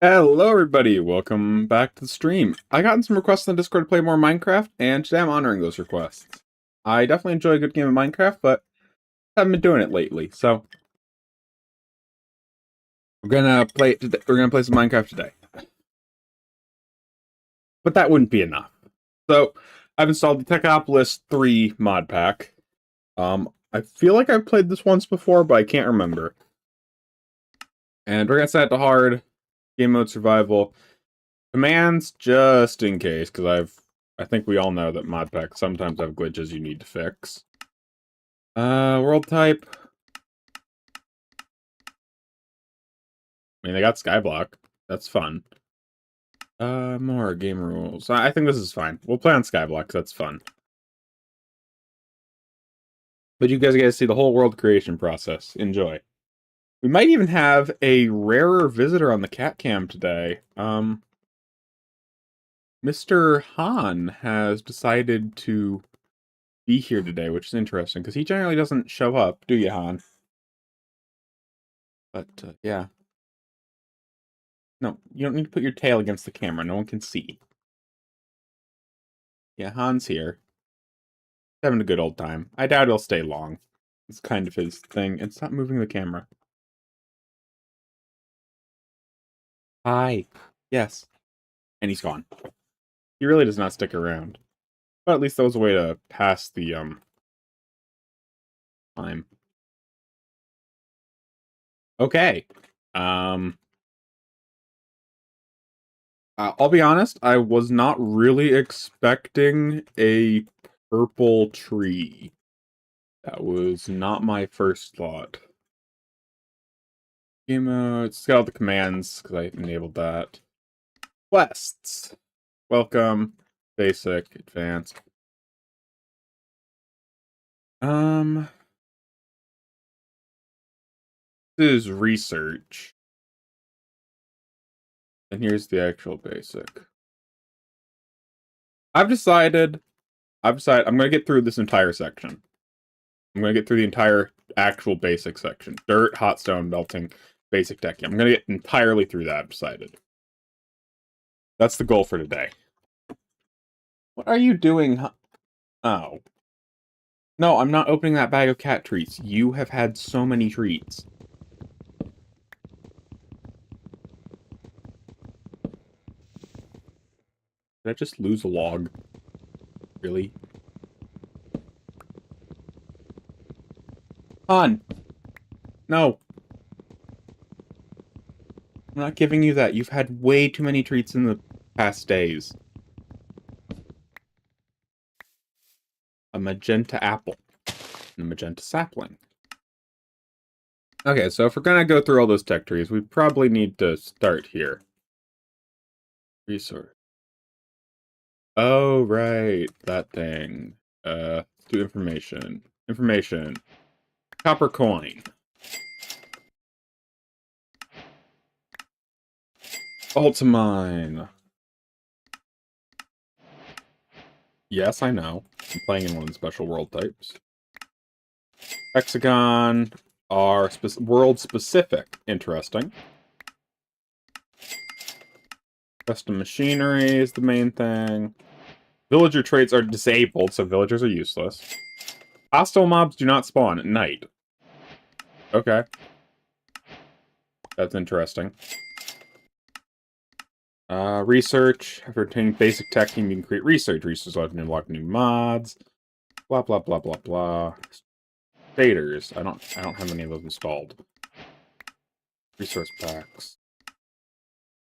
Hello, everybody. Welcome back to the stream. I gotten some requests on Discord to play more Minecraft, and today I'm honoring those requests. I definitely enjoy a good game of Minecraft, but haven't been doing it lately. So we're gonna play it today. We're gonna play some Minecraft today, but that wouldn't be enough. So I've installed the techoplis 3 mod pack. I feel like I've played this once before, but I can't remember. And we're gonna set it to hard, game mode survival. Commands just in case, because I think we all know that mod packs sometimes have glitches you need to fix. World type. I mean, they got Skyblock. That's fun. More game rules. I think this is fine. We'll play on Skyblock, 'cause that's fun. But you guys get to see the whole world creation process. Enjoy. We might even have a rarer visitor on the cat cam today. Mr. Han has decided to be here today, which is interesting, because he generally doesn't show up, do you, Han? But, yeah. No, you don't need to put your tail against the camera. No one can see. Yeah, Han's here. Having a good old time. I doubt he'll stay long. It's kind of his thing. And stop moving the camera. Hi. Yes. And he's gone. He really does not stick around. But at least that was a way to pass the, time. Okay. I'll be honest, I was not really expecting a purple tree. That was not my first thought. Game mode, it's got all the commands, because I enabled that. Quests. Welcome. Basic, advanced. This is research. And here's the actual basic. I've decided I'm gonna get through this entire section. I'm gonna get through the entire actual basic section. Dirt, hot stone, melting, basic decking. I'm gonna get entirely through that, I've decided. That's the goal for today. What are you doing? Oh. No, I'm not opening that bag of cat treats. You have had so many treats. Did I just lose a log? Really? On! No! I'm not giving you that. You've had way too many treats in the past days. A magenta apple. And a magenta sapling. Okay, so if we're gonna go through all those tech trees, we probably need to start here. Resource. Oh, right. That thing. Do information. Information. Copper coin. Ultimine. Yes, I know. I'm playing in one of the special world types. Hexagon are world specific. Interesting. Custom machinery is the main thing. Villager traits are disabled, so villagers are useless. Hostile mobs do not spawn at night. Okay. That's interesting. Research. After obtaining basic tech, you can create research. Research allows you to unlock new mods. Blah blah blah blah blah. Shaders. I don't have any of those installed. Resource packs.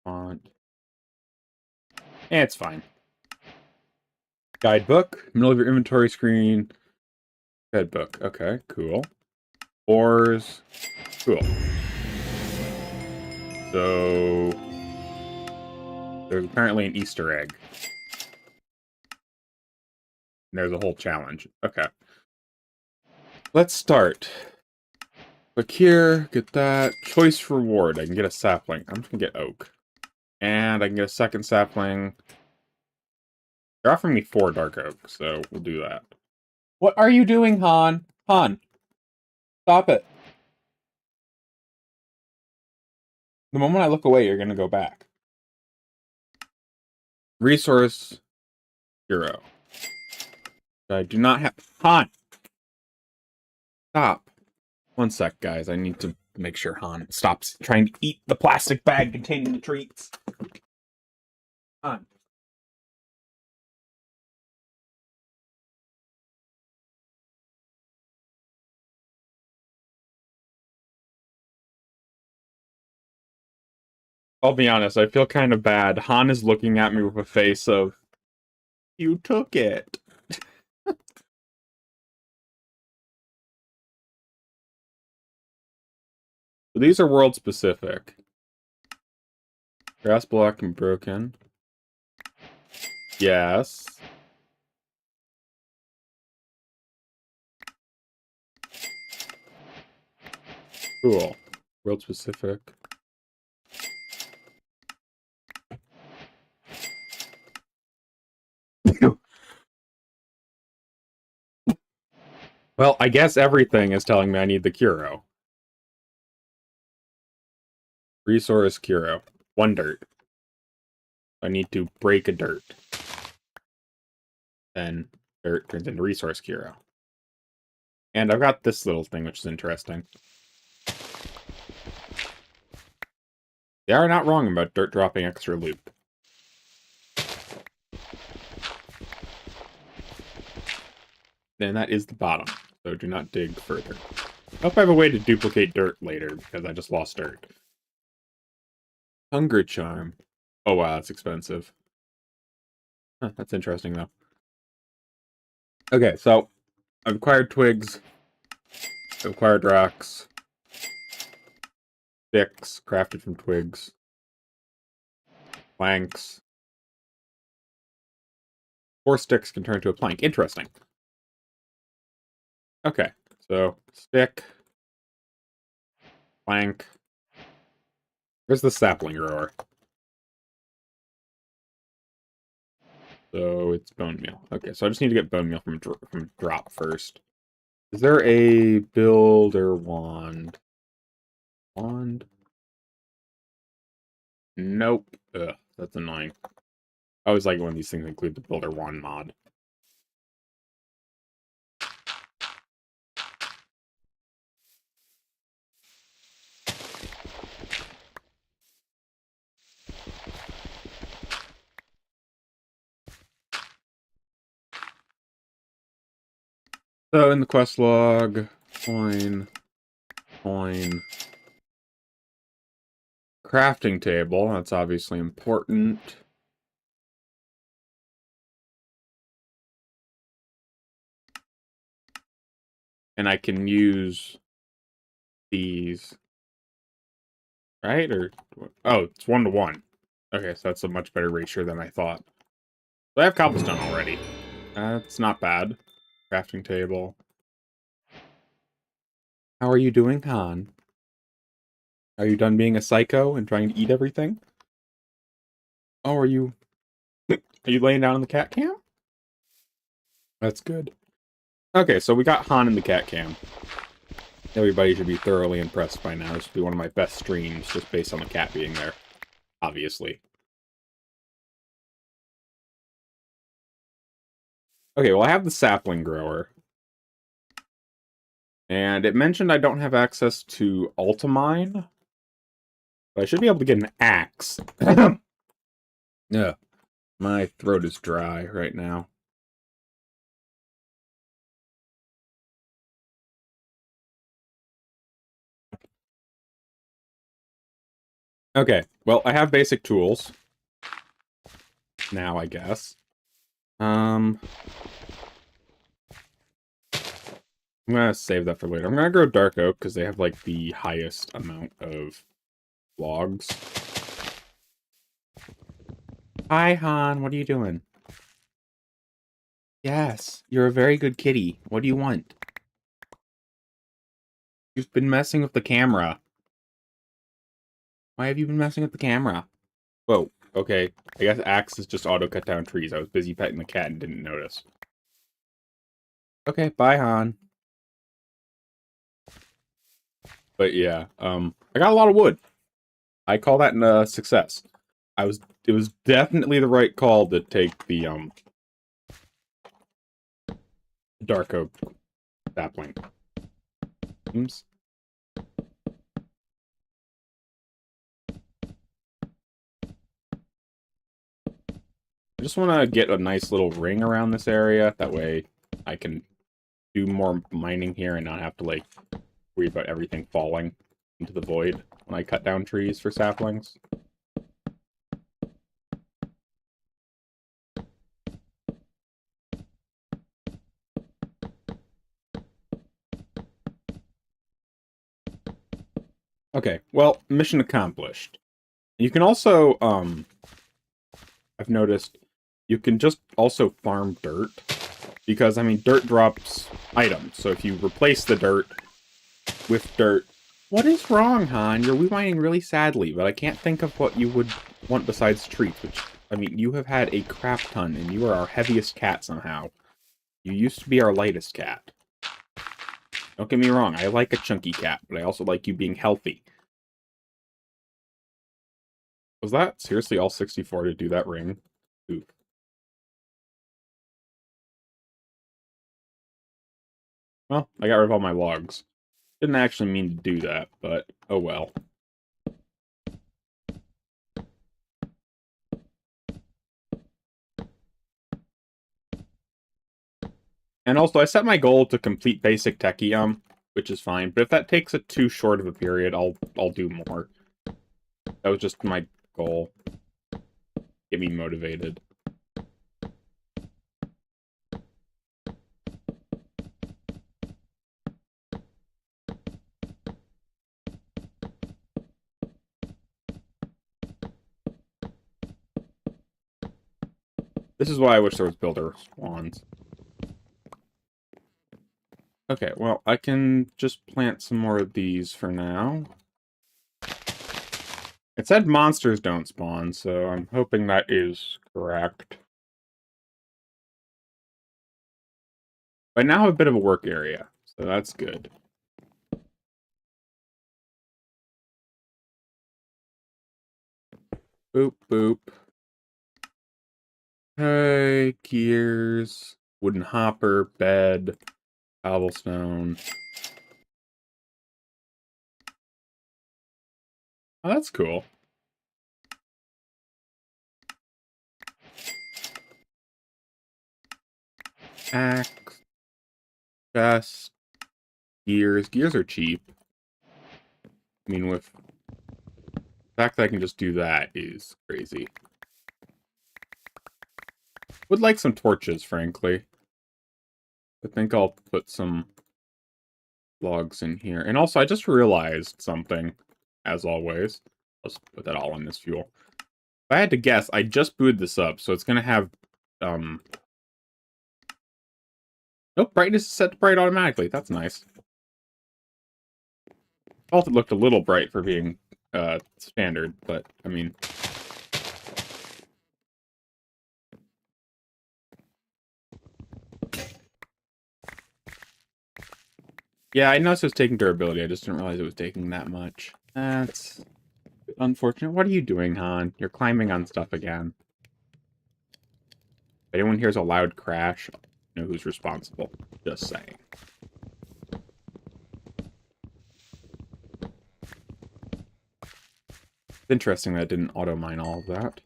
Font. It's fine. Guidebook. Middle of your inventory screen. Guidebook. Okay, cool. Ores. Cool. So there's apparently an Easter egg. And there's a whole challenge. Okay. Let's start. Click here, get that. Choice reward. I can get a sapling. I'm just gonna get oak. And I can get a second sapling. They're offering me 4 dark oak, so we'll do that. What are you doing, Han? Han, stop it. The moment I look away, you're gonna go back. Resource hero. I do not have... Han! Stop. One sec, guys. I need to make sure Han stops trying to eat the plastic bag containing the treats. Han. I'll be honest, I feel kind of bad. Han is looking at me with a face of, you took it. These are world specific. Grass block and broken. Yes. Cool. World specific. Well, I guess everything is telling me I need the Curo. Resource Curo. 1 dirt. I need to break a dirt. Then dirt turns into Resource Curo. And I've got this little thing, which is interesting. They are not wrong about dirt dropping extra loot. And that is the bottom, so do not dig further. I hope I have a way to duplicate dirt later, because I just lost dirt. Hunger Charm. Oh wow, that's expensive. Huh, that's interesting, though. Okay, so I've acquired twigs. I've acquired rocks. Sticks, crafted from twigs. Planks. 4 sticks can turn into a plank. Interesting. Okay, so stick. Plank. Where's the sapling grower? So it's bone meal. Okay, so I just need to get bone meal from drop first. Is there a builder wand? Wand? Nope. Ugh, that's annoying. I always like it when these things include the builder wand mod. So in the quest log, coin, crafting table, that's obviously important. And I can use these, right? Or, oh, it's 1 to 1. Okay, so that's a much better ratio than I thought. So I have cobblestone already. That's not bad. Crafting table. How are you doing, Han? Are you done being a psycho and trying to eat everything? Oh, are you... Are you laying down in the cat cam? That's good. Okay, so we got Han in the cat cam. Everybody should be thoroughly impressed by now. This should be one of my best streams, just based on the cat being there. Obviously. Okay, well I have the sapling grower. And it mentioned I don't have access to Ultimine. But I should be able to get an axe. Yeah. My throat is dry right now. Okay, well, I have basic tools. Now, I guess. I'm gonna save that for later. I'm gonna grow dark oak, because they have, like, the highest amount of logs. Hi, Han, what are you doing? Yes, you're a very good kitty. What do you want? You've been messing with the camera. Why have you been messing with the camera? Whoa, okay. I guess axe is just auto cut down trees. I was busy petting the cat and didn't notice. Okay, bye, Han. But yeah, I got a lot of wood. I call that a success. It was definitely the right call to take the dark oak sapling. Oops. I just want to get a nice little ring around this area. That way I can do more mining here and not have to, like, worry about everything falling into the void when I cut down trees for saplings. Okay, well, mission accomplished. You can also, I've noticed, you can just also farm dirt. Because, I mean, dirt drops items. So if you replace the dirt with dirt... What is wrong, Han? You're rewinding really sadly, but I can't think of what you would want besides treats, which, I mean, you have had a crap ton, and you are our heaviest cat somehow. You used to be our lightest cat. Don't get me wrong, I like a chunky cat, but I also like you being healthy. Was that seriously all 64 to do that ring? Oof. Well, I got rid of all my logs. Didn't actually mean to do that, but oh well. And also, I set my goal to complete basic techie, which is fine. But if that takes it too short of a period, I'll do more. That was just my goal. Get me motivated. This is why I wish there was builder spawns. Okay, well, I can just plant some more of these for now. It said monsters don't spawn, so I'm hoping that is correct. I now have a bit of a work area, so that's good. Boop, boop. Hey, gears, wooden hopper, bed, cobblestone. Oh, that's cool. Axe, chest, gears. Gears are cheap. I mean, with the fact that I can just do that is crazy. Would like some torches, frankly. I think I'll put some logs in here. And also, I just realized something, as always. Let's put that all in this fuel. If I had to guess, I just booted this up, so it's going to have... Nope, brightness is set to bright automatically. That's nice. I thought it looked a little bright for being standard, but, I mean... Yeah, I noticed it was taking durability. I just didn't realize it was taking that much. That's unfortunate. What are you doing, Han? You're climbing on stuff again. If anyone hears a loud crash, you know who's responsible. Just saying. It's interesting that it didn't auto-mine all of that.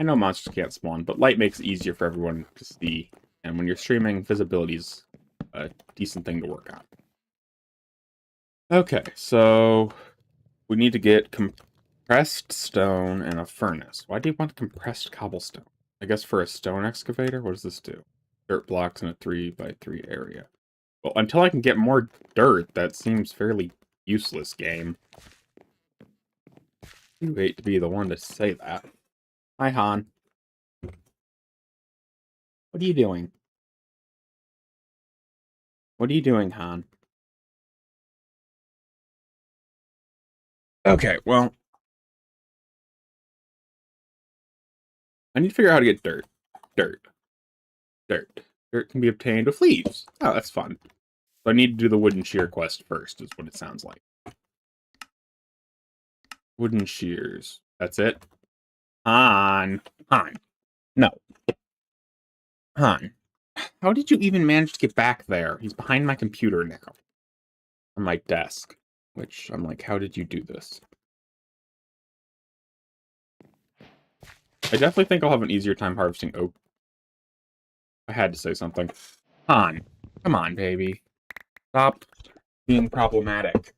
I know monsters can't spawn, but light makes it easier for everyone to see. And when you're streaming, visibility's a decent thing to work on. Okay, so we need to get compressed stone and a furnace. Why do you want compressed cobblestone? I guess for a stone excavator? What does this do? Dirt blocks in a 3x3 area. Well, until I can get more dirt, that seems fairly useless, game. You hate to be the one to say that. Hi, Han. What are you doing? What are you doing, Han? Okay, well... I need to figure out how to get dirt. Dirt. Dirt can be obtained with leaves. Oh, that's fun. So I need to do the wooden shear quest first, is what it sounds like. Wooden shears. That's it? Han. No. Han. How did you even manage to get back there? He's behind my computer now. On my desk. Which, I'm like, how did you do this? I definitely think I'll have an easier time harvesting oak. I had to say something. Han. Come on, baby. Stop being problematic.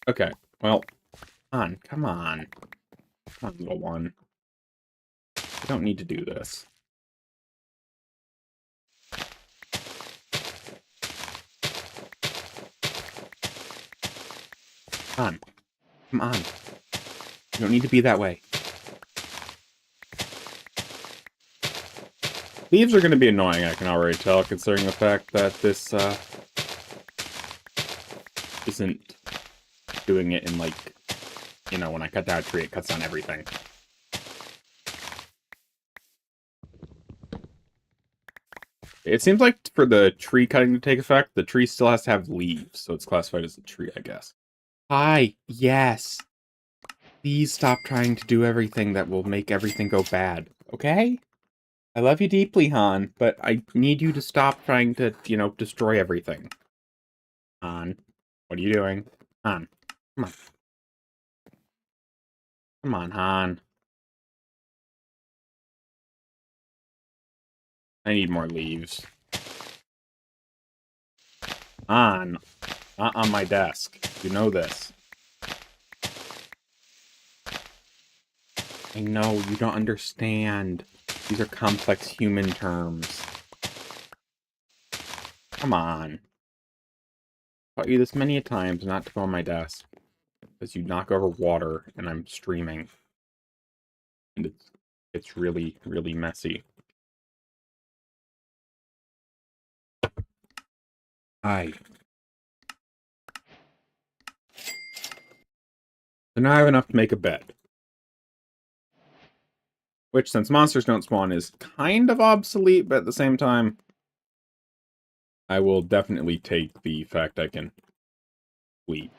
Okay, well, Han, come on. Come on, little one. I don't need to do this. Han, come on. You don't need to be that way. Leaves are going to be annoying, I can already tell, considering the fact that this, isn't doing it in, like, you know, when I cut down a tree, it cuts down everything. It seems like for the tree cutting to take effect, the tree still has to have leaves, so it's classified as a tree, I guess. Hi, yes. Please stop trying to do everything that will make everything go bad, okay? I love you deeply, Han, but I need you to stop trying to, you know, destroy everything. Han, what are you doing? Han, come on. Come on, Han. I need more leaves. Han, not on my desk. You know this. I know, you don't understand. These are complex human terms. Come on. I've taught you this many a times not to go on my desk. Because you knock over water and I'm streaming. And it's really, really messy. Hi. So now I have enough to make a bed. Which, since monsters don't spawn, is kind of obsolete, but at the same time, I will definitely take the fact I can sleep.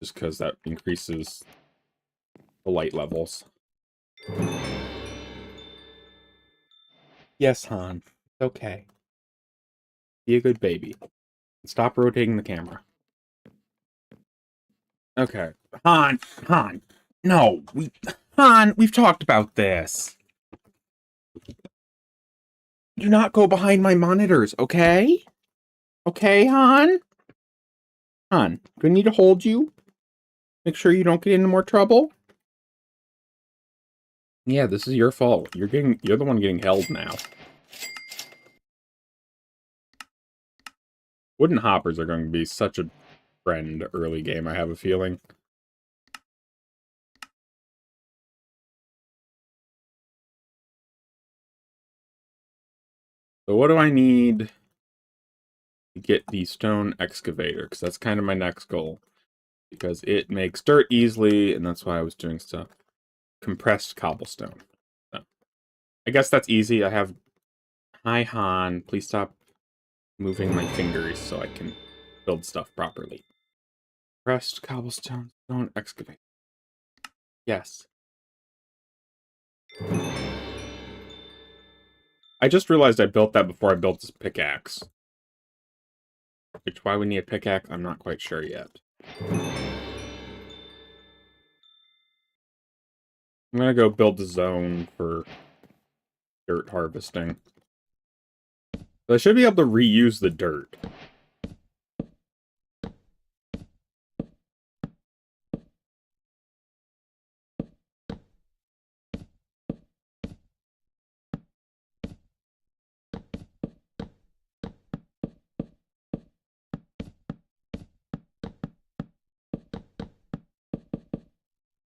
Just because that increases the light levels. Yes, Han. It's okay. Be a good baby. Stop rotating the camera. Okay. Han! No! Han, we've talked about this. Do not go behind my monitors, okay? Okay, Han? Han, do I need to hold you? Make sure you don't get into more trouble? Yeah, this is your fault. You're the one getting held now. Wooden hoppers are going to be such a friend early game, I have a feeling. So what do I need to get the stone excavator? Because that's kind of my next goal. Because it makes dirt easily, and that's why I was doing stuff. Compressed cobblestone. So, I guess that's easy. I have... Hi, Han. Please stop moving my fingers so I can build stuff properly. Compressed cobblestone, stone excavator. Yes. I just realized I built that before I built this pickaxe. Which, why we need a pickaxe, I'm not quite sure yet. I'm gonna go build a zone for dirt harvesting. But I should be able to reuse the dirt.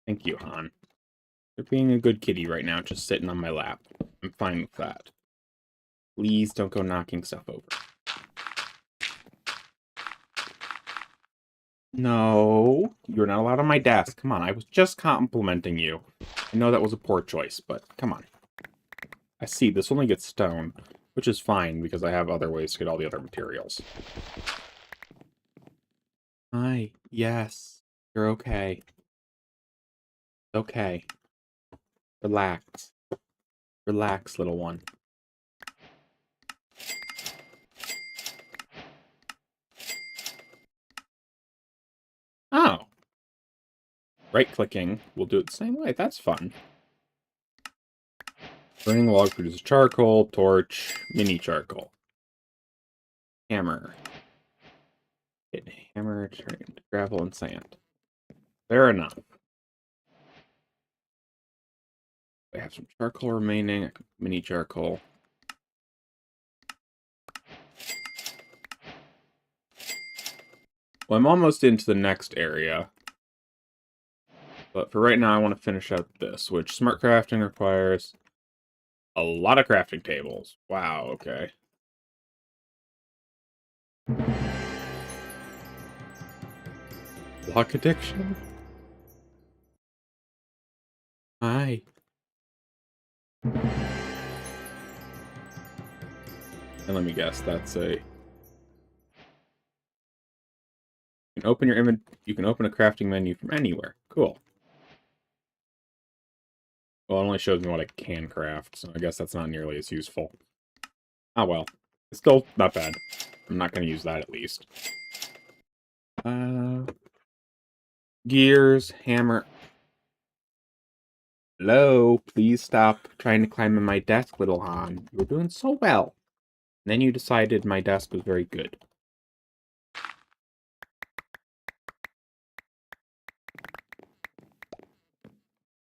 Thank you, Han. You're being a good kitty right now, just sitting on my lap. I'm fine with that. Please don't go knocking stuff over. No, you're not allowed on my desk. Come on, I was just complimenting you. I know that was a poor choice, but come on. I see, this only gets stone, which is fine because I have other ways to get all the other materials. Hi, yes, you're okay. Okay. Relax. Relax, little one. Oh. Right-clicking will do it the same way. That's fun. Burning log produces charcoal, torch, mini charcoal. Hammer. Hit hammer, turn into gravel and sand. Fair enough. I have some charcoal remaining. Mini charcoal. Well, I'm almost into the next area. But for right now, I want to finish out this, which smart crafting requires a lot of crafting tables. Wow, okay. Block addiction? Hi. And let me guess, that's a... You can open your you can open a crafting menu from anywhere. Cool. Well, it only shows me what I can craft, so I guess that's not nearly as useful. Oh well. It's still not bad. I'm not going to use that at least. Gears, hammer. Hello, please stop trying to climb on my desk, little Han. You were doing so well. And then you decided my desk was very good.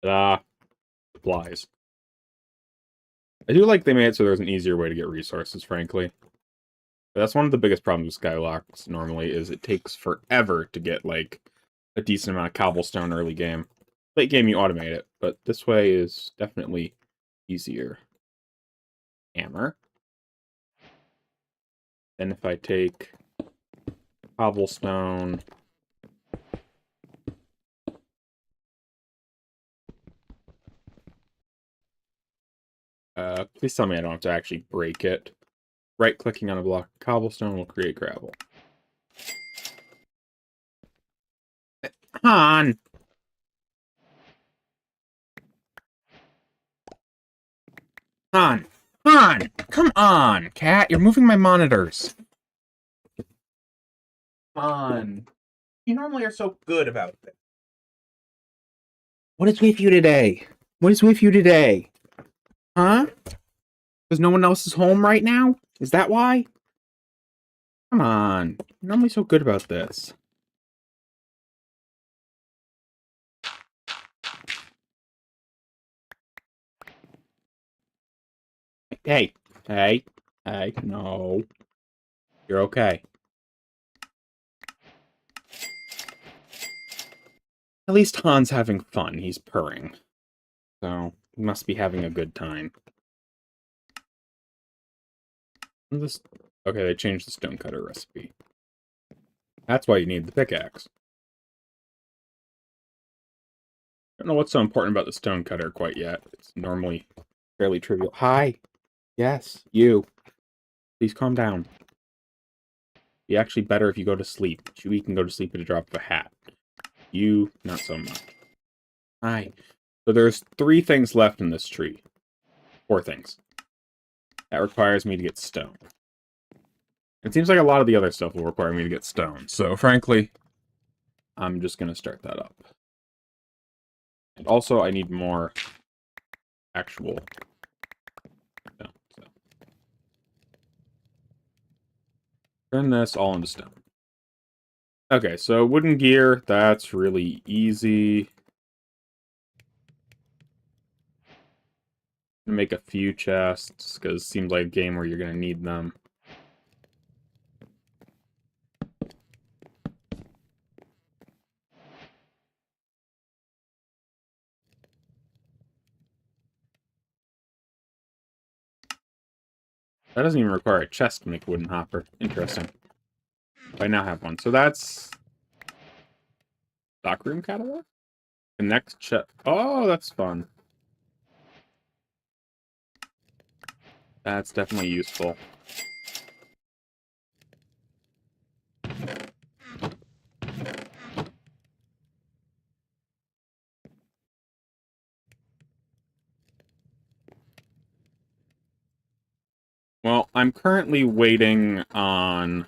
Ta-da. Supplies. I do like they made it so there's an easier way to get resources, frankly. But that's one of the biggest problems with Skylocks normally, is it takes forever to get, like, a decent amount of cobblestone early game. Late game, you automate it, but this way is definitely easier. Hammer. Then if I take cobblestone... please tell me I don't have to actually break it. Right-clicking on a block of cobblestone will create gravel. Han! Han! Han! Come on, cat! You're moving my monitors! Come on. You normally are so good about this. What is with you today? What is with you today? Huh? Because no one else is home right now? Is that why? Come on. You're normally so good about this. Hey. Hey. Hey. No. You're okay. At least Han's having fun. He's purring. So, he must be having a good time. This... Okay, they changed the stonecutter recipe. That's why you need the pickaxe. I don't know what's so important about the stonecutter quite yet. It's normally fairly trivial. Hi! Yes, you. Please calm down. Be actually better if you go to sleep. Chewie can go to sleep at a drop of a hat. You, not so much. Hi. So there's 3 things left in this tree. 4 things. That requires me to get stone. It seems like a lot of the other stuff will require me to get stone. So, frankly, I'm just going to start that up. And also, I need more actual stone. So. Turn this all into stone. Okay, so wooden gear, that's really easy. Make a few chests, because it seems like a game where you're going to need them. That doesn't even require a chest to make a wooden hopper. Interesting. I now have one. So that's stockroom catalog? The next chest. Oh, that's fun. That's definitely useful. Well, I'm currently waiting on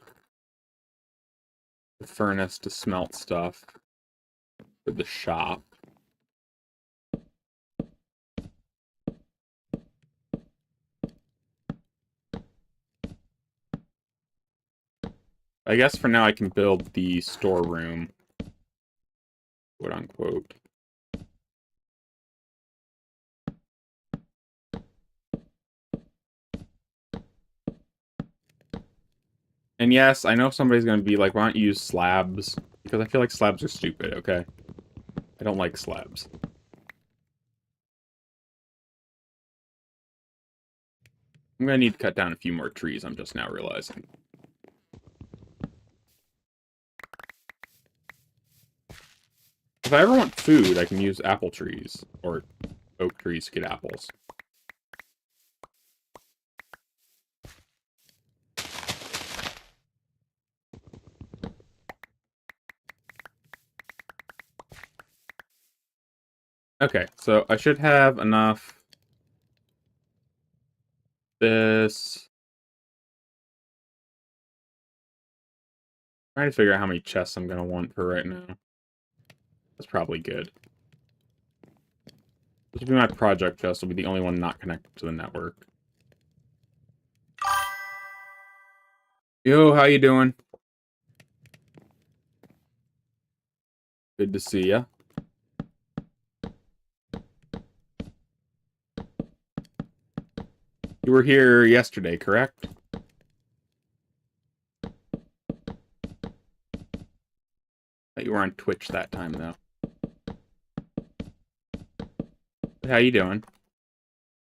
the furnace to smelt stuff for the shop. I guess for now I can build the storeroom, quote unquote. And yes, I know somebody's going to be like, why don't you use slabs? Because I feel like slabs are stupid, okay? I don't like slabs. I'm going to need to cut down a few more trees, I'm just now realizing. If I ever want food, I can use apple trees, or oak trees to get apples. Okay, so I should have enough. This. Trying to figure out how many chests I'm gonna want for right now. That's probably good. This will be my project chest. Will be the only one not connected to the network. Yo, how you doing? Good to see ya. You were here yesterday, correct? You were on Twitch that time, though. How you doing?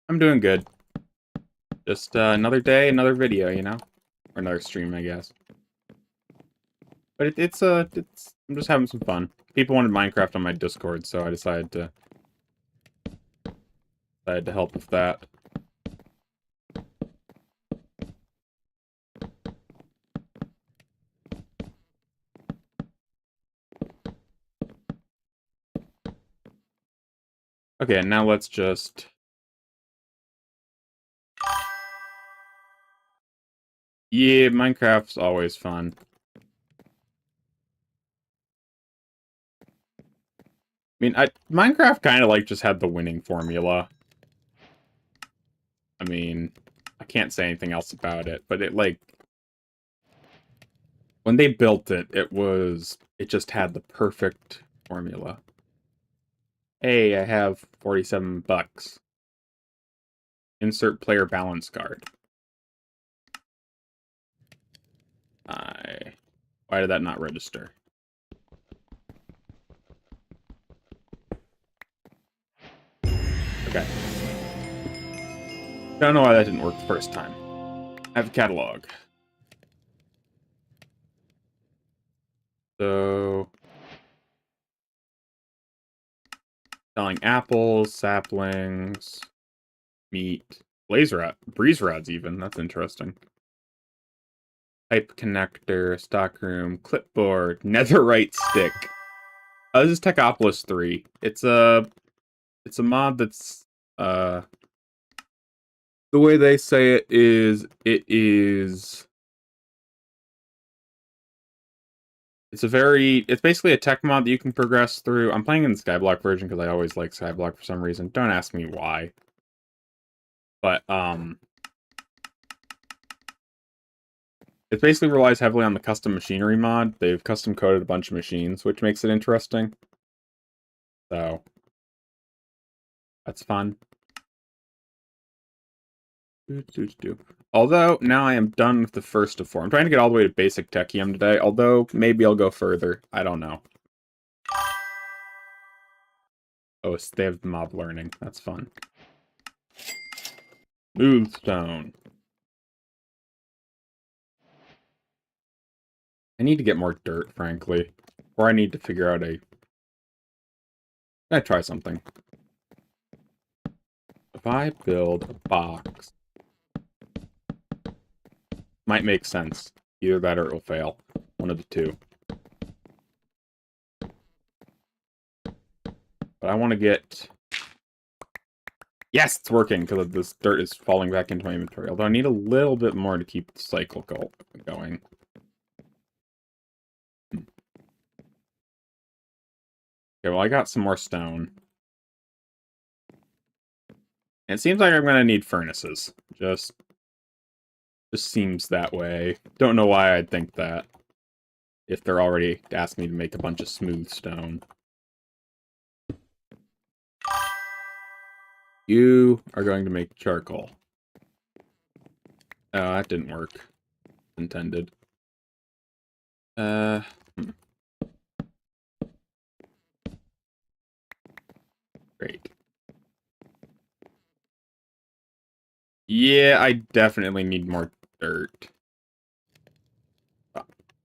I'm doing good. Just another day, another video, you know? Or another stream, I guess. But it's I'm just having some fun. People wanted Minecraft on my Discord, so I decided to help with that. Okay, now let's just... Yeah, Minecraft's always fun. I mean, Minecraft kind of, like, just had the winning formula. I mean, I can't say anything else about it, but it, like... When they built it, it just had the perfect formula. Hey, I have 47 bucks. Insert player balance card. Why did that not register? Okay. Don't know why that didn't work the first time. I have a catalog. So... Selling apples, saplings, meat, breeze rods even, that's interesting. Pipe connector, stockroom, clipboard, netherite stick. This is Techoplis 3. It's a mod that's the way they say it is it's basically a tech mod that you can progress through. I'm playing in the Skyblock version because I always like Skyblock for some reason. Don't ask me why. But it basically relies heavily on the custom machinery mod. They've custom coded a bunch of machines, which makes it interesting. So that's fun. Although, now I am done with the first of 4. I'm trying to get all the way to basic techium today, although maybe I'll go further. I don't know. Oh, they have mob learning. That's fun. Smooth stone. I need to get more dirt, frankly. Or I need to figure out a... I try something. If I build a box... Might make sense. Either that or it will fail. One of the two. But I want to get... Yes, it's working, because this dirt is falling back into my inventory. Although I need a little bit more to keep the cycle going. Okay, well, I got some more stone. And it seems like I'm going to need furnaces. Just seems that way. Don't know why I'd think that. If they're already asking me to make a bunch of smooth stone. You are going to make charcoal. Oh, that didn't work. Intended. Great. Yeah, I definitely need more dirt.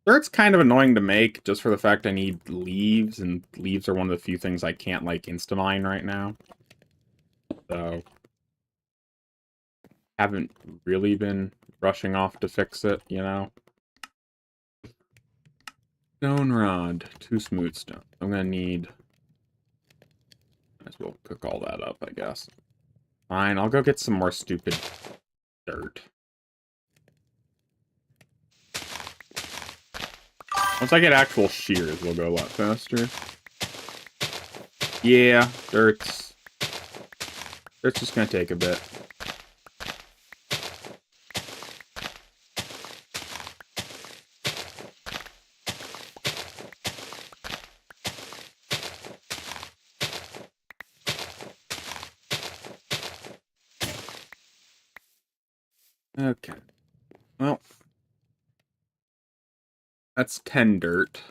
Dirt's kind of annoying to make, just for the fact I need leaves, and leaves are one of the few things I can't, like, insta-mine right now. So... haven't really been rushing off to fix it, you know? Stone rod. 2 smooth stone. I'm gonna need... might as well cook all that up, I guess. Fine, I'll go get some more stupid dirt. Once I get actual shears, we'll go a lot faster. Yeah, dirt's just gonna take a bit. Okay. Well, that's 10 dirt.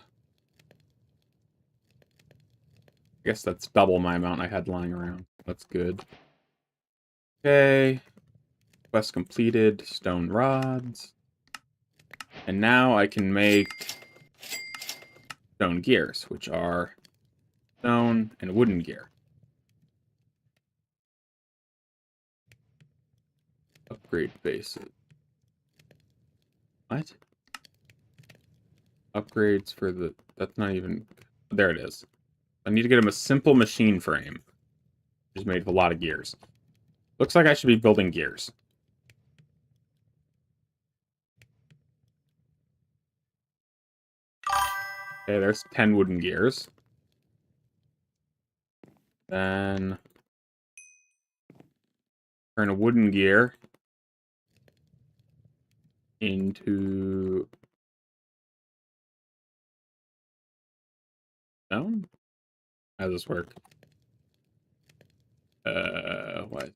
I guess that's double my amount I had lying around. That's good. Okay. Quest completed. Stone rods. And now I can make stone gears, which are stone and wooden gear. Upgrade bases. What? Upgrades for the... that's not even... there it is. I need to get him a simple machine frame. Just made with a lot of gears. Looks like I should be building gears. Okay, there's 10 wooden gears. Then... turn a wooden gear into... stone? How does this work? What?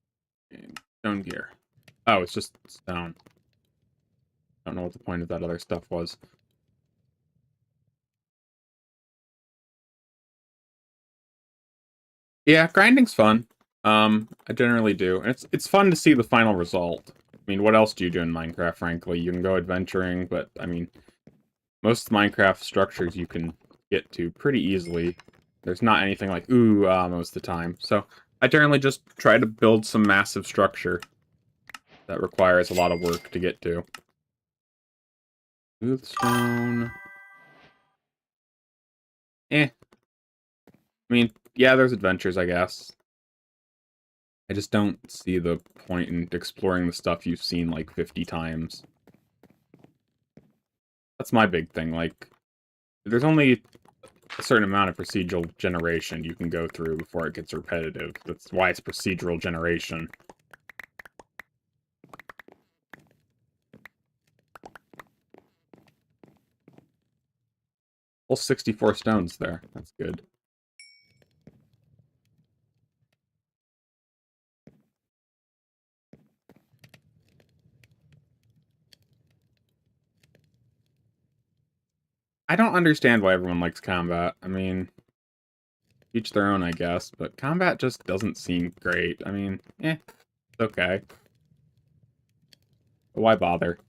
Stone gear. Oh, it's just stone. I don't know what the point of that other stuff was. Yeah, grinding's fun. I generally do. And it's fun to see the final result. I mean, what else do you do in Minecraft, frankly? You can go adventuring, but, I mean, most Minecraft structures you can get to pretty easily. There's not anything like, ooh, most of the time. So, I generally just try to build some massive structure that requires a lot of work to get to. Smooth stone. I mean, yeah, there's adventures, I guess. I just don't see the point in exploring the stuff you've seen like 50 times. That's my big thing, like, there's only a certain amount of procedural generation you can go through before it gets repetitive. That's why it's procedural generation. Well, 64 stones there. That's good. I don't understand why everyone likes combat. I mean, each their own, I guess, but combat just doesn't seem great. I mean, it's okay. But why bother?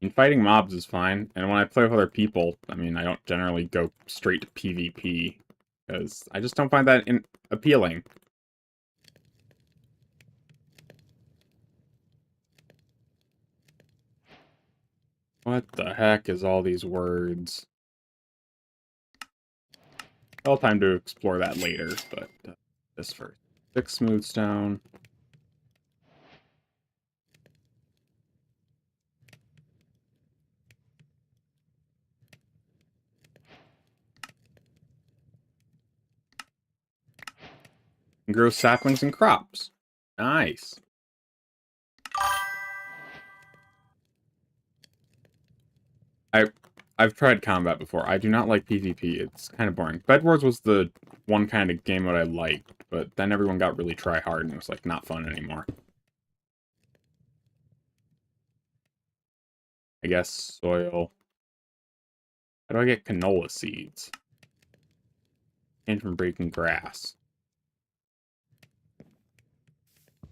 mean, fighting mobs is fine, and when I play with other people, I mean, I don't generally go straight to PvP, because I just don't find that appealing. What the heck is all these words? I'll have time to explore that later, but this first. 6 smooth stone. And grow saplings and crops. Nice. I've tried combat before. I do not like PvP. It's kind of boring. Bed Wars was the one kind of game that I liked, but then everyone got really try hard and it was like not fun anymore. I guess soil. How do I get canola seeds? Came from breaking grass.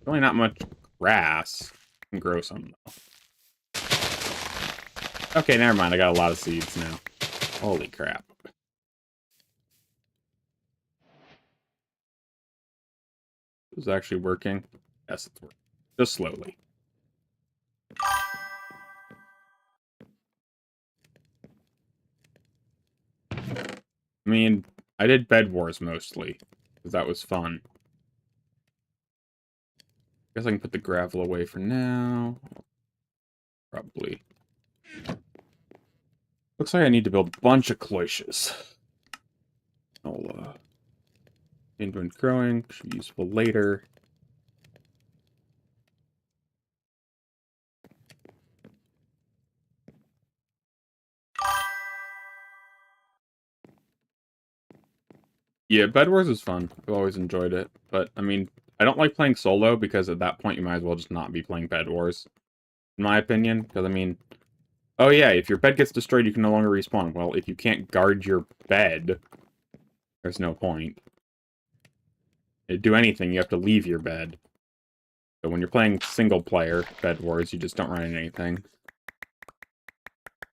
Really not much grass. I can grow some though. Okay, never mind. I got a lot of seeds now. Holy crap. Is it actually working? Yes, it's working. Just slowly. I mean, I did Bed Wars mostly, because that was fun. Guess I can put the gravel away for now. Probably. Looks like I need to build a bunch of cloches. I'll, Indoor growing, should be useful later. Yeah, Bed Wars is fun. I've always enjoyed it. But, I mean, I don't like playing solo because at that point you might as well just not be playing Bed Wars. In my opinion. Because, I mean, oh yeah, if your bed gets destroyed, you can no longer respawn. Well, if you can't guard your bed, there's no point. To do anything, you have to leave your bed. So when you're playing single-player Bed Wars, you just don't run into anything.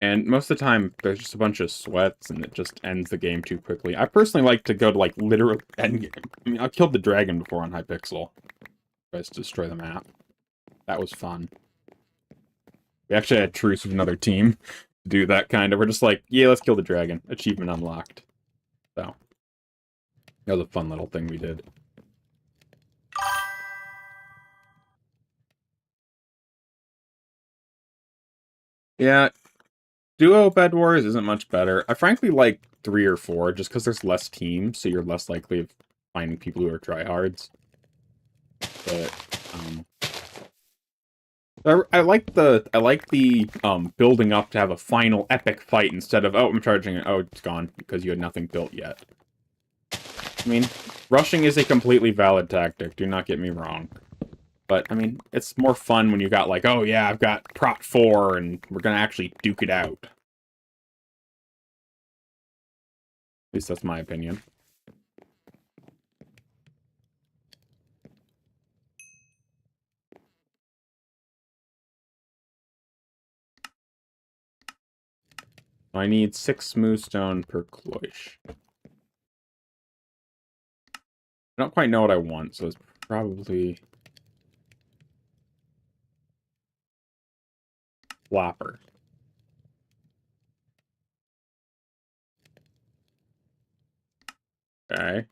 And most of the time, there's just a bunch of sweats, and it just ends the game too quickly. I personally like to go to, like, literal endgame. I mean, I killed the dragon before on Hypixel. Tries to destroy the map. That was fun. We actually had truce with another team to do that kind of. We're just like, yeah, let's kill the dragon. Achievement unlocked. So, that was a fun little thing we did. Yeah, Duo Bed Wars isn't much better. I frankly like 3 or 4, just because there's less teams, so you're less likely of finding people who are tryhards. But, I like the building up to have a final epic fight instead of, oh, I'm charging it, oh, it's gone, because you had nothing built yet. I mean, rushing is a completely valid tactic, do not get me wrong. But, I mean, it's more fun when you got like, oh yeah, I've got Prot 4, and we're gonna actually duke it out. At least that's my opinion. I need 6 smooth stone per cloche. I don't quite know what I want, so it's probably flopper. Okay.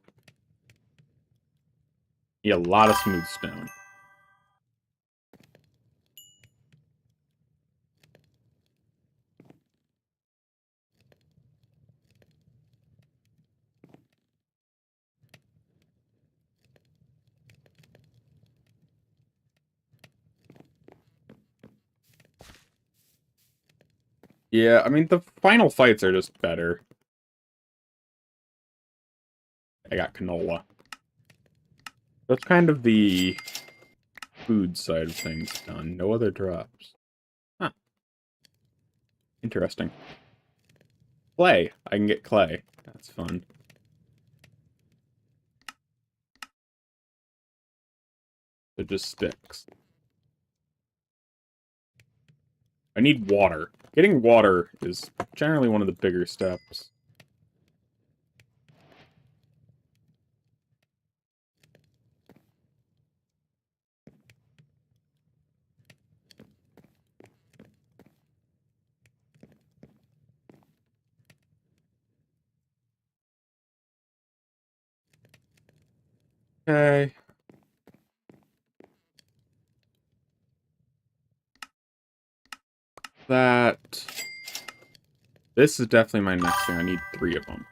Need a lot of smooth stone. Yeah, I mean, the final fights are just better. I got canola. That's kind of the food side of things done. No other drops. Huh. Interesting. Clay. I can get clay. That's fun. It just sticks. I need water. Getting water is generally one of the bigger steps. Okay. That... This is definitely my next thing. I need 3 of them.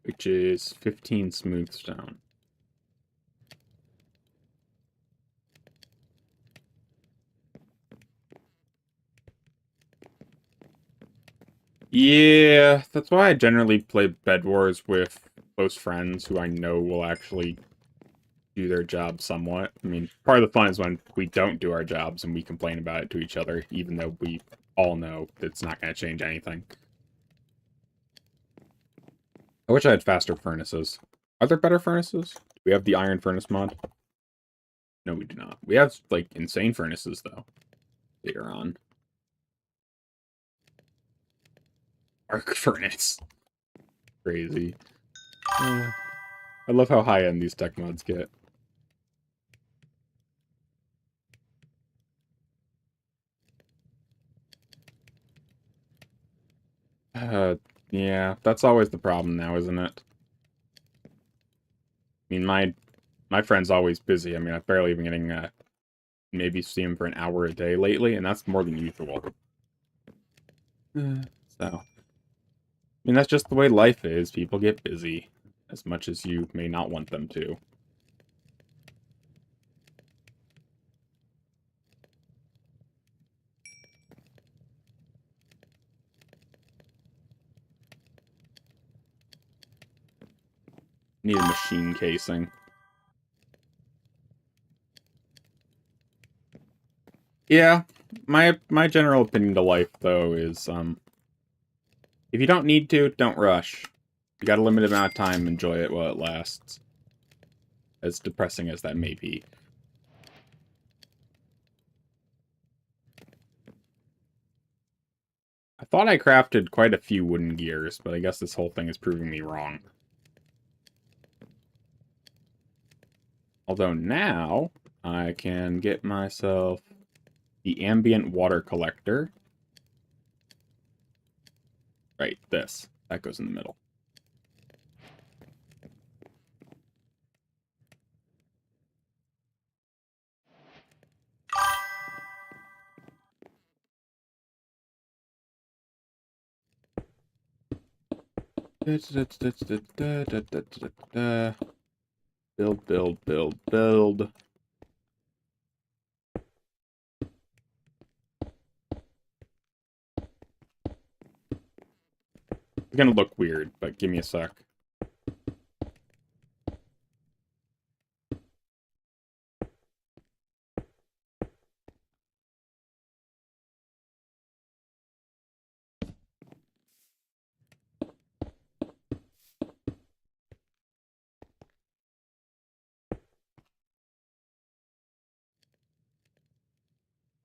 Which is 15 smooth stone. Yeah, that's why I generally play Bed Wars with close friends who I know will actually do their job somewhat. I mean, part of the fun is when we don't do our jobs and we complain about it to each other, even though we all know it's not going to change anything. I wish I had faster furnaces. Are there better furnaces? Do we have the iron furnace mod? No, we do not. We have, like, insane furnaces, though, later on. Arc furnace. Crazy. I love how high-end these tech mods get. Yeah, that's always the problem now, isn't it? I mean, my friend's always busy. I mean, I've barely been getting, maybe see him for an hour a day lately, and that's more than usual. So, I mean, that's just the way life is. People get busy, as much as you may not want them to. Need a machine casing. Yeah, my general opinion to life, though, is, if you don't need to, don't rush. You got a limited amount of time, enjoy it while it lasts. As depressing as that may be. I thought I crafted quite a few wooden gears, but I guess this whole thing is proving me wrong. Although now, I can get myself the ambient water collector. Right, this. That goes in the middle. Build, build, build, build. It's gonna look weird, but give me a sec.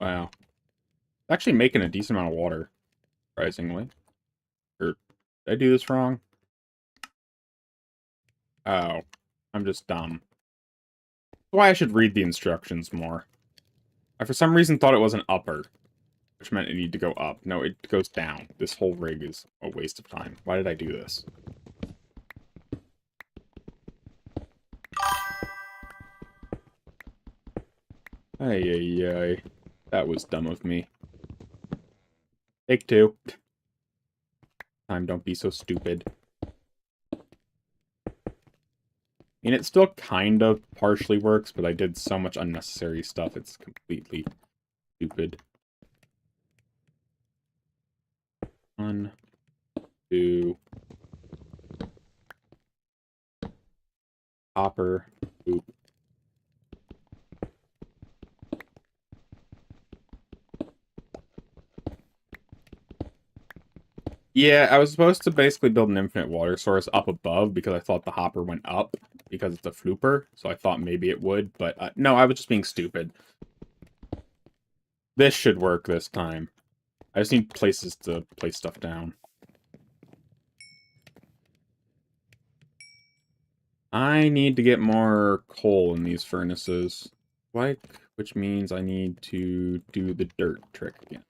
Wow. Actually making a decent amount of water, surprisingly. Or, did I do this wrong? Oh, I'm just dumb. That's why I should read the instructions more. I for some reason thought it was an upper, which meant it needed to go up. No, it goes down. This whole rig is a waste of time. Why did I do this? Ay, ay, ay. That was dumb of me. Take 2. Time, don't be so stupid. I mean, it still kind of partially works, but I did so much unnecessary stuff, it's completely stupid. 1, 2. Copper. Oop. Yeah, I was supposed to basically build an infinite water source up above because I thought the hopper went up because it's a flooper, so I thought maybe it would, but no, I was just being stupid. This should work this time. I just need places to place stuff down. I need to get more coal in these furnaces. Which means I need to do the dirt trick again.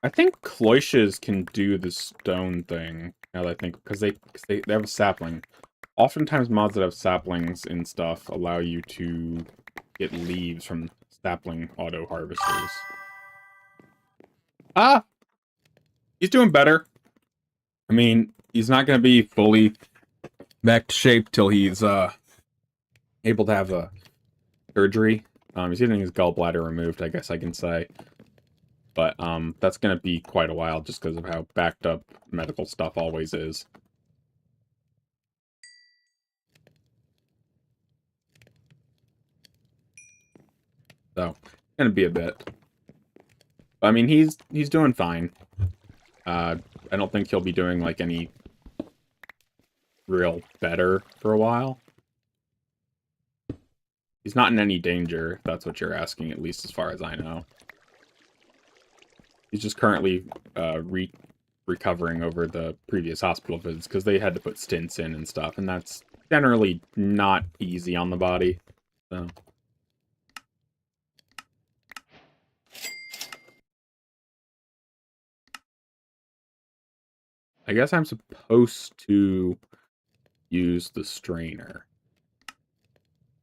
I think cloches can do the stone thing, now that I think, because they have a sapling. Oftentimes mods that have saplings and stuff allow you to get leaves from sapling auto harvesters. Ah! He's doing better. I mean, he's not going to be fully back to shape till he's able to have a surgery. He's getting his gallbladder removed, I guess I can say. But that's going to be quite a while just because of how backed up medical stuff always is. So, going to be a bit. I mean, he's doing fine. I don't think he'll be doing, like, any real better for a while. He's not in any danger, if that's what you're asking, at least as far as I know. He's just currently recovering over the previous hospital visits, because they had to put stints in and stuff, and that's generally not easy on the body. So... I guess I'm supposed to use the strainer.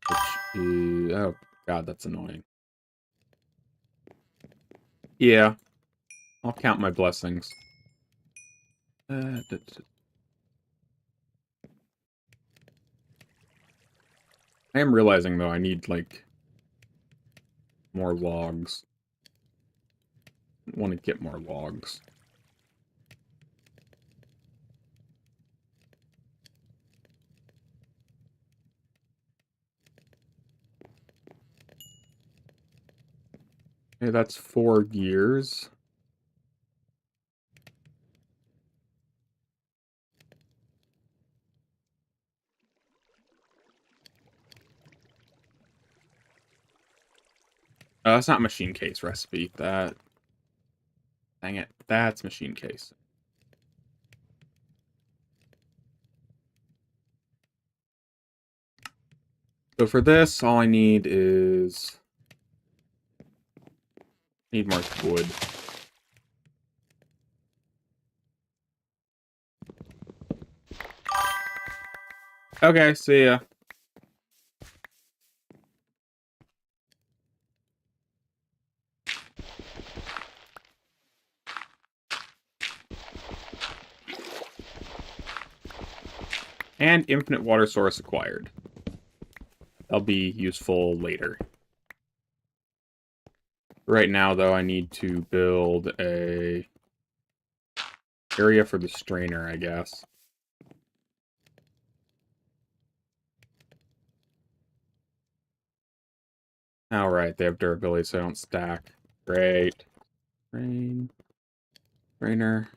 Which is... oh, God, that's annoying. Yeah. I'll count my blessings. I am realizing, though, I need, like, more logs. I want to get more logs. Okay, that's 4 gears. That's not machine case recipe. That... dang it. That's machine case. So for this, all I need is... need more wood. Okay, see ya. And infinite water source acquired. That'll be useful later. Right now, though, I need to build a area for the strainer, I guess. Alright, they have durability, so I don't stack. Great. Strainer.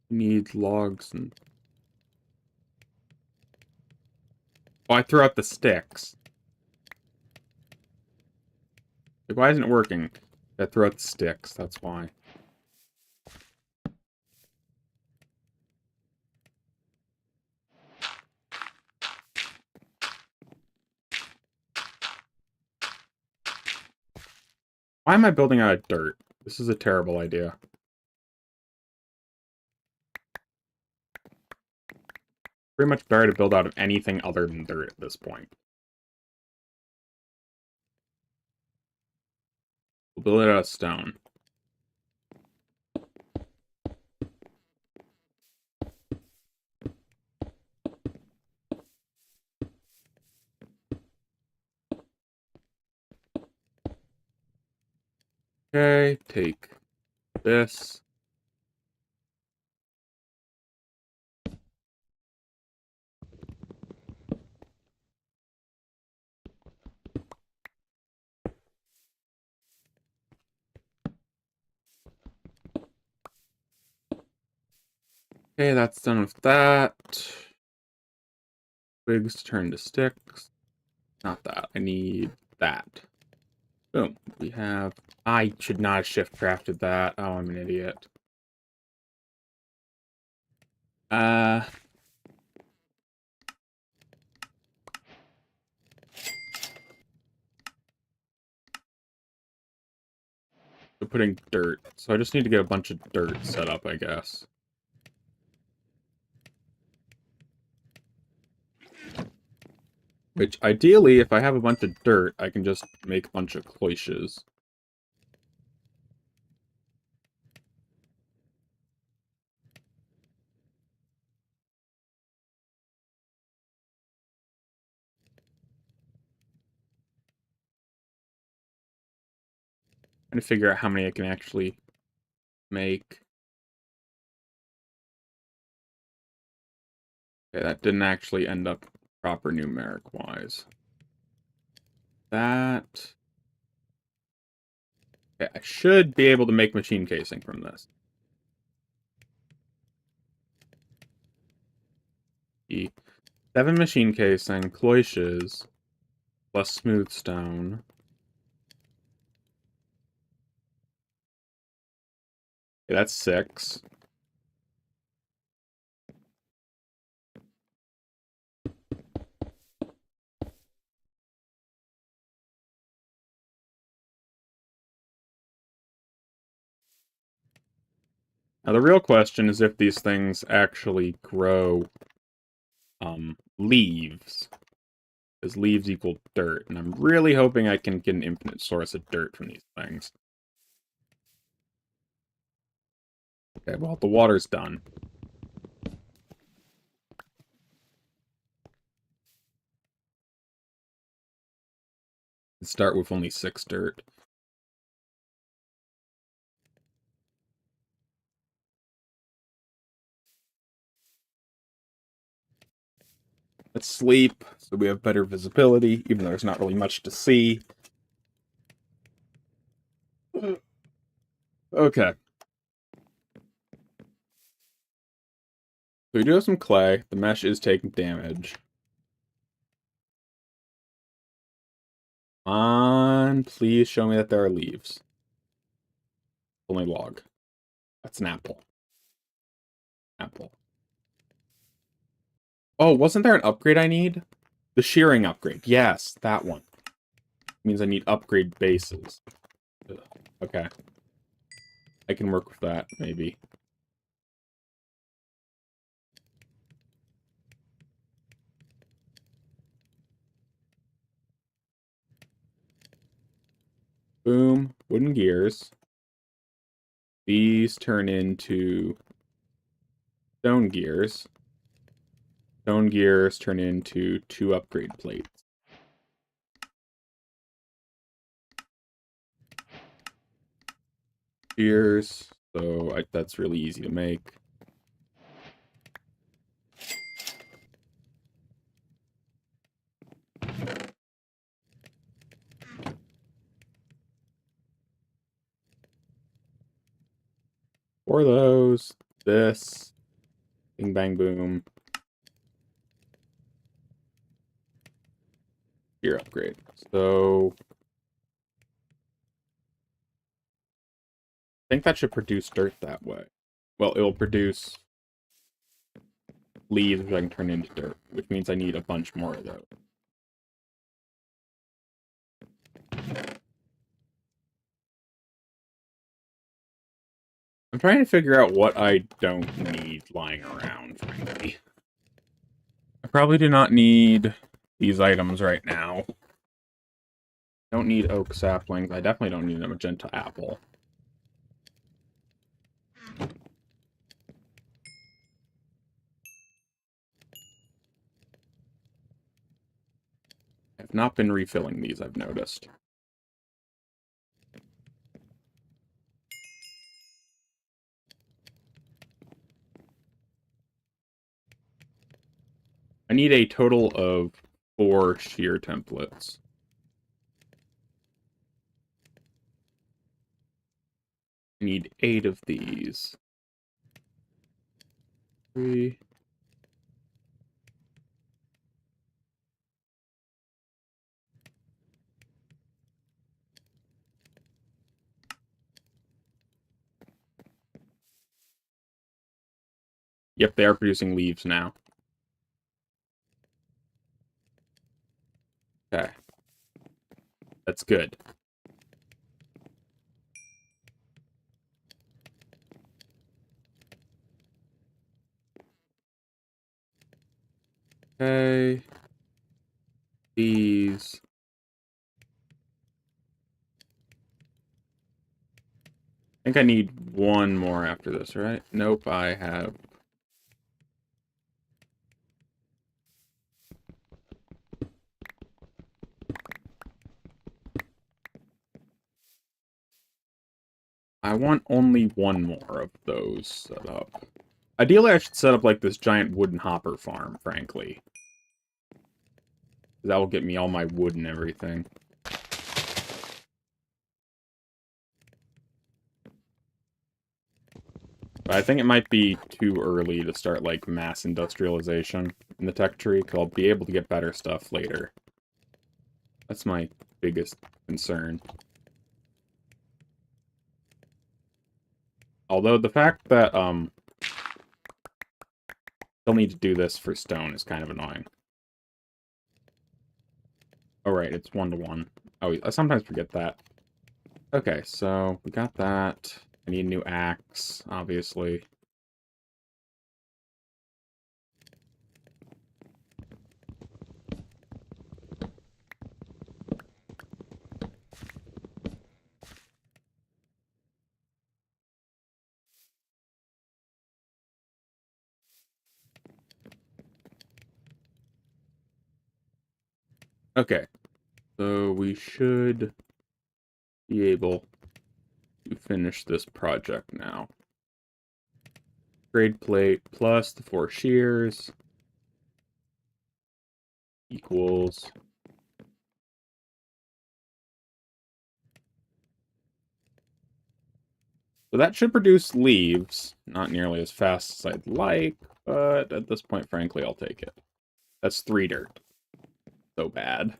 Need logs and... oh, I threw out the sticks. Like, why isn't it working? I threw out the sticks, that's why. Why am I building out of dirt? This is a terrible idea. Pretty much better to build out of anything other than dirt at this point. We'll build it out of stone. Okay, take this. Okay, that's done with that. Twigs to turn to sticks. Not that. I need that. Boom. We have... I should not have shift crafted that. Oh, I'm an idiot. So putting dirt. So I just need to get a bunch of dirt set up, I guess. Which, ideally, if I have a bunch of dirt, I can just make a bunch of cloches. Trying to figure out how many I can actually make. Okay, that didn't actually end up proper numeric-wise. That... Okay, I should be able to make machine casing from this. 7 machine casing, cloches, plus smooth stone. Okay, that's 6. Now the real question is if these things actually grow leaves. Because leaves equal dirt, and I'm really hoping I can get an infinite source of dirt from these things. Okay, well, the water's done. Let's start with only 6 dirt. Let's sleep, so we have better visibility, even though there's not really much to see. Okay. So we do have some clay. The mesh is taking damage. Please show me that there are leaves. Only log. That's an apple. Apple. Oh, wasn't there an upgrade I need? The shearing upgrade. Yes, that one. Means I need upgrade bases. Ugh. Okay. I can work with that, maybe. Boom. Wooden gears. These turn into stone gears. Stone gears turn into 2 upgrade plates. Gears. So that's really easy to make. For those, this, bing bang boom. Gear upgrade. So I think that should produce dirt that way. Well, it will produce leaves which I can turn into dirt, which means I need a bunch more of those. I'm trying to figure out what I don't need lying around, frankly. I probably do not need these items right now. Don't need oak saplings. I definitely don't need a magenta apple. I've not been refilling these, I've noticed. I need a total of 4 shear templates. I need 8 of these. 3. Yep, they are producing leaves now. Okay. That's good. Okay. These. I think I need one more after this, right? Nope, I have... I want only one more of those set up. Ideally, I should set up, like, this giant wooden hopper farm, frankly. That will get me all my wood and everything. But I think it might be too early to start, like, mass industrialization in the tech tree, because I'll be able to get better stuff later. That's my biggest concern. Although the fact that, they'll need to do this for stone is kind of annoying. Oh, right, it's 1-to-1. Oh, I sometimes forget that. Okay, so we got that. I need a new axe, obviously. Okay, so we should be able to finish this project now. Grade plate plus the 4 shears equals... So that should produce leaves. Not nearly as fast as I'd like, but at this point, frankly, I'll take it. That's 3 dirt. So bad.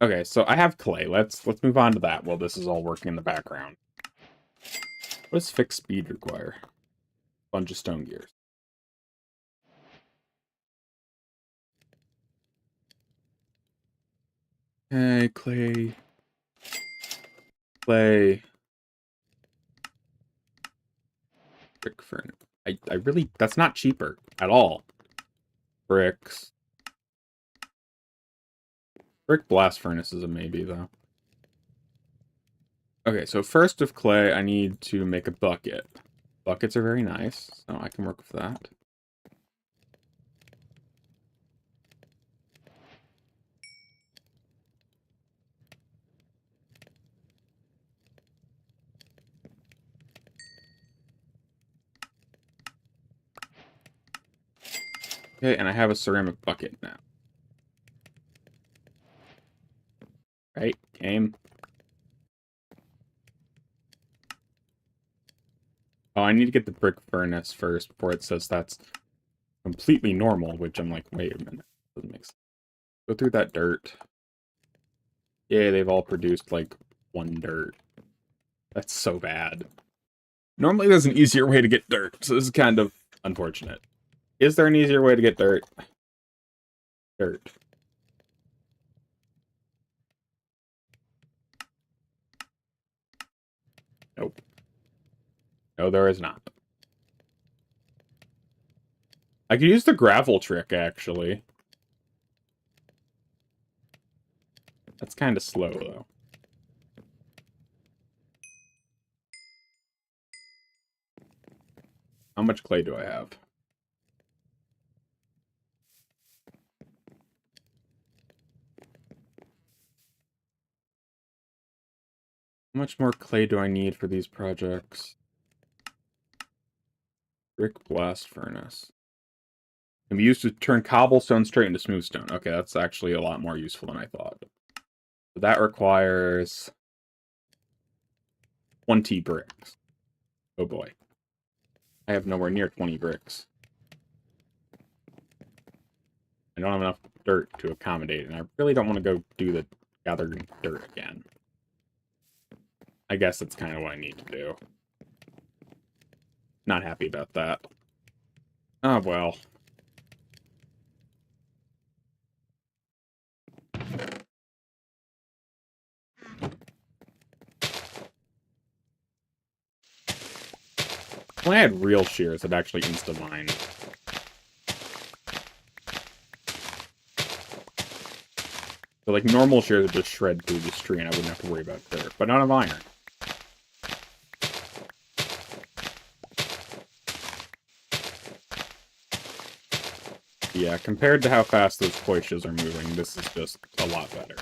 Okay, so I have clay. Let's move on to that while this is all working in the background. What does fixed speed require? Bunch of stone gears. Okay, clay. Clay. Brick furnace. I really... That's not cheaper at all. Bricks. Brick blast furnace is a maybe, though. Okay, so first of clay, I need to make a bucket. Buckets are very nice, so I can work with that. Okay, and I have a ceramic bucket now. Right, game. Oh, I need to get the brick furnace first before it says that's completely normal, which I'm like, wait a minute. Doesn't make sense. Go through that dirt. Yeah, they've all produced, like, 1 dirt. That's so bad. Normally there's an easier way to get dirt, so this is kind of unfortunate. Is there an easier way to get dirt? Dirt. Nope. No, there is not. I could use the gravel trick, actually. That's kind of slow, though. How much clay do I have? How much more clay do I need for these projects? Brick blast furnace. Can be used to turn cobblestone straight into smooth stone. Okay, that's actually a lot more useful than I thought. So that requires 20 bricks. Oh boy. I have nowhere near 20 bricks. I don't have enough dirt to accommodate, and I really don't want to go do the gathering dirt again. I guess that's kind of what I need to do. Not happy about that. Oh, well. When I had real shears, I'd actually insta-mine. So, like, normal shears would just shred through this tree and I wouldn't have to worry about dirt. But not of iron. Yeah, compared to how fast those poishes are moving, this is just a lot better.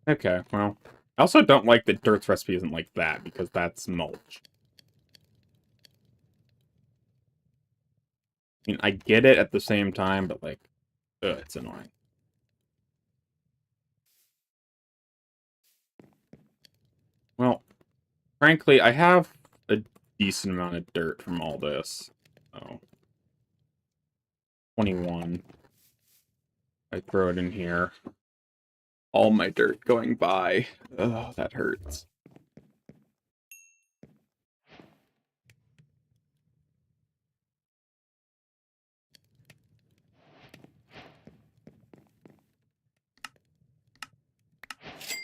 Okay, well. I also don't like that Dirt's recipe isn't like that, because that's mulch. I mean, I get it at the same time, but, like, ugh, it's annoying. Well, frankly, I have a decent amount of dirt from all this. So, 21. I throw it in here. All my dirt going by. Ugh, that hurts.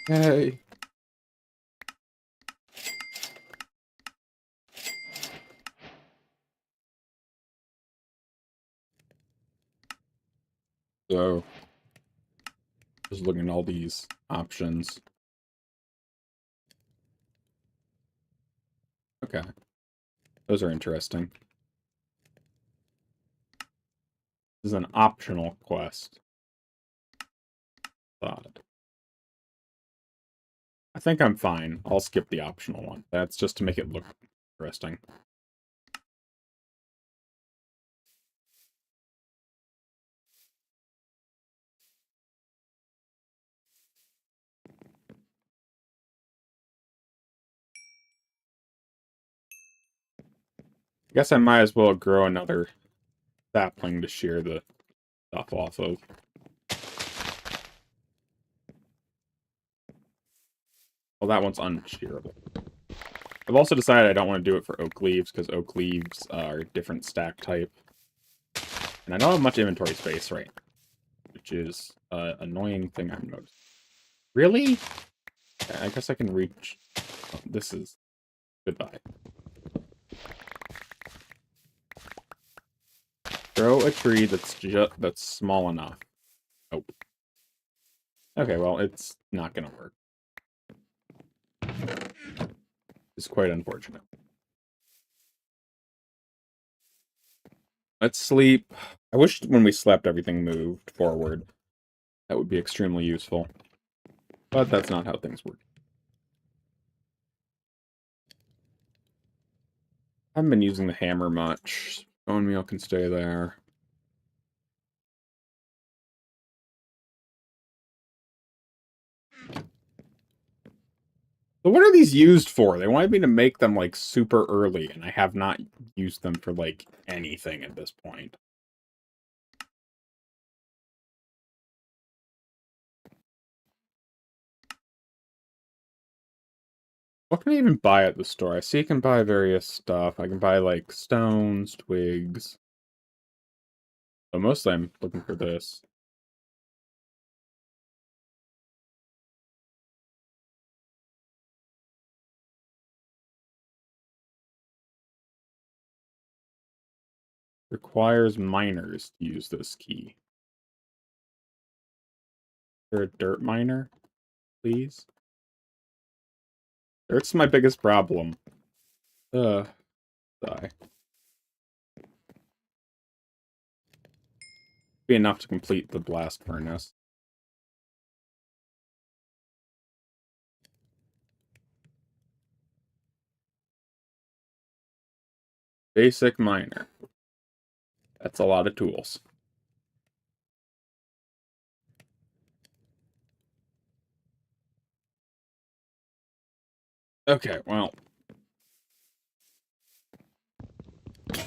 Hey. So, just looking at all these options. Okay. Those are interesting. This is an optional quest. Thought. I think I'm fine. I'll skip the optional one. That's just to make it look interesting. I guess I might as well grow another sapling to shear the stuff off of. Well, that one's unshearable. I've also decided I don't want to do it for oak leaves, because oak leaves are a different stack type. And I don't have much inventory space right now, which is an annoying thing I've noticed. Really? I guess I can reach... Oh, this is... Goodbye. Grow a tree that's small enough. Oh. Okay, well, it's not gonna work. It's quite unfortunate. Let's sleep. I wish when we slept everything moved forward. That would be extremely useful. But that's not how things work. I haven't been using the hammer much. Bone meal can stay there. So what are these used for? They wanted me to make them, like, super early, and I have not used them for, like, anything at this point. What can I even buy at the store? I see I can buy various stuff. I can buy, like, stones, twigs. But mostly I'm looking for this. Requires miners to use this key. Is there a dirt miner, please? Dirt's my biggest problem. Die. Be enough to complete the blast furnace. Basic miner. That's a lot of tools. Okay, well. I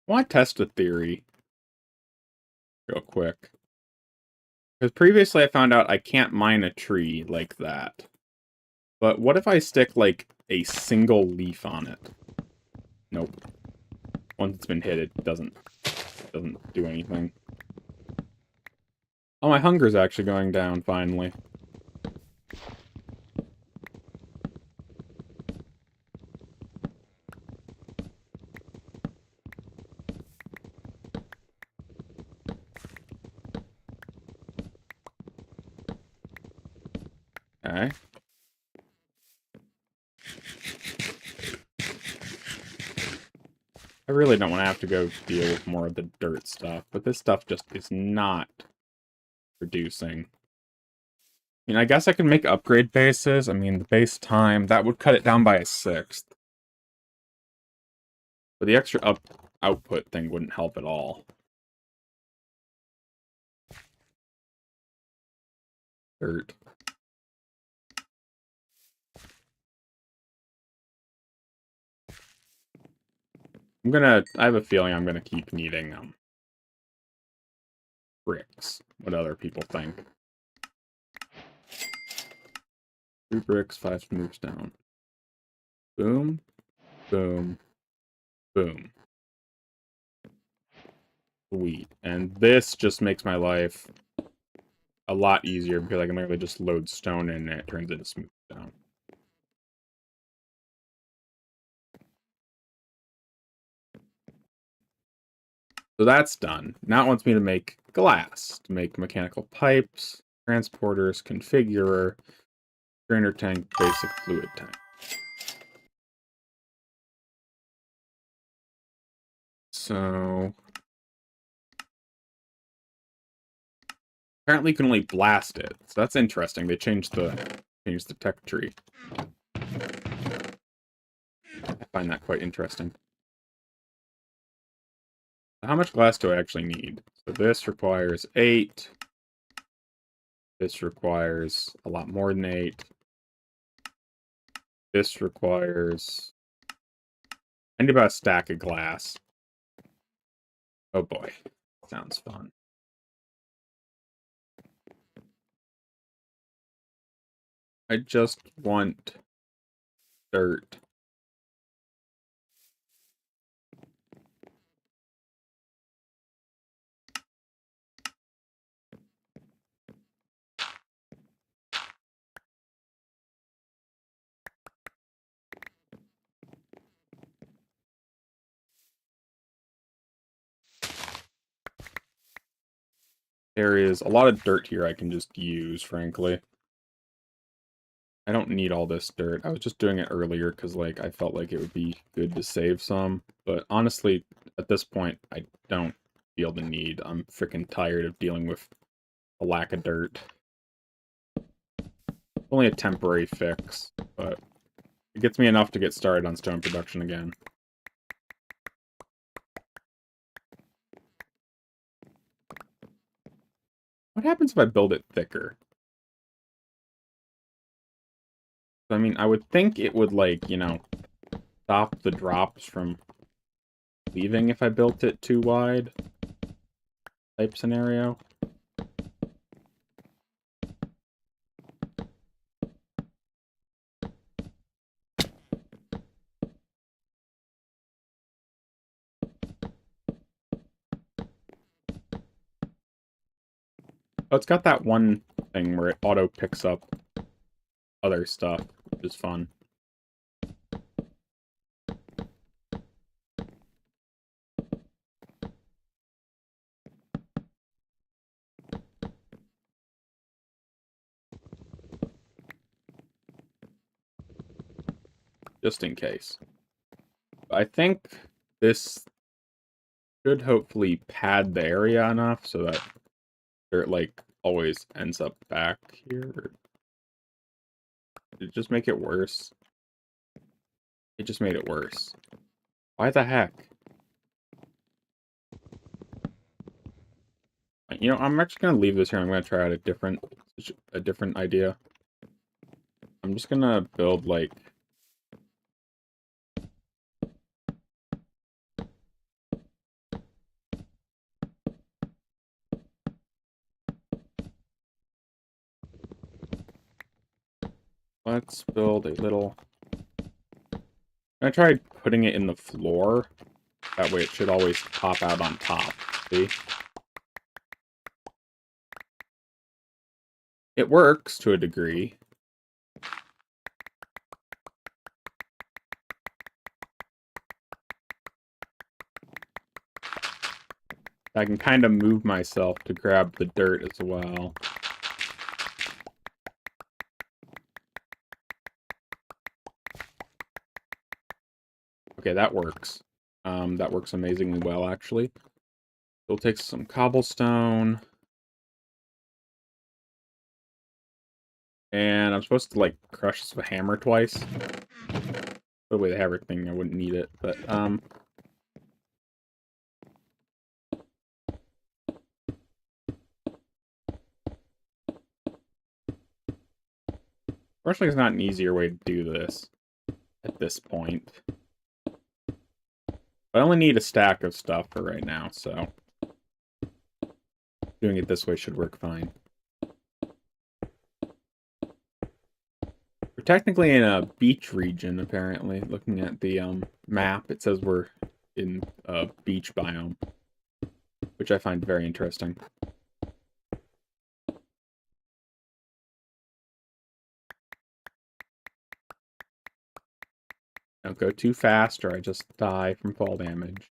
want to test a theory real quick. Because previously I found out I can't mine a tree like that. But what if I stick, like, a single leaf on it? Nope. Once it's been hit, it doesn't do anything. Oh, my hunger's actually going down, finally. Okay. I really don't want to have to go deal with more of the dirt stuff, but this stuff just is not producing. I mean, I guess I can make upgrade bases. I mean, the base time, that would cut it down by a sixth. But the extra output thing wouldn't help at all. Dirt. I have a feeling I'm gonna keep needing, bricks. What other people think. 3 bricks, 5 moves down. Boom, boom, boom. Sweet. And this just makes my life a lot easier because I can literally just load stone in and it turns into smooth stone. So that's done. Now it wants me to make glass, to make mechanical pipes, transporters, configurer, drainer tank, basic fluid tank. So apparently you can only blast it. So that's interesting. They changed the tech tree. I find that quite interesting. How much glass do I actually need? So this requires 8. This requires a lot more than 8. This requires... I need about a stack of glass. Oh boy. Sounds fun. I just want dirt. There is a lot of dirt here I can just use, frankly. I don't need all this dirt. I was just doing it earlier because, like, I felt like it would be good to save some. But honestly, at this point, I don't feel the need. I'm freaking tired of dealing with a lack of dirt. Only a temporary fix, but it gets me enough to get started on stone production again. What happens if I build it thicker? I mean, I would think it would, like, stop the drops from leaving if I built it too wide. Type scenario. Oh, it's got that one thing where it auto picks up other stuff, which is fun. Just in case. I think this should hopefully pad the area enough so that it, like, always ends up back here. Did it just make it worse? It just made it worse. Why the heck? You know, I'm actually gonna leave this here. I'm gonna try out a different idea. I'm just gonna build like let's build a little. I tried putting it in the floor. That way it should always pop out on top. See? It works to a degree. I can kind of move myself to grab the dirt as well. Okay, that works. That works amazingly well, actually. We'll take some cobblestone. And I'm supposed to, like, crush this with a hammer twice. The way the hammer thing, I wouldn't need it, but, fortunately, it's not an easier way to do this at this point. I only need a stack of stuff for right now, so doing it this way should work fine. We're technically in a beach region, apparently. Looking at the map, it says we're in a beach biome, which I find very interesting. Don't go too fast or I just die from fall damage.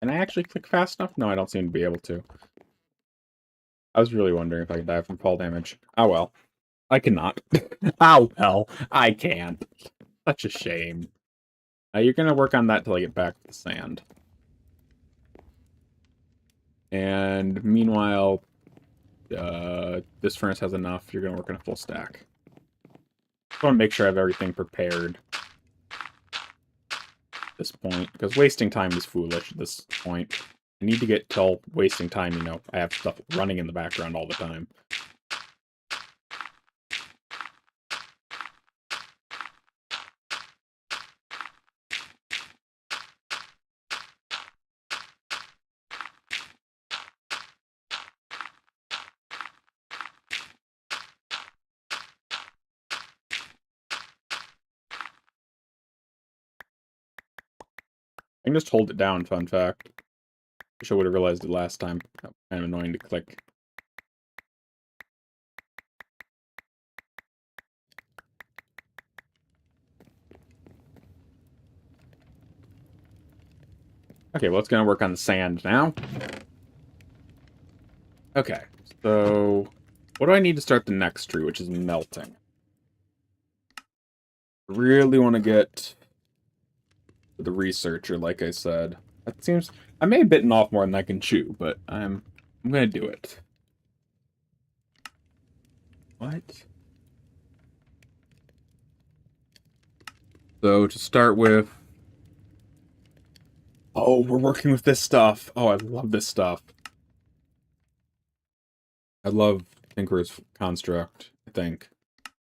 Can I actually click fast enough? No, I don't seem to be able to. I was really wondering if I could die from fall damage. Oh well. I cannot. Oh well. I can't. Such a shame. You're gonna work on that till I get back to the sand. And meanwhile, this furnace has enough. You're gonna work on a full stack. I want to make sure I have everything prepared at this point, because wasting time is foolish at this point. I need to get till wasting time, you know, I have stuff running in the background all the time. I can just hold it down, fun fact. Wish I would have realized it last time. Kind of annoying to click. Okay, well, it's gonna work on the sand now. Okay, so what do I need to start the next tree, which is melting? I really want to get the researcher, like I said. That seems... I may have bitten off more than I can chew, but I'm gonna do it. What? So, to start with... Oh, we're working with this stuff. Oh, I love this stuff. I love Tinker's Construct, I think.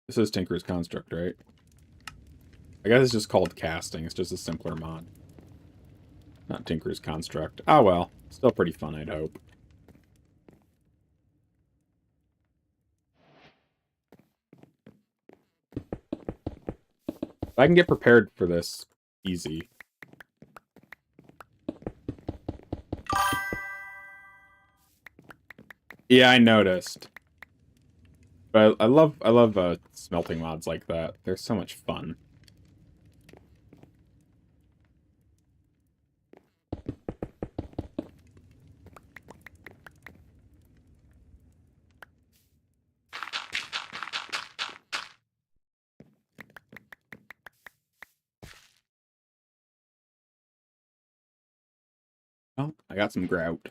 This is Tinker's Construct, right? I guess it's just called casting. It's just a simpler mod. Not Tinker's Construct. Oh well. Still pretty fun, I'd hope. I can get prepared for this easy. Yeah, I noticed. But I love smelting mods like that. They're so much fun. Oh, I got some grout.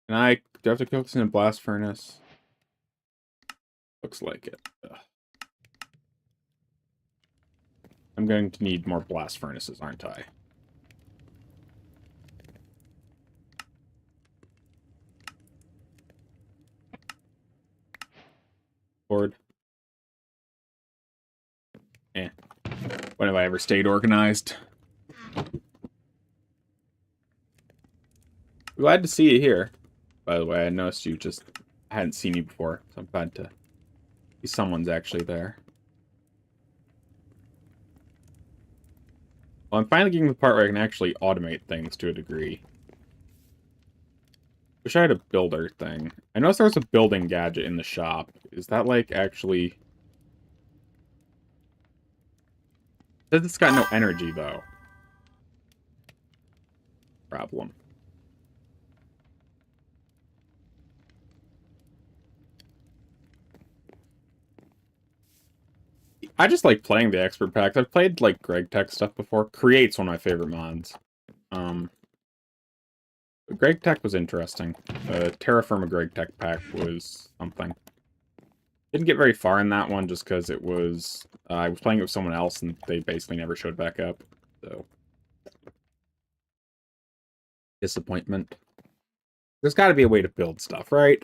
Do I have to cook this in a blast furnace? Looks like it. Ugh. I'm going to need more blast furnaces, aren't I? Board. Eh. When have I ever stayed organized? Glad to see you here. By the way, I noticed you just hadn't seen you before, so I'm glad to see someone's actually there. Well, I'm finally getting to the part where I can actually automate things to a degree. Wish I had a builder thing. I noticed there was a building gadget in the shop. Is that, like, actually... It says it's got no energy, though. Problem. I just like playing the expert packs. I've played, like, Greg Tech stuff before. Create's one of my favorite mods. Greg Tech was interesting. Terraform a Greg Tech pack was something. Didn't get very far in that one just because it was... I was playing it with someone else and they basically never showed back up. So... Disappointment. There's got to be a way to build stuff, right?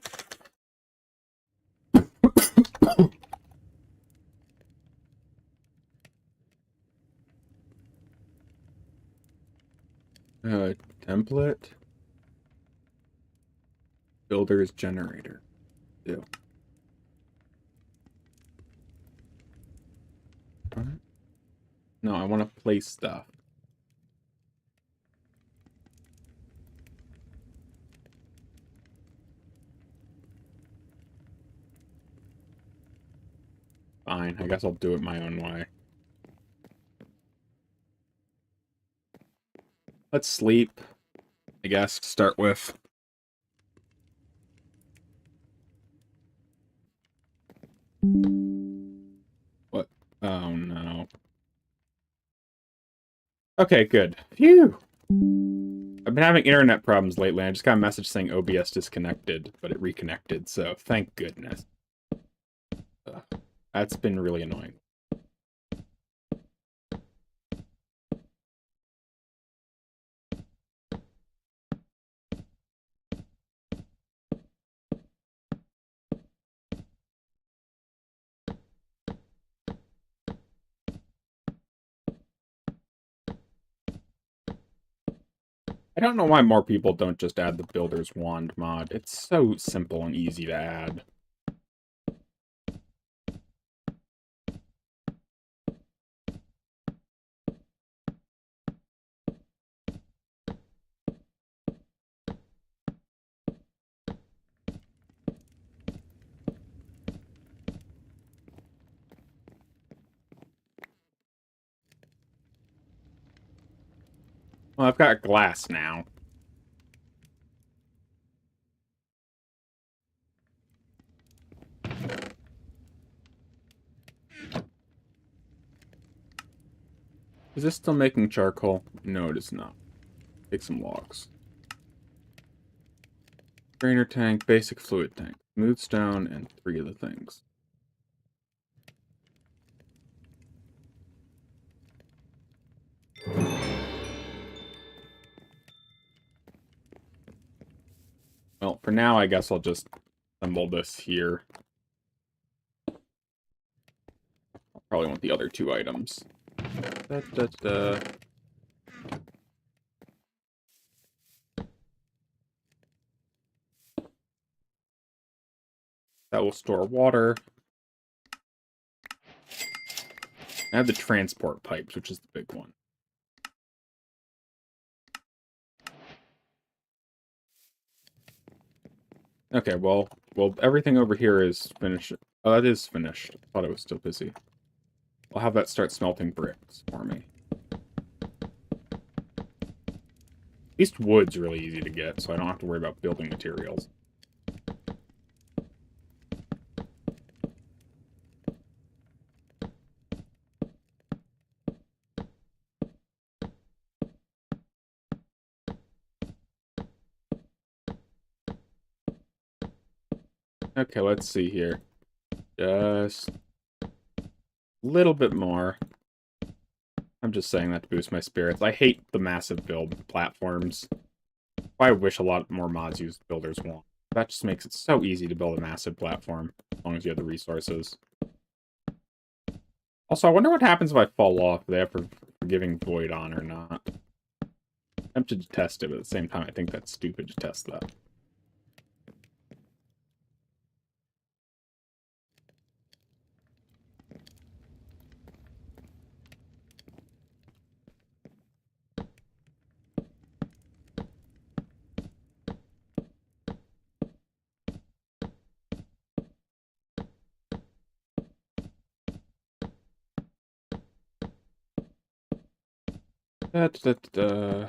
Template. Builder's generator. Ew. What? No, I want to place stuff. Fine, I guess I'll do it my own way. Let's sleep, I guess, to start with. What? Oh, no. Okay, good. Phew! I've been having internet problems lately. I just got a message saying OBS disconnected, but it reconnected, so thank goodness. That's been really annoying. I don't know why more people don't just add the Builder's Wand mod. It's so simple and easy to add. Well, I've got glass now. Is this still making charcoal? No, it is not. Take some logs. Drainer tank, basic fluid tank, smooth stone, and 3 of the things. Well, for now, I guess I'll just assemble this here. I'll probably want the other 2 items. That will store water. I have the transport pipes, which is the big one. Okay, well, everything over here is finished. Oh, that is finished. I thought it was still busy. I'll have that start smelting bricks for me. At least wood's really easy to get, so I don't have to worry about building materials. Okay, let's see here. Just a little bit more. I'm just saying that to boost my spirits. I hate the massive build platforms. I wish a lot more mods used Builders 1. That just makes it so easy to build a massive platform, as long as you have the resources. Also, I wonder what happens if I fall off, if they have forgiving Void on or not. I'm tempted to test it, but at the same time, I think that's stupid to test that. Da, da, da, da.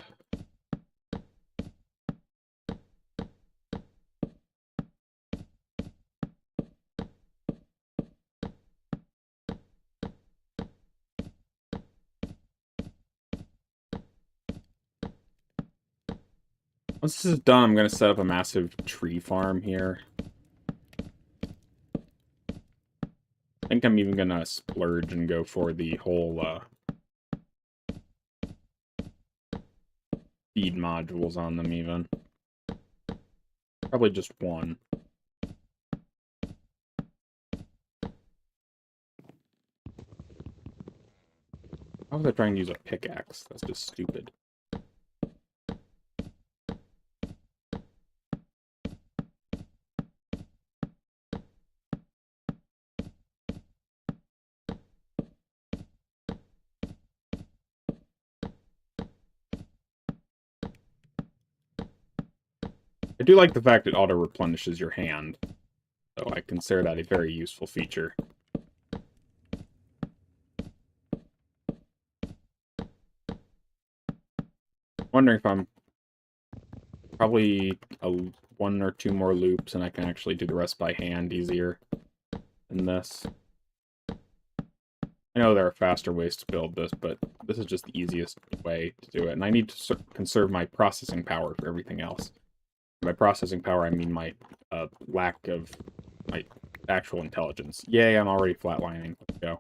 Once this is done, I'm going to set up a massive tree farm here. I think I'm even going to splurge and go for the whole feed modules on them even. Probably just one. Why was I trying to use a pickaxe? That's just stupid. I do like the fact it auto-replenishes your hand, so I consider that a very useful feature. Wondering if I'm probably one or two more loops and I can actually do the rest by hand easier than this. I know there are faster ways to build this, but this is just the easiest way to do it. And I need to conserve my processing power for everything else. By processing power, I mean my lack of my actual intelligence. Yay, I'm already flatlining. Let's go.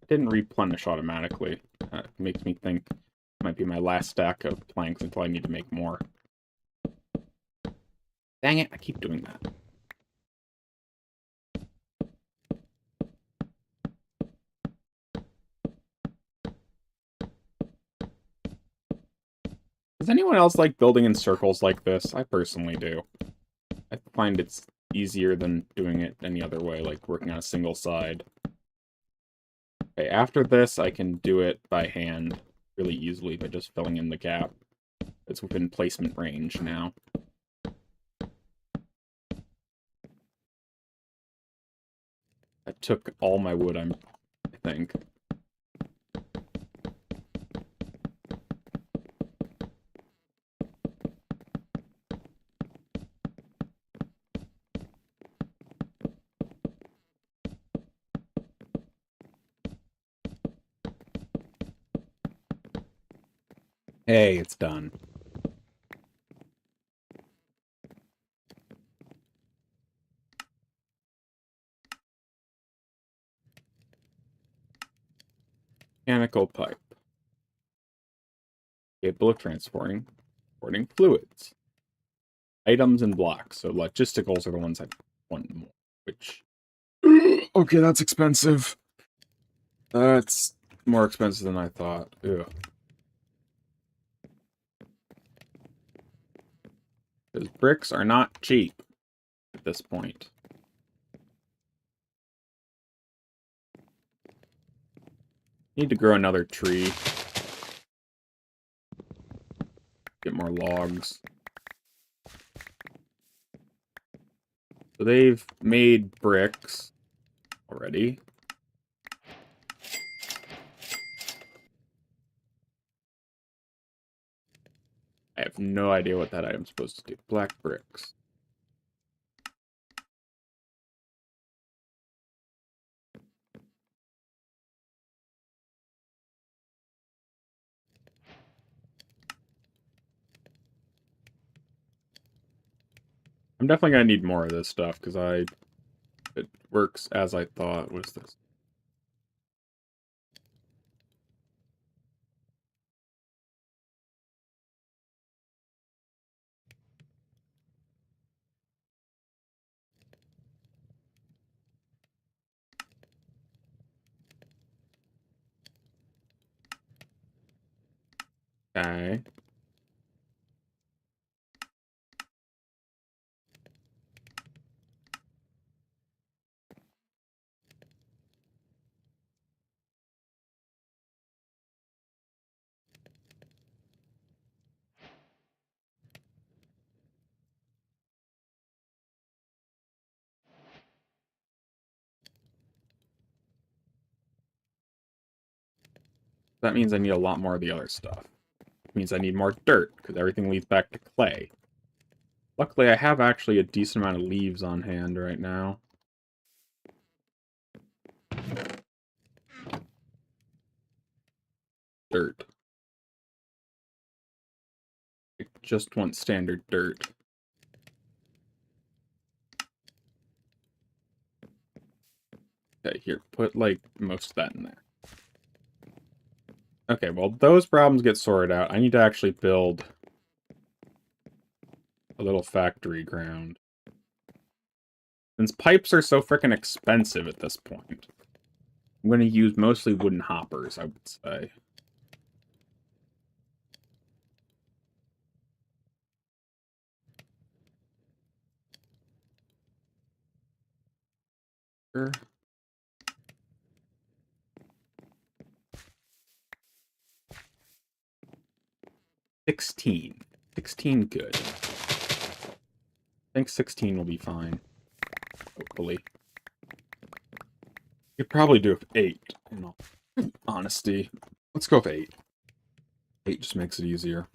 It didn't replenish automatically. It makes me think it might be my last stack of planks until I need to make more. Dang it, I keep doing that. Does anyone else like building in circles like this? I personally do. I find it's easier than doing it any other way, like working on a single side. Okay, after this, I can do it by hand really easily by just filling in the gap. It's within placement range now. That took all my wood, I think. Hey, it's done. Mechanical pipe. Capable of transporting fluids. Items and blocks. So logisticals are the ones I want more, which... Okay, that's expensive. That's more expensive than I thought. Ew. Because bricks are not cheap at this point. Need to grow another tree. Get more logs. So they've made bricks already. I have no idea what that item's supposed to do. Black bricks. I'm definitely gonna need more of this stuff, because it works as I thought. What is this? Okay. That means I need a lot more of the other stuff. It means I need more dirt, because everything leads back to clay. Luckily, I have actually a decent amount of leaves on hand right now. Dirt. I just want standard dirt. Okay, here, put, like, most of that in there. Okay, well, those problems get sorted out. I need to actually build a little factory ground. Since pipes are so frickin' expensive at this point, I'm going to use mostly wooden hoppers, I would say. Sure. 16. 16 good. I think 16 will be fine. Hopefully. You'd probably do it with 8, in all honesty. Let's go with 8. 8 just makes it easier.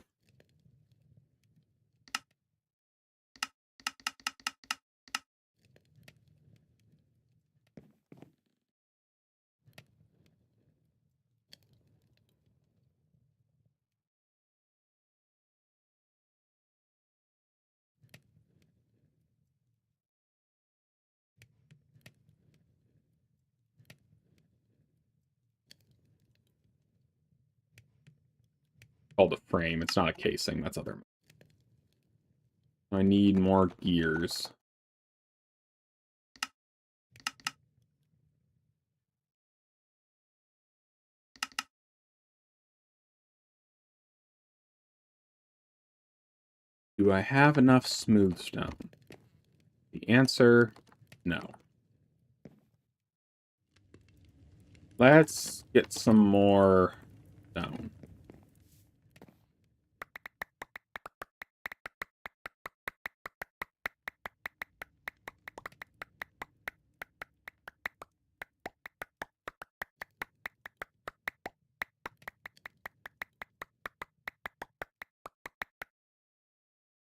Called a frame. It's not a casing. That's other. I need more gears. Do I have enough smooth stone? The answer, no. Let's get some more stone.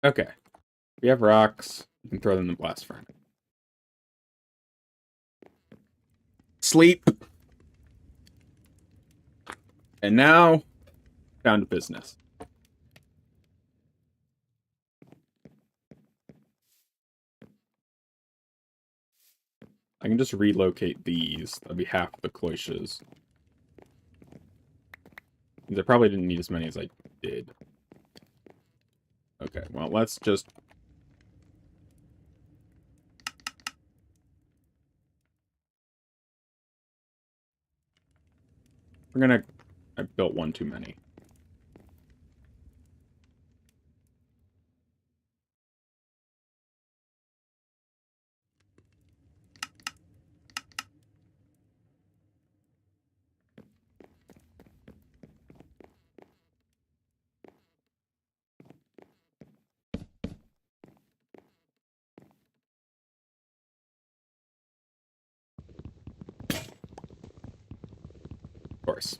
Okay. We have rocks. You can throw them in the blast furnace. Sleep. And now, down to business. I can just relocate these. That'll be half the cloches. I probably didn't need as many as I did. Okay, well, let's just... We're gonna... I built one too many. Of course.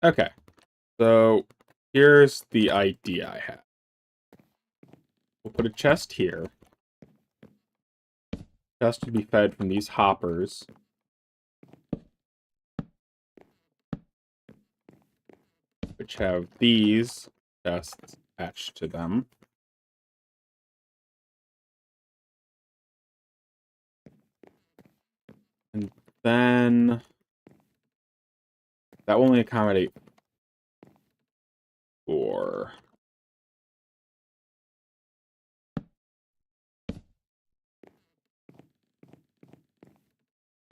Okay. So, here's the idea I have. We'll put a chest here. chest to be fed from these hoppers. Which have these chests attached to them. And then that will only accommodate 4.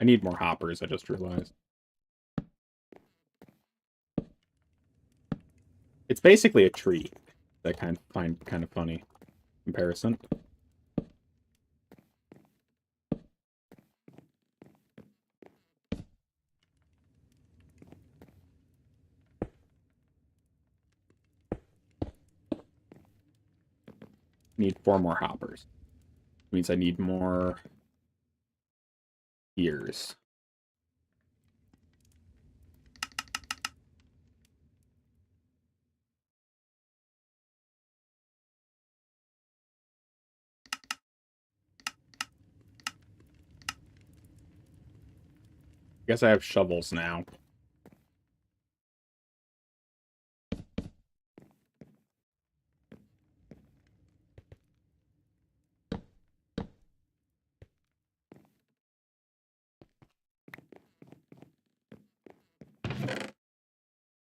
I need more hoppers, I just realized. It's basically a tree. That I find kind of funny comparison. Need 4 more hoppers. Means I need more gears. I guess I have shovels now.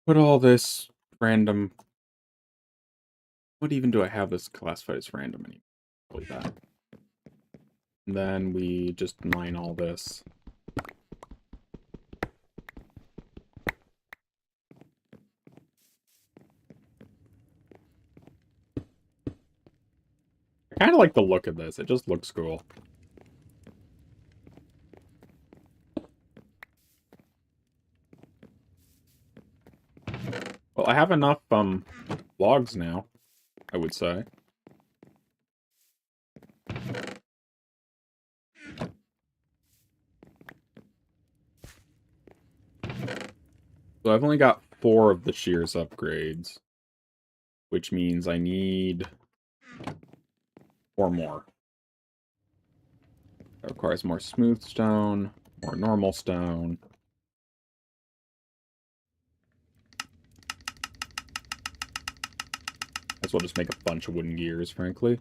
Put all this random... What even do I have this classified as random anymore? Probably that. And then we just mine all this. I kind of like the look of this. It just looks cool. Well, I have enough logs now, I would say. So I've only got 4 of the shears upgrades, which means I need 4 more. That requires more smooth stone, more normal stone. As well just make a bunch of wooden gears, frankly.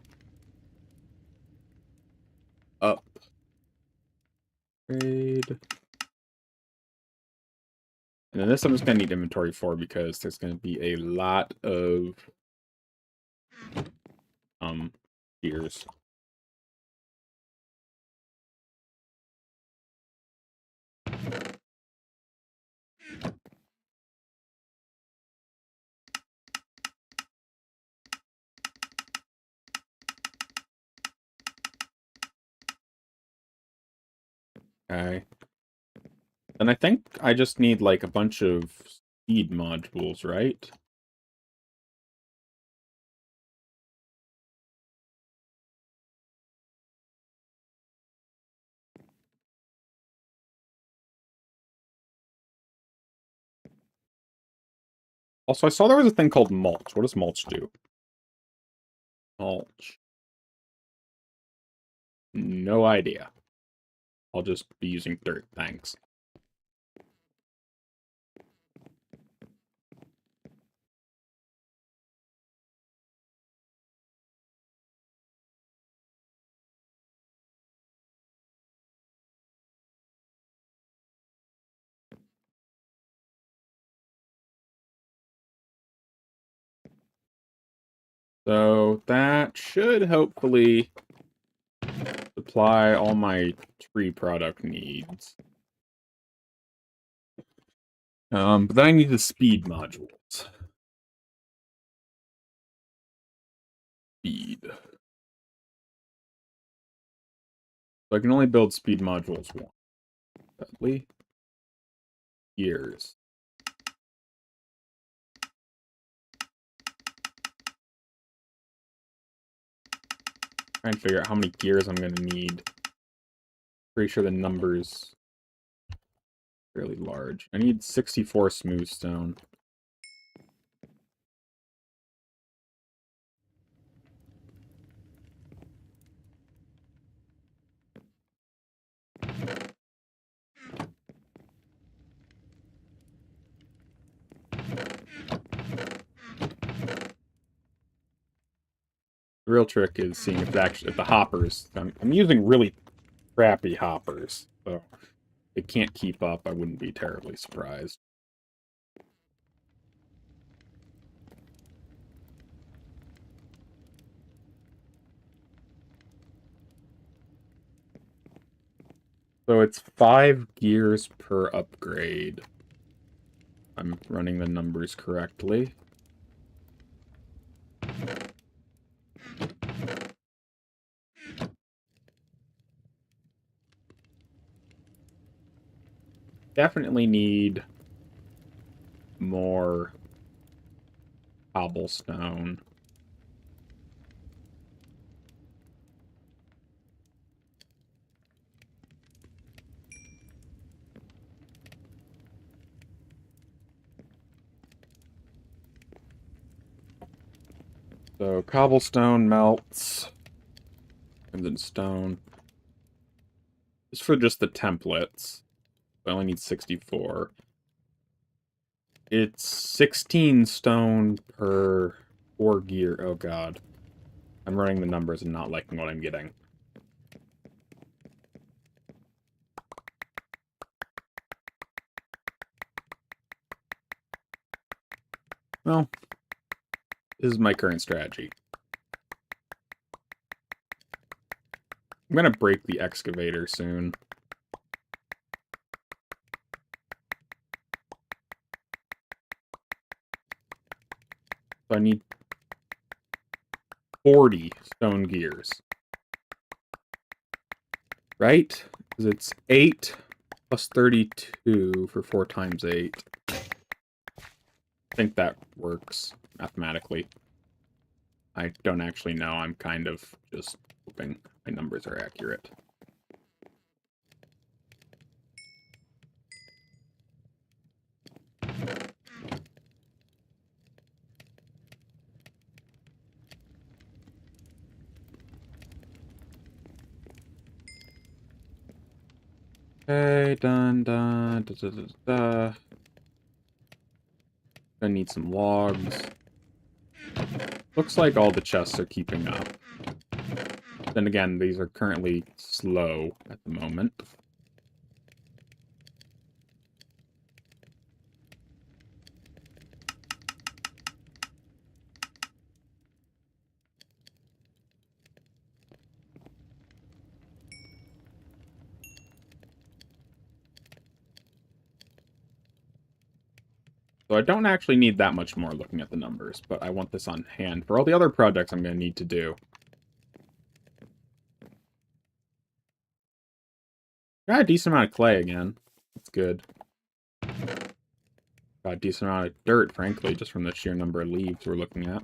Upgrade. And then this I'm just going to need inventory for because there's going to be a lot of gears. Okay. And I think I just need like a bunch of speed modules, right? Also, I saw there was a thing called mulch. What does mulch do? Mulch. No idea. I'll just be using dirt, thanks. So that should hopefully supply all my tree product needs. But then I need the speed modules. Speed. So I can only build speed modules once. Sadly. Years. Trying to figure out how many gears I'm going to need. Pretty sure the number's fairly large. I need 64 smooth stone. real trick is seeing if the hoppers... I'm using really crappy hoppers, so if it can't keep up, I wouldn't be terribly surprised. So it's 5 gears per upgrade. I'm running the numbers correctly. Definitely need more cobblestone. So cobblestone melts, and then stone. Just for just the templates, I only need 64. It's 16 stone per 4 gear. Oh god. I'm running the numbers and not liking what I'm getting. Well, this is my current strategy. I'm gonna break the excavator soon. So I need 40 stone gears. Right? Because it's 8 plus 32 for 4 times 8. I think that works mathematically. I don't actually know. I'm kind of just hoping my numbers are accurate. Okay, done. I need some logs. Looks like all the chests are keeping up. Then again, these are currently slow at the moment. So I don't actually need that much more looking at the numbers, but I want this on hand for all the other projects I'm going to need to do. Got a decent amount of clay again. That's good. Got a decent amount of dirt, frankly, just from the sheer number of leaves we're looking at.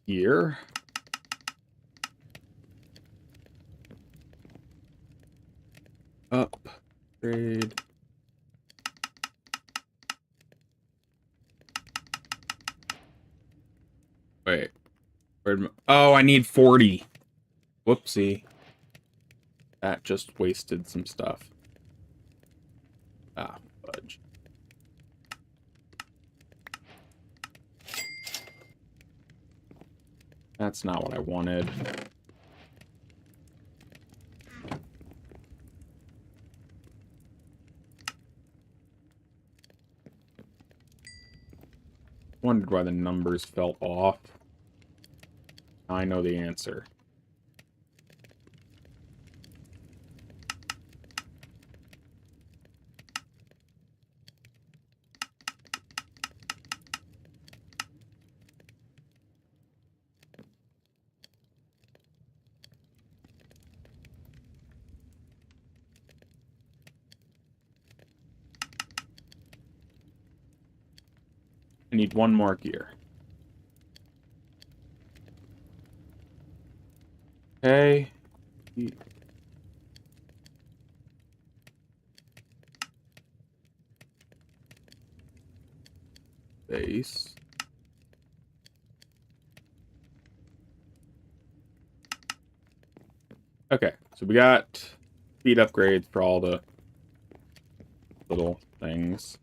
Here. Upgrade. Wait. Oh, I need 40. Whoopsie. That just wasted some stuff. Ah, fudge. That's not what I wanted. Wondered why the numbers fell off. Now I know the answer. I need one more gear. Okay. Base. Okay, so we got speed upgrades for all the little things.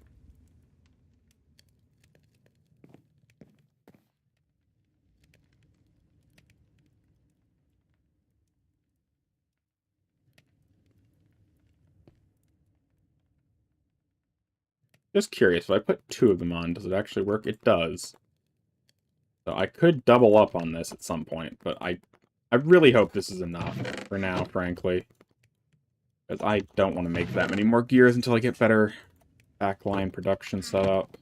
Just curious, if I put 2 of them on, does it actually work? It does. So I could double up on this at some point, but I really hope this is enough for now, frankly. Because I don't want to make that many more gears until I get better backline production set up.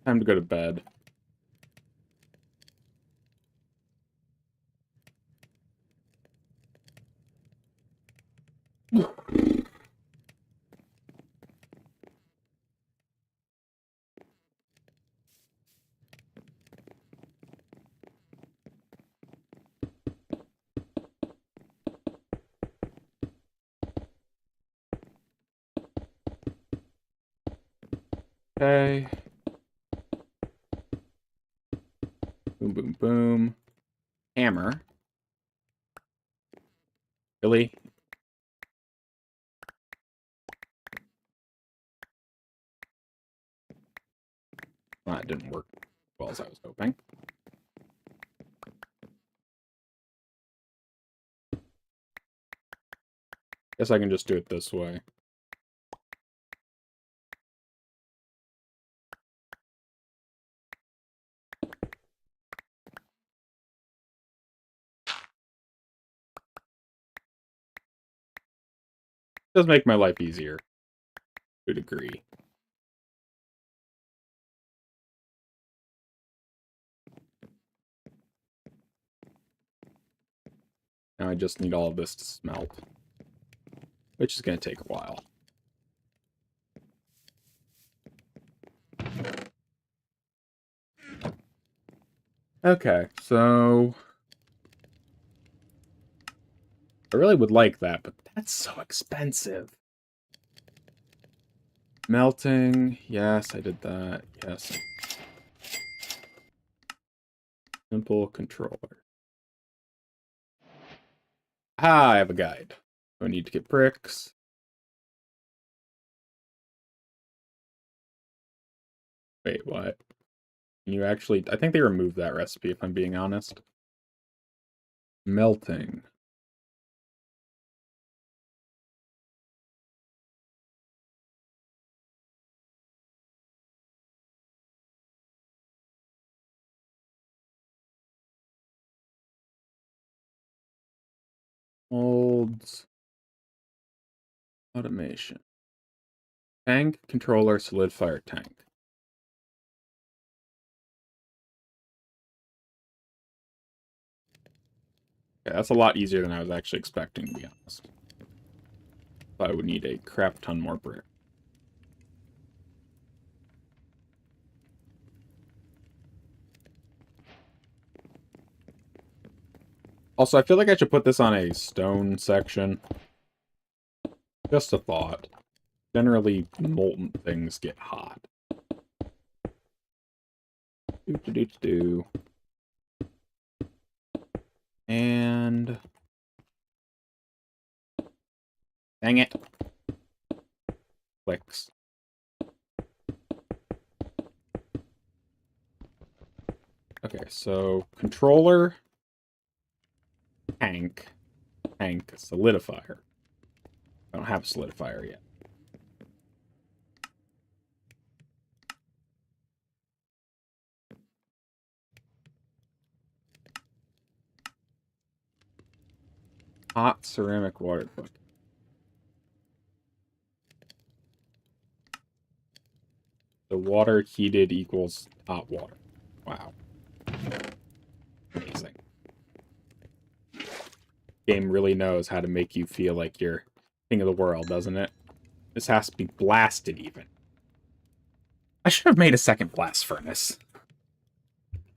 Time to go to bed. Okay. Boom, boom, boom. Hammer. Really? Well, that didn't work as well as I was hoping. Guess I can just do it this way. Does make my life easier to a degree. Now I just need all of this to smelt, which is going to take a while. Okay, so I really would like that, but that's so expensive. Melting, yes, I did that, yes. Simple controller. Ah, I have a guide. I need to get bricks. Wait, what? Can you actually... I think they removed that recipe, if I'm being honest. Melting. Molds. Automation. Tank, controller, solidifier, tank. Okay, that's a lot easier than I was actually expecting, to be honest. I would need a crap ton more brick. Also, I feel like I should put this on a stone section. Just a thought. Generally, molten things get hot. Do. And... dang it. Clicks. Okay, so controller, tank, solidifier. I don't have a solidifier yet. Hot ceramic water bucket. The water heated equals hot water. Wow. Amazing. Game really knows how to make you feel like you're king of the world, doesn't it? This has to be blasted, even. I should have made a second blast furnace.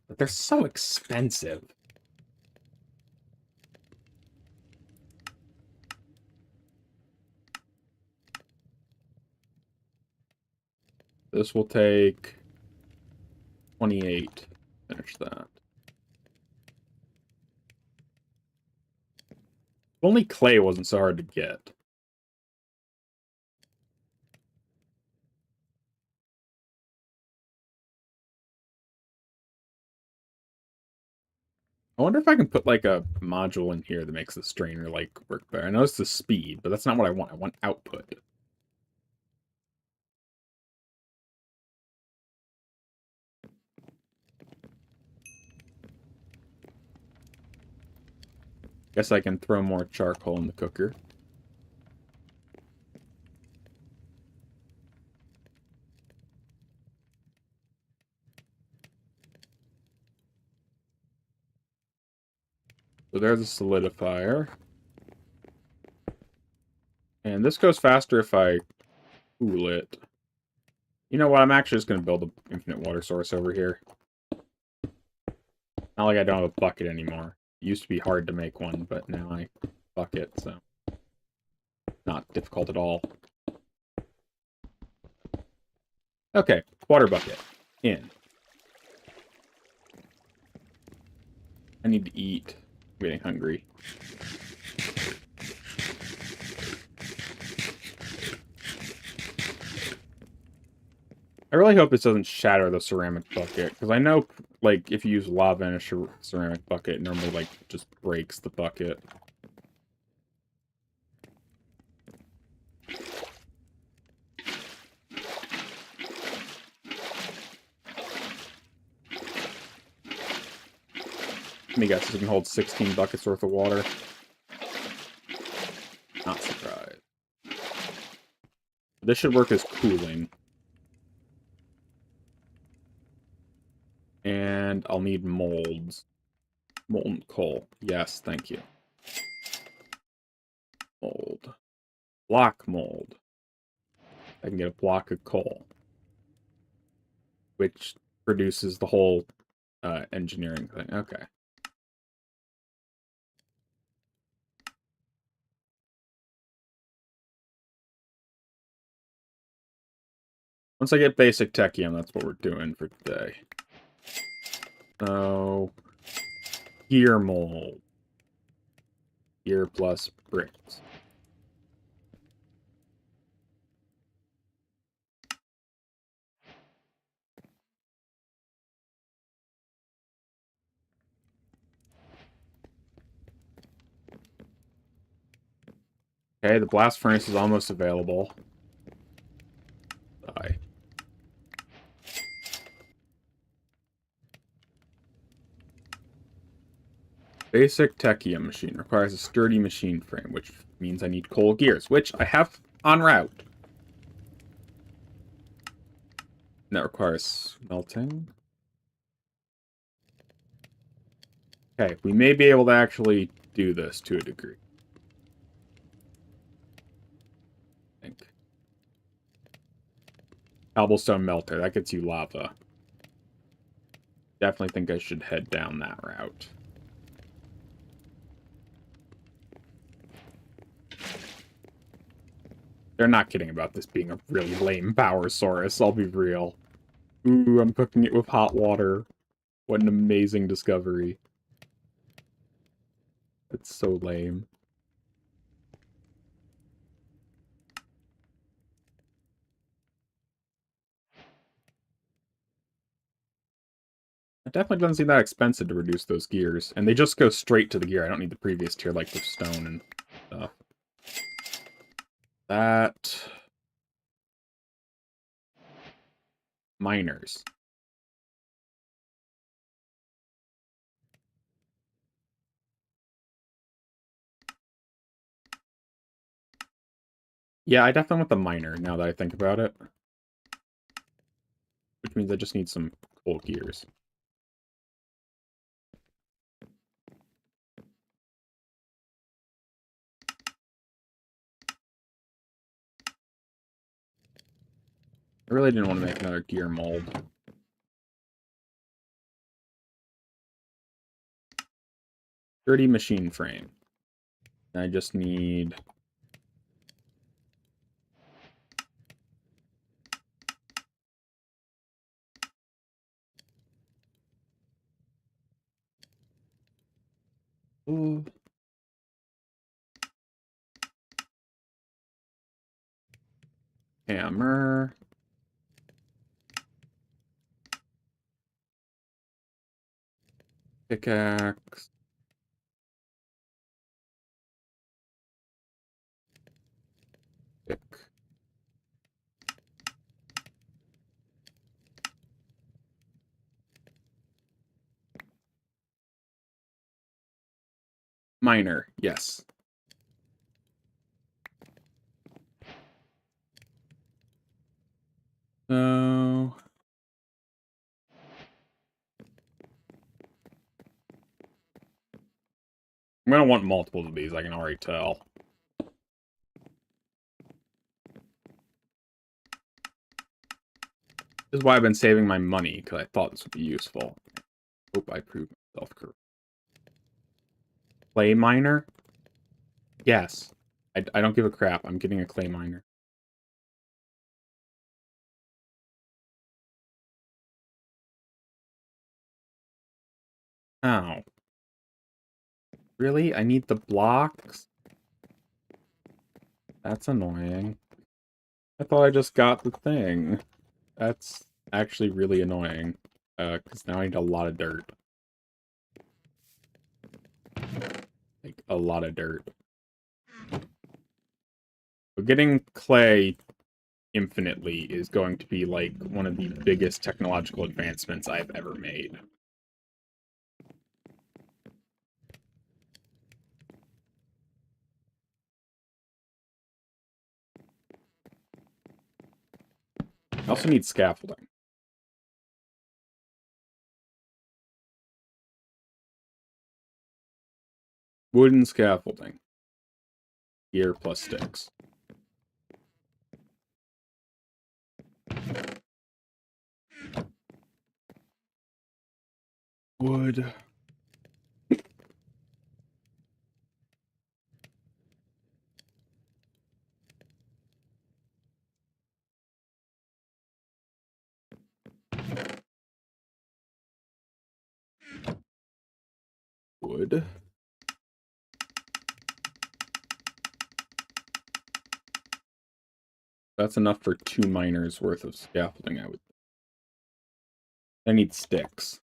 But they're so expensive. This will take 28. Finish that. If only clay wasn't so hard to get. I wonder if I can put, like, a module in here that makes the strainer, like, work better. I know it's the speed, but that's not what I want. I want output. Guess I can throw more charcoal in the cooker. So there's a solidifier. And this goes faster if I cool it. You know what? I'm actually just going to build an infinite water source over here. Not like I don't have a bucket anymore. It used to be hard to make one, but now I bucket, so not difficult at all. Okay, water bucket. In. I need to eat. I'm getting hungry. I really hope this doesn't shatter the ceramic bucket, because I know, like, if you use lava in a ceramic bucket, it normally, like, just breaks the bucket. Let me guess, it can hold 16 buckets worth of water. Not surprised. This should work as cooling. And I'll need molds. Molten coal. Yes, thank you. Mold. Block mold. I can get a block of coal. Which produces the whole engineering thing. Okay. Once I get basic techium, that's what we're doing for today. So, gear mold. Gear plus bricks. Okay, the blast furnace is almost available. Die. Basic techium machine requires a sturdy machine frame, which means I need coal gears, which I have en route. And that requires smelting. Okay, we may be able to actually do this to a degree. I think. Cobblestone melter, that gets you lava. Definitely think I should head down that route. They're not kidding about this being a really lame power source, I'll be real. Ooh, I'm cooking it with hot water. What an amazing discovery. It's so lame. It definitely doesn't seem that expensive to reduce those gears. And they just go straight to the gear. I don't need the previous tier like the stone and stuff. That... Miners. Yeah, I definitely want the miner, now that I think about it. Which means I just need some coal gears. I really didn't want to make another gear mold. 30 machine frame. I just need... Ooh. Hammer. Pickaxe. Pick. Miner, yes. So I'm gonna want multiples of these, I can already tell. This is why I've been saving my money, because I thought this would be useful. Hope I proved myself correct. Clay miner? Yes. I don't give a crap. I'm getting a clay miner. Ow. Really? I need the blocks? That's annoying. I thought I just got the thing. That's actually really annoying. Because now I need a lot of dirt. Like, a lot of dirt. But getting clay infinitely is going to be, like, one of the biggest technological advancements I've ever made. I also need scaffolding. Wooden scaffolding. Gear plus sticks. Wood. Wood. That's enough for 2 miners worth of scaffolding, I would. I need sticks.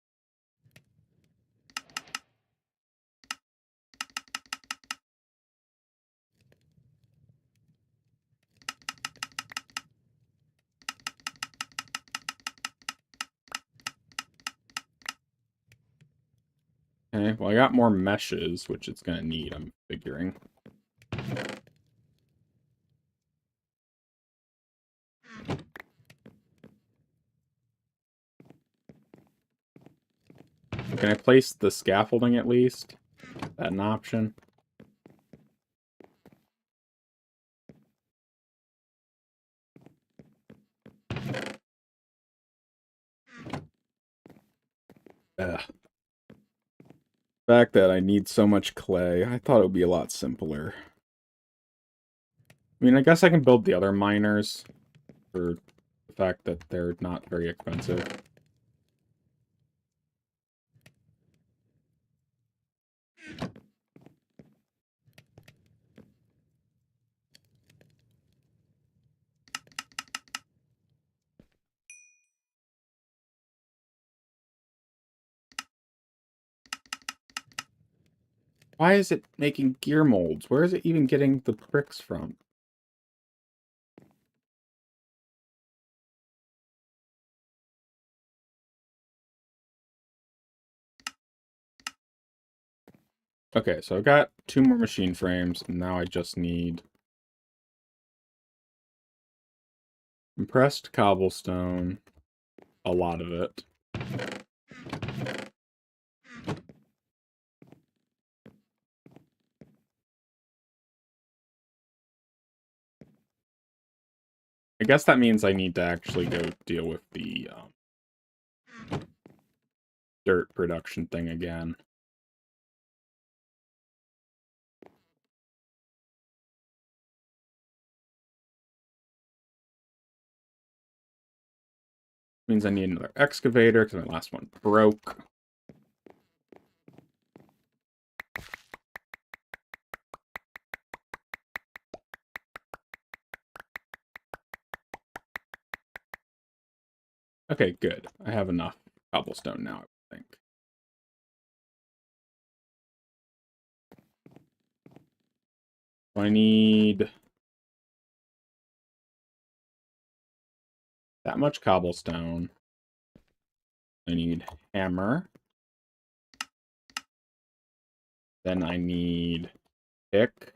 Okay, well I got more meshes, which it's gonna need, I'm figuring. Can I place the scaffolding at least? Is that an option? Ugh. The fact that I need so much clay, I thought it would be a lot simpler. I mean, I guess I can build the other miners for the fact that they're not very expensive. Why is it making gear molds? Where is it even getting the bricks from? Okay, so I've got 2 more machine frames, and now I just need compressed cobblestone, a lot of it. I guess that means I need to actually go deal with the dirt production thing again. Means I need another excavator because my last one broke. Okay, good. I have enough cobblestone now, I think. I need that much cobblestone. I need hammer. Then I need pick.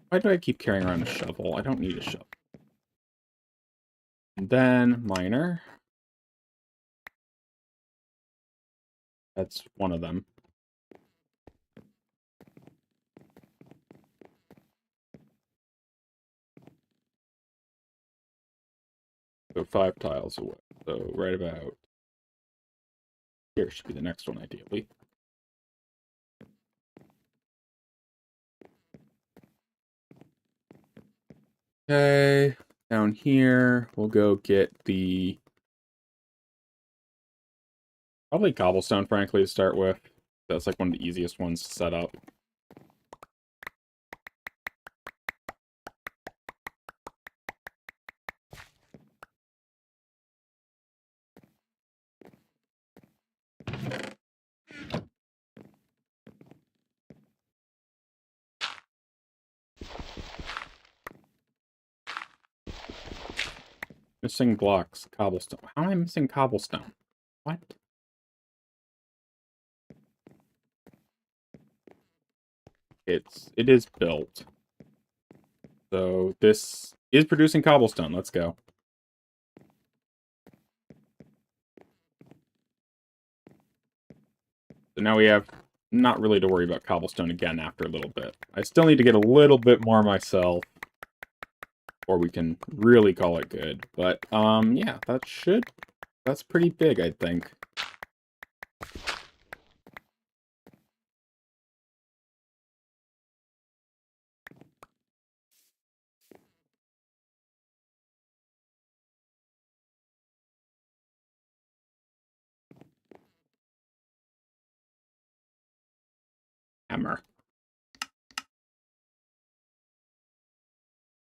Why do I keep carrying around a shovel? I don't need a shovel. And then miner. That's one of them. So 5 tiles away. So right about here should be the next one, ideally. Okay, down here, we'll go get the... probably cobblestone, frankly, to start with. That's like one of the easiest ones to set up. Missing blocks, cobblestone. How am I missing cobblestone? What? It is built. So this is producing cobblestone. Let's go. So now we have not really to worry about cobblestone again after a little bit. I still need to get a little bit more myself, or we can really call it good. But, yeah, that's pretty big, I think. Hammer.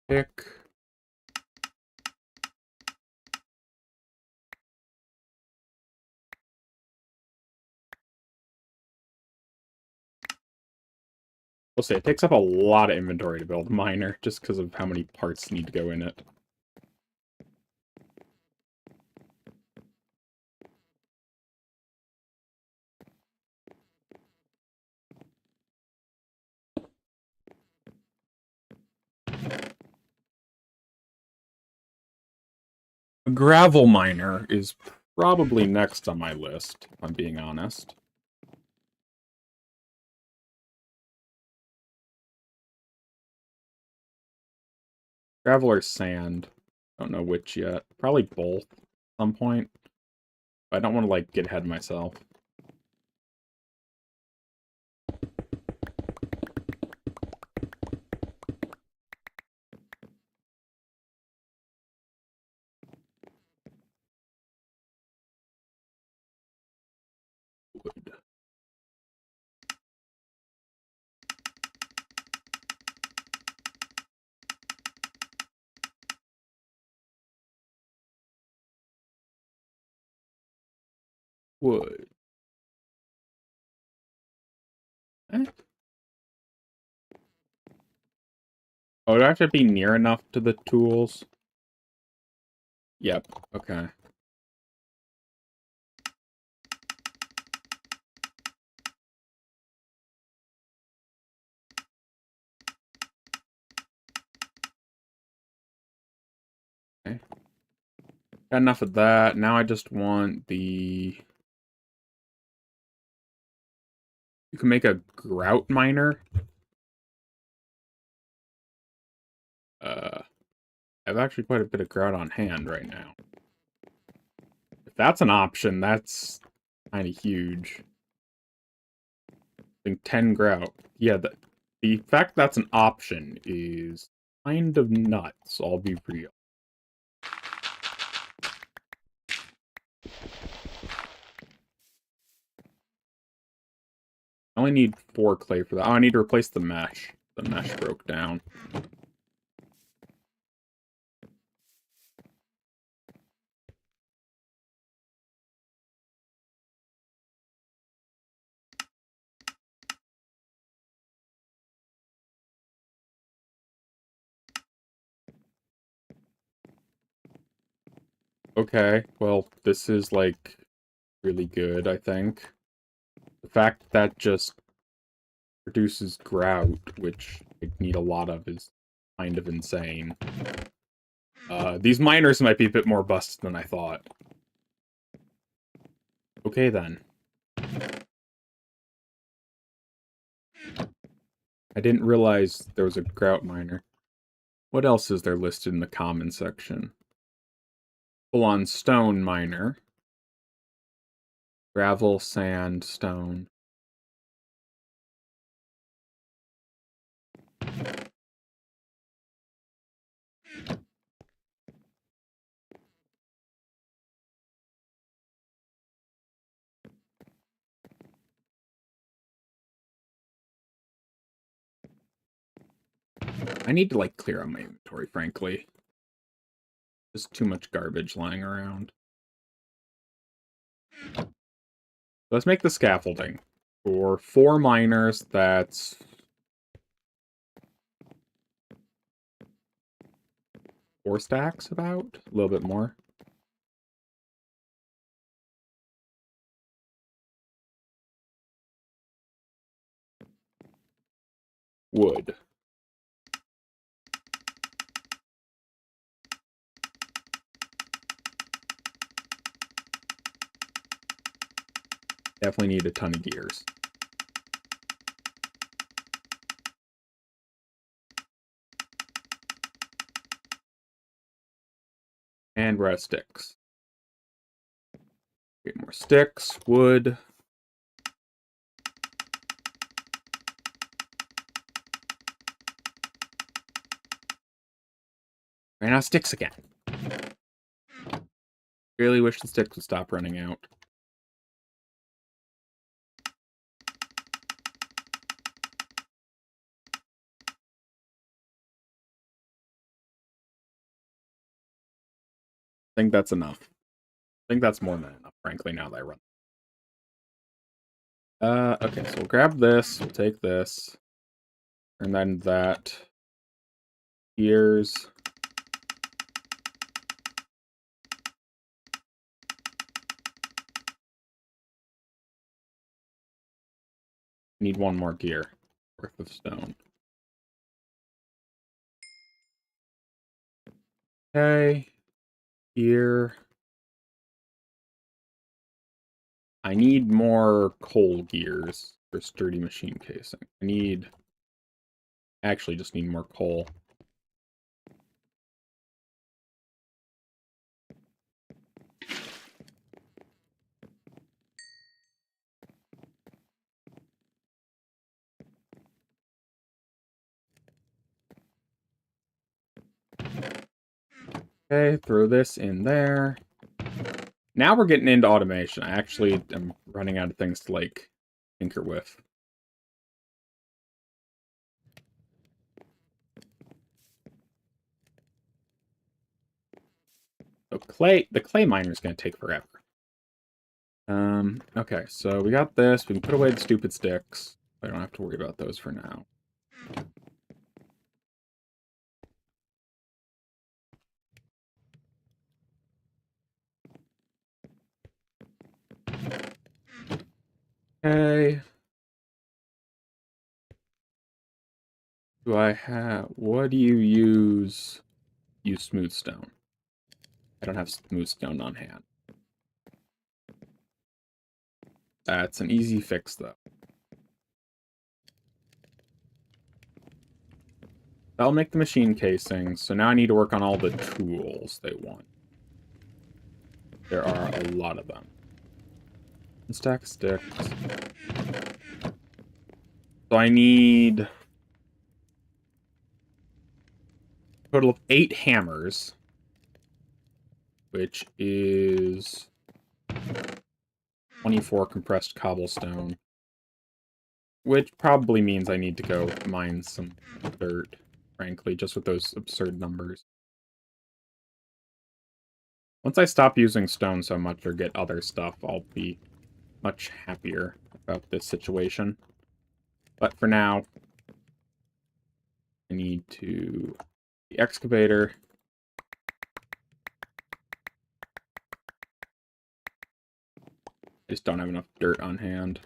Pick. We'll say it takes up a lot of inventory to build a miner, just because of how many parts need to go in it. A gravel miner is probably next on my list, if I'm being honest. Gravel or sand. Don't know which yet. Probably both at some point. I don't want to, like, get ahead of myself. Wood. Wood. Eh. Oh, do I have to be near enough to the tools? Yep, okay. Okay. Got enough of that. Now I just want the... You can make a grout miner. I have actually quite a bit of grout on hand right now. If that's an option, that's kind of huge. I think 10 grout. Yeah, the fact that's an option is kind of nuts, I'll be real. I only need 4 clay for that. Oh, I need to replace the mesh. The mesh broke down. Okay, well, this is, like, really good, I think. The fact that just produces grout, which I need a lot of, is kind of insane. These miners might be a bit more busted than I thought. Okay, then. I didn't realize there was a grout miner. What else is there listed in the common section? Full-on stone miner. Gravel, sand, stone. I need to, like, clear out my inventory, frankly. Just too much garbage lying around. Let's make the scaffolding. For 4 miners, that's 4 stacks, about? A little bit more. Wood. Definitely need a ton of gears. And we're out of sticks. Get more sticks, wood. Ran out of sticks again. Really wish the sticks would stop running out. I think that's enough. I think that's more than enough, frankly, now that I run. Okay, so we'll grab this, we'll take this, and then that. Gears. Need 1 more gear worth of stone. Okay. Gear. I need more coal gears for sturdy machine casing. I need... Actually, just need more coal. Okay, throw this in there. Now we're getting into automation. I actually am running out of things to, like, tinker with. So the clay miner is going to take forever. Okay, so we got this. We can put away the stupid sticks. I don't have to worry about those for now. Okay. Do I have... What do you use? Use smooth stone. I don't have smooth stone on hand. That's an easy fix, though. That'll make the machine casings, so now I need to work on all the tools they want. There are a lot of them. Stack sticks. So I need... a total of 8 hammers, which is 24 compressed cobblestone, which probably means I need to go mine some dirt, frankly, just with those absurd numbers. Once I stop using stone so much or get other stuff, I'll be much happier about this situation. But for now, I need to... the excavator... I just don't have enough dirt on hand.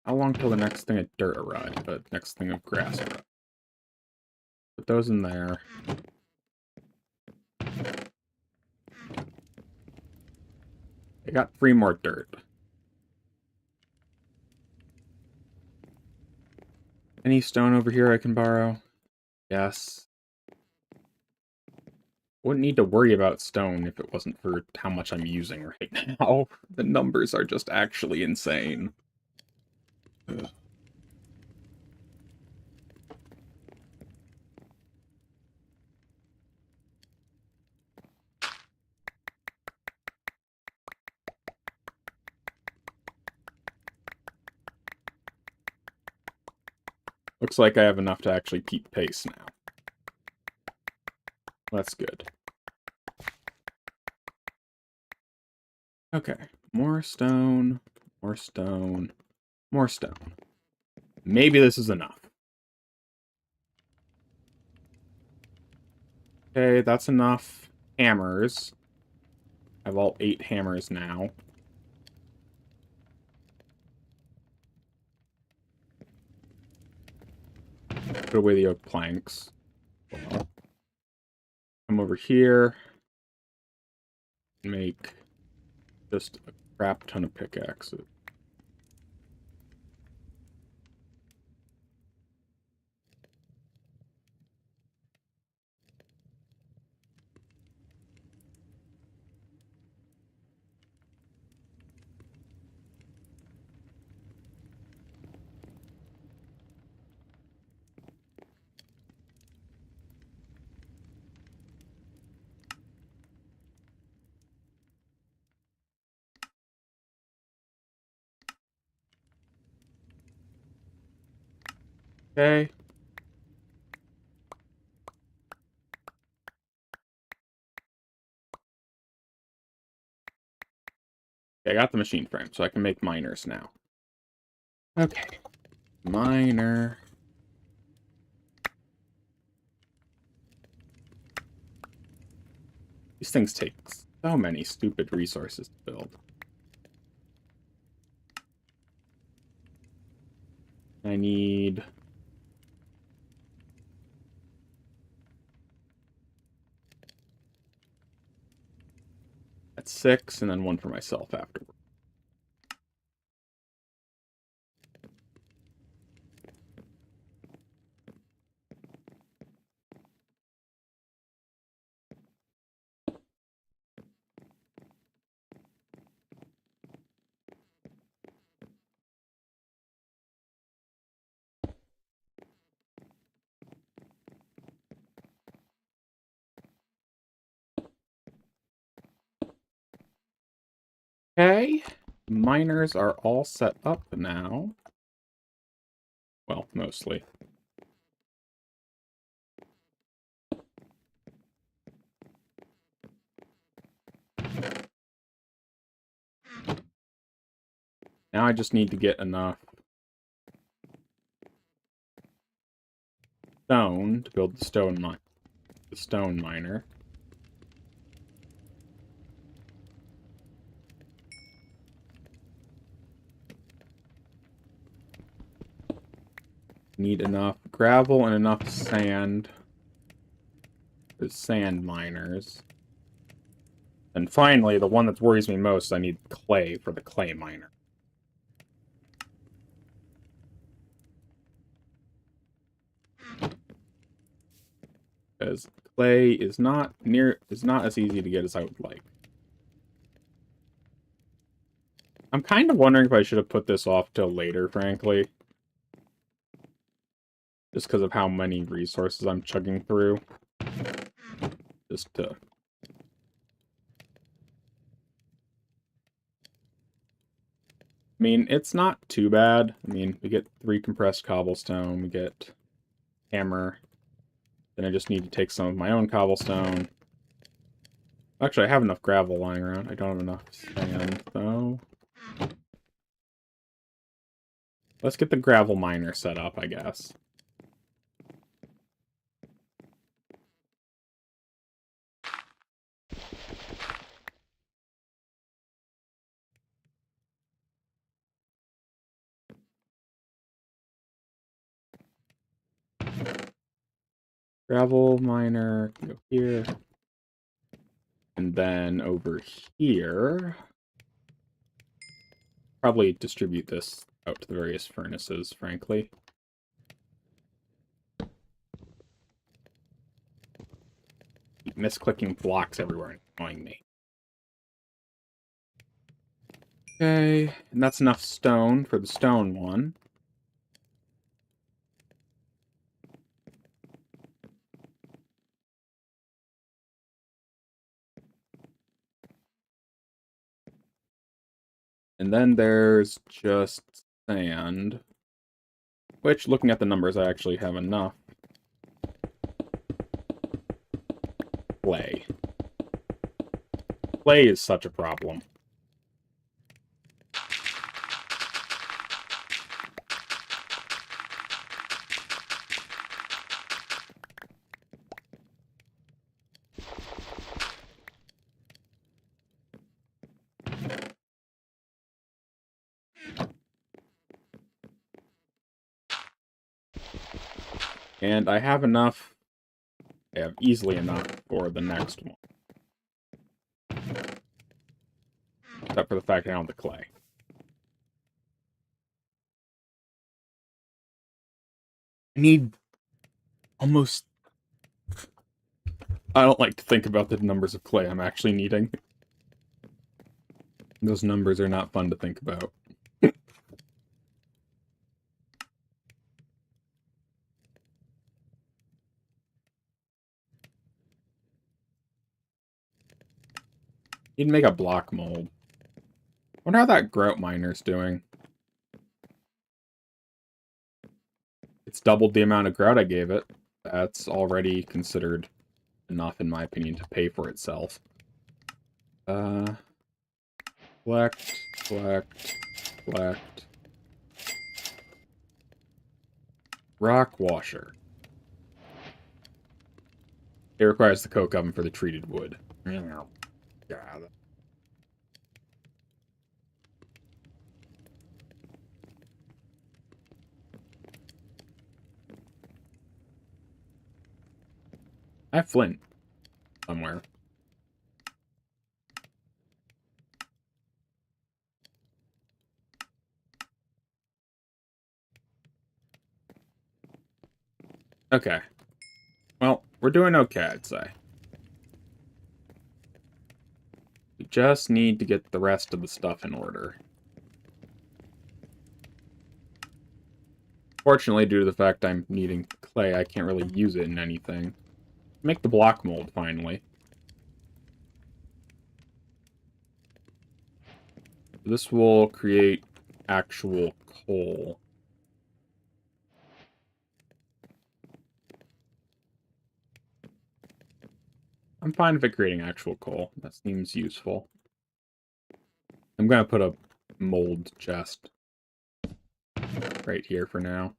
How long till the next thing of dirt arrives? The next thing of grass arrives? Put those in there. I got 3 more dirt. Any stone over here I can borrow? Yes. Wouldn't need to worry about stone if it wasn't for how much I'm using right now. The numbers are just actually insane. Ugh. Looks like I have enough to actually keep pace now. That's good. Okay, more stone, more stone, more stone. Maybe this is enough. Okay, that's enough hammers. I have all 8 hammers now. Put away the oak planks. Come over here. Make just a crap ton of pickaxes. Okay. I got the machine frame, so I can make miners now. Okay. Miner. These things take so many stupid resources to build. I need... That's 6, and then 1 for myself afterward. Okay. Miners are all set up now. Well, mostly. Now I just need to get enough stone to build the stone miner. Need enough gravel and enough sand for sand miners. And finally, the one that worries me most, I need clay for the clay miner. Because clay is not as easy to get as I would like. I'm kind of wondering if I should have put this off till later, frankly. Just because of how many resources I'm chugging through. Just to... I mean, it's not too bad. I mean, we get 3 compressed cobblestone, we get hammer. Then I just need to take some of my own cobblestone. Actually, I have enough gravel lying around. I don't have enough sand, though. Let's get the gravel miner set up, I guess. Gravel miner can go here. And then over here, probably distribute this out to the various furnaces, frankly. Keep misclicking blocks everywhere and annoying me. Okay, and that's enough stone for the stone one. And then there's just sand, which, looking at the numbers, I actually have enough. Clay. Clay is such a problem. And I have enough. I have easily enough for the next one. Except for the fact I don't have the clay. I need almost... I don't like to think about the numbers of clay I'm actually needing. Those numbers are not fun to think about. Need to make a block mold. Wonder how that grout miner's doing. It's doubled the amount of grout I gave it. That's already considered enough, in my opinion, to pay for itself. Collect. Rock washer. It requires the coke oven for the treated wood. God. I have flint somewhere. Okay. Well, we're doing okay, I'd say. We just need to get the rest of the stuff in order. Fortunately, due to the fact I'm needing clay, I can't really use it in anything. Make the block mold, finally. This will create actual coal. I'm fine with it creating actual coal. That seems useful. I'm gonna put a mold chest right here for now.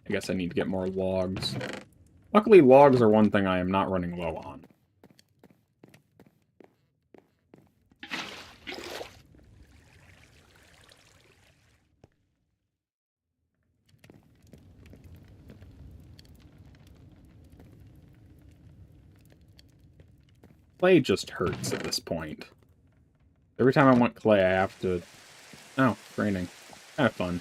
I guess I need to get more logs. Luckily, logs are one thing I am not running low on. Clay just hurts at this point. Every time I want clay, I have to... Oh, it's raining. Kind of fun.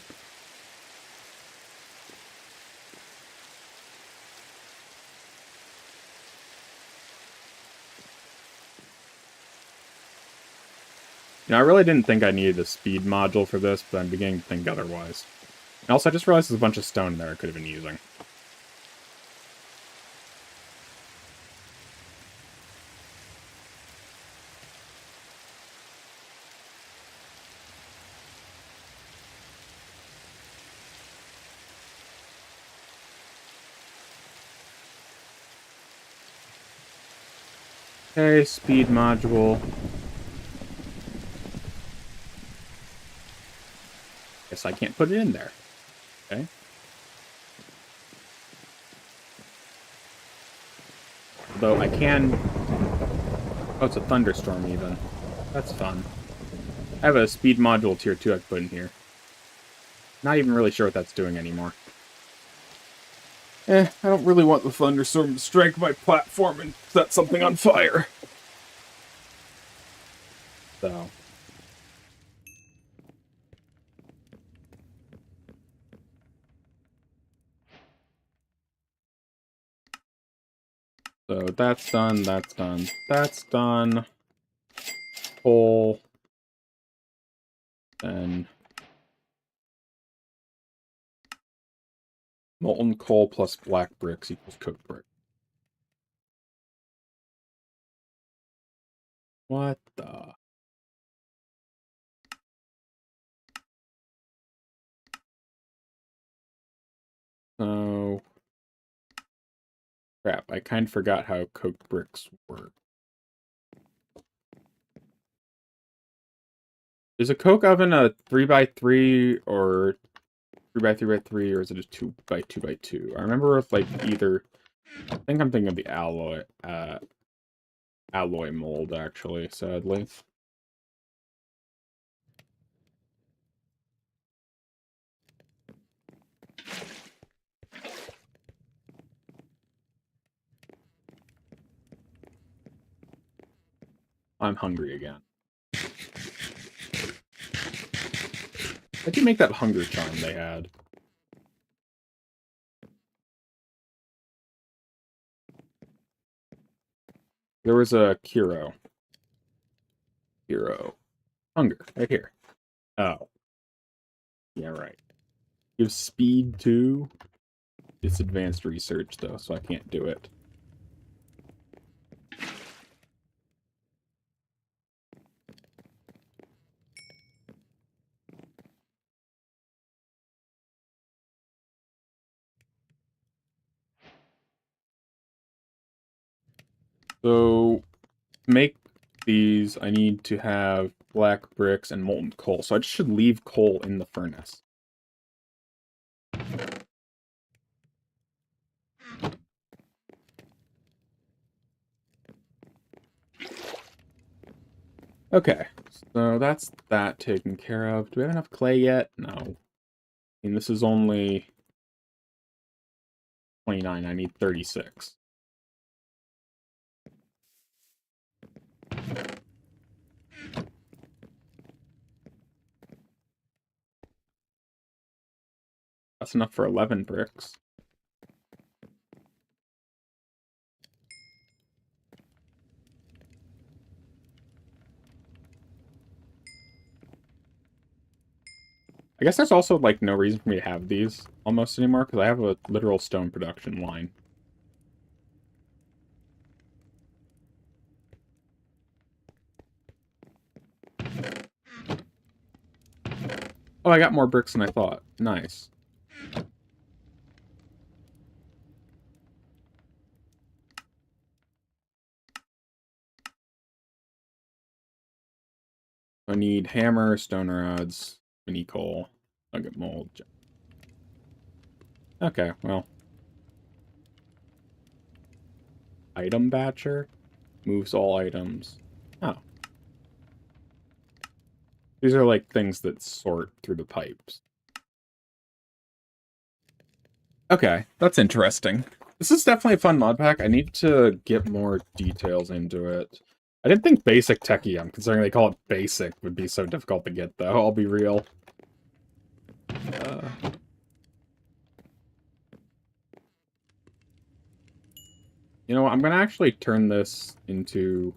You know, I really didn't think I needed a speed module for this, but I'm beginning to think otherwise. And also, I just realized there's a bunch of stone there I could have been using. Okay, speed module. Guess I can't put it in there. Okay. Though I can... Oh, it's a thunderstorm even. That's fun. I have a speed module tier 2 I can put in here. Not even really sure what that's doing anymore. I don't really want the thunderstorm to strike my platform and set something on fire. So. So that's done, that's done, that's done. Coal. Then molten coal plus black bricks equals cooked brick. What the? So, crap, I kind of forgot how cooked bricks work. Is a coke oven a 3x3 or 3x3x3, or is it a 2x2x2? I remember with like either. I think I'm thinking of the alloy mold actually. Sadly. I'm hungry again. How'd you make that hunger charm they had? There was a Kiro. Hunger, right here. Oh. Yeah, right. Gives speed too. It's advanced research though, so I can't do it. So, to make these, I need to have black bricks and molten coal. So I just should leave coal in the furnace. Okay, so that's that taken care of. Do we have enough clay yet? No. I mean, this is only 29. I need 36. That's enough for 11 bricks. I guess there's also, like, no reason for me to have these almost anymore, because I have a literal stone production line. Oh, I got more bricks than I thought. Nice. I need hammer, stone rods, mini coal, nugget mold. Okay, well. Item batcher? Moves all items. Oh. These are like things that sort through the pipes. Okay, that's interesting. This is definitely a fun mod pack. I need to get more details into it. I didn't think basic techie, considering they call it basic, would be so difficult to get, though. I'll be real. You know what? I'm going to actually turn this into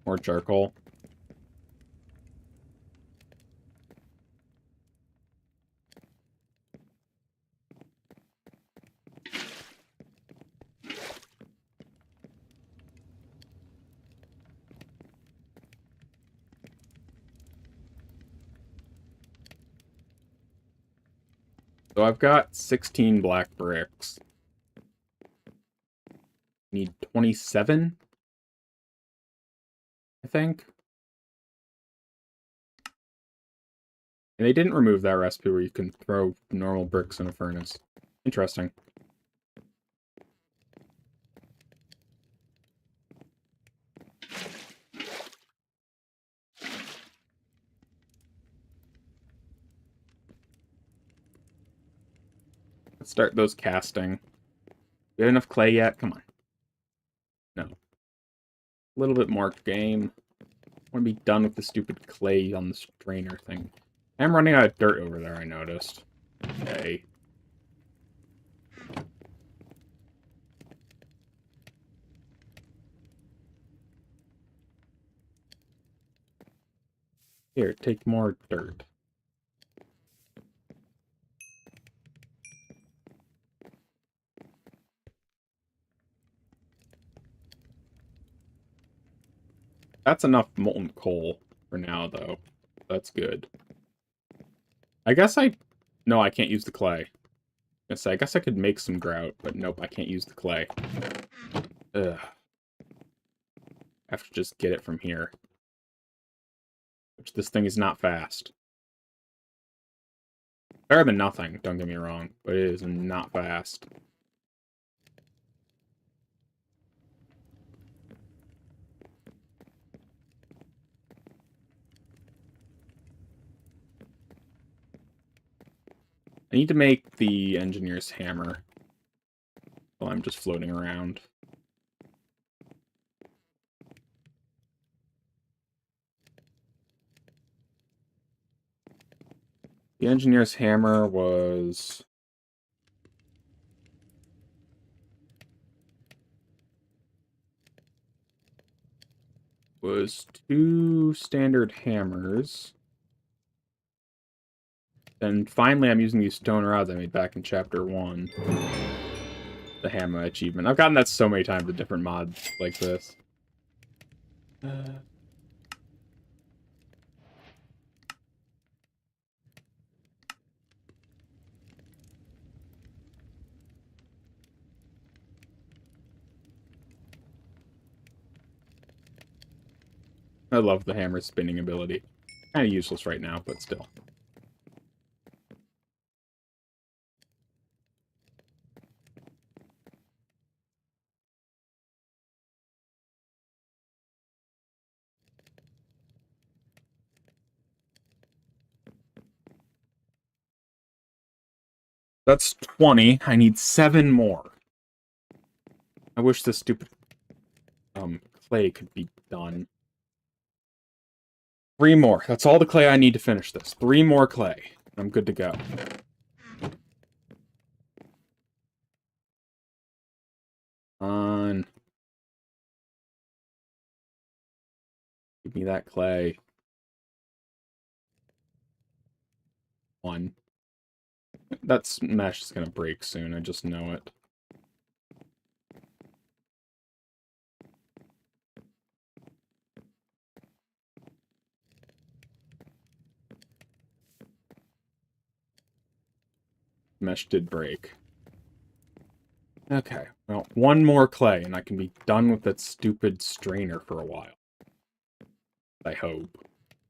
more charcoal. So I've got 16 black bricks. Need 27, I think. And they didn't remove that recipe where you can throw normal bricks in a furnace. Interesting. Let's start those casting. We have enough clay yet? Come on. No. A little bit more game. I want to be done with the stupid clay on the strainer thing. I'm running out of dirt over there, I noticed. Okay. Here, take more dirt. That's enough molten coal for now, though. That's good. I guess No, I can't use the clay. I guess I could make some grout, but nope, I can't use the clay. Ugh. I have to just get it from here. Which, this thing is not fast. Better than nothing, don't get me wrong, but it is not fast. I need to make the engineer's hammer while I'm just floating around. The engineer's hammer was... was 2 standard hammers. Then finally I'm using these stone rods I made back in chapter 1. The hammer achievement. I've gotten that so many times with different mods like this. I love the hammer spinning ability. Kind of useless right now, but still. That's 20. I need 7 more. I wish this stupid clay could be done. 3 more. That's all the clay I need to finish this. 3 more clay. I'm good to go. On. Give me that clay. 1. That mesh is gonna break soon, I just know it. Mesh did break. Okay, well, 1 more clay, and I can be done with that stupid strainer for a while. I hope. I'm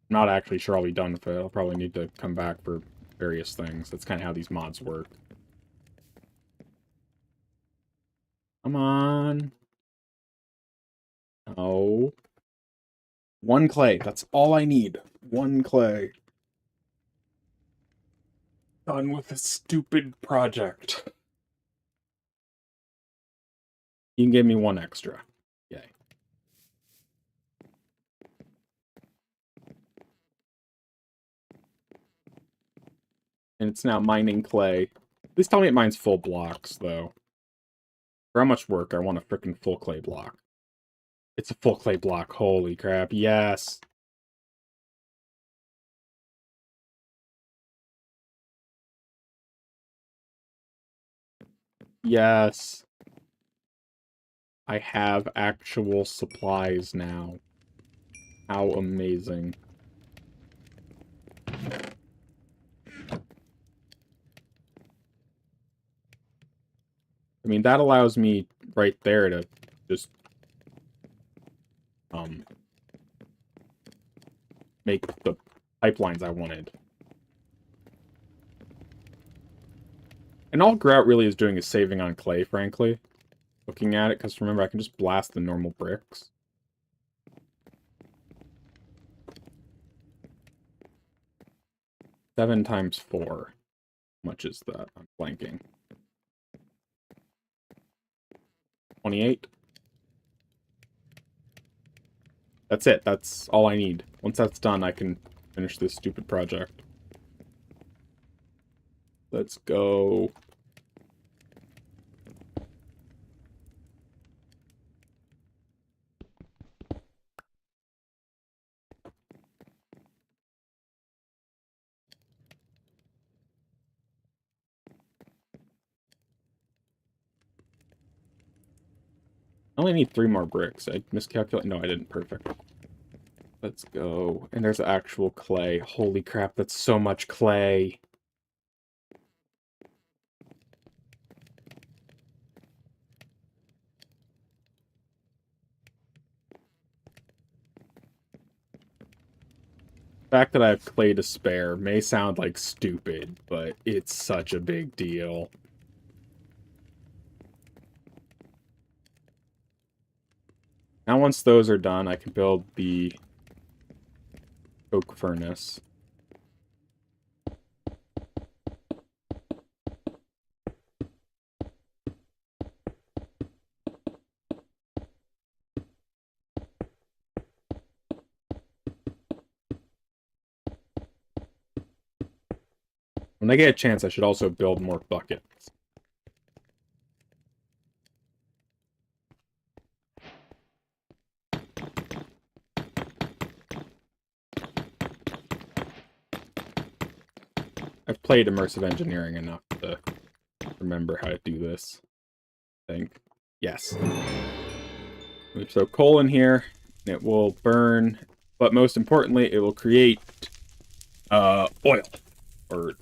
not actually sure I'll be done with it. I'll probably need to come back for various things. That's kind of how these mods work. Come on. Oh. 1 clay. That's all I need. 1 clay. Done with this stupid project. You can give me 1 extra. Yay. And it's now mining clay. Please tell me it mines full blocks, though. For how much work, I want a frickin' full clay block. It's a full clay block. Holy crap. Yes. Yes. I have actual supplies now. How amazing. I mean, that allows me right there to just make the pipelines I wanted. And all grout really is doing is saving on clay, frankly. Looking at it, because remember, I can just blast the normal bricks. Seven times 4. How much is that? I'm blanking. 28. That's it. That's all I need. Once that's done, I can finish this stupid project. Let's go. I only need 3 more bricks. I miscalculated. No, I didn't. Perfect. Let's go. And there's actual clay. Holy crap, that's so much clay. The fact that I have clay to spare may sound like stupid, but it's such a big deal. Now once those are done, I can build the oak furnace. When I get a chance, I should also build more buckets. I've played immersive engineering enough to remember how to do this. I think. Yes. We throw coal in here, and it will burn, but most importantly, it will create oil. Or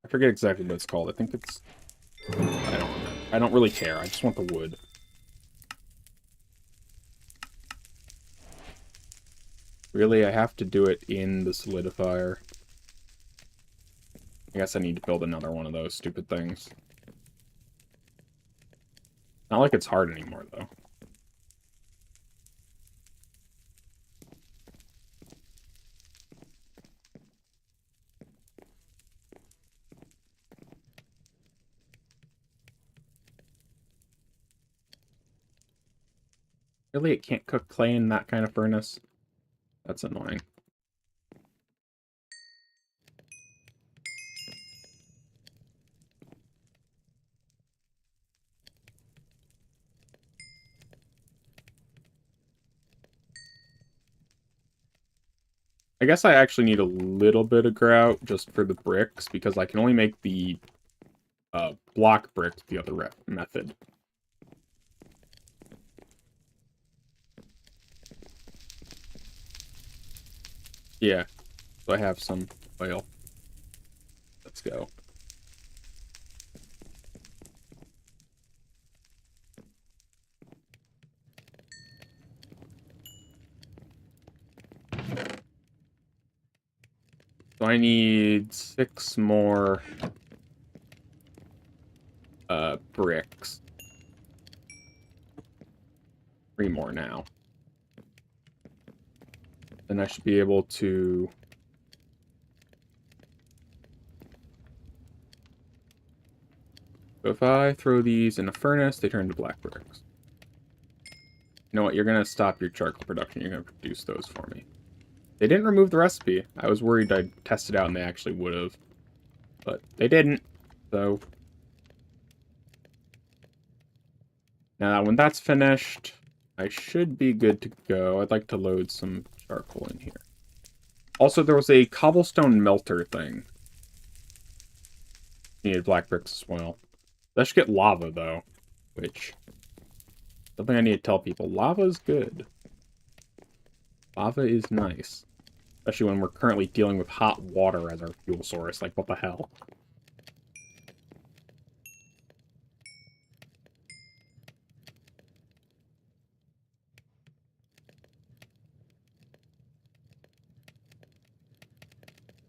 I forget exactly what it's called. I think it's... I don't remember. I don't really care. I just want the wood. Really, I have to do it in the solidifier. I guess I need to build another one of those stupid things. Not like it's hard anymore, though. Really, it can't cook clay in that kind of furnace? That's annoying. I guess I actually need a little bit of grout just for the bricks, because I can only make the block bricks the other method. Yeah, so I have some oil. Let's go. So I need 6 more bricks. 3 more now. Then I should be able to... So if I throw these in a furnace, they turn into black bricks. You know what? You're going to stop your charcoal production. You're going to produce those for me. They didn't remove the recipe. I was worried I'd test it out and they actually would have. But they didn't. So... Now, when that's finished, I should be good to go. I'd like to load some charcoal in here. Also, there was a cobblestone melter thing. Needed black bricks as well. That should get lava, though. Which... Something I need to tell people. Lava is good. Lava is nice. Especially when we're currently dealing with hot water as our fuel source. Like, what the hell?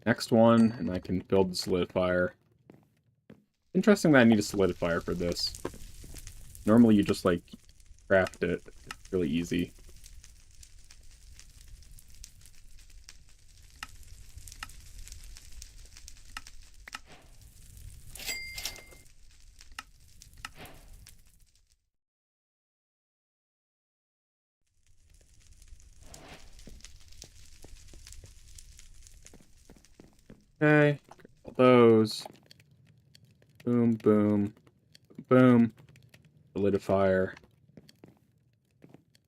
Next one, and I can build the solidifier. Interesting that I need a solidifier for this. Normally you just, like, craft it. It's really easy. Okay, all those. Boom, boom, boom. Solidifier.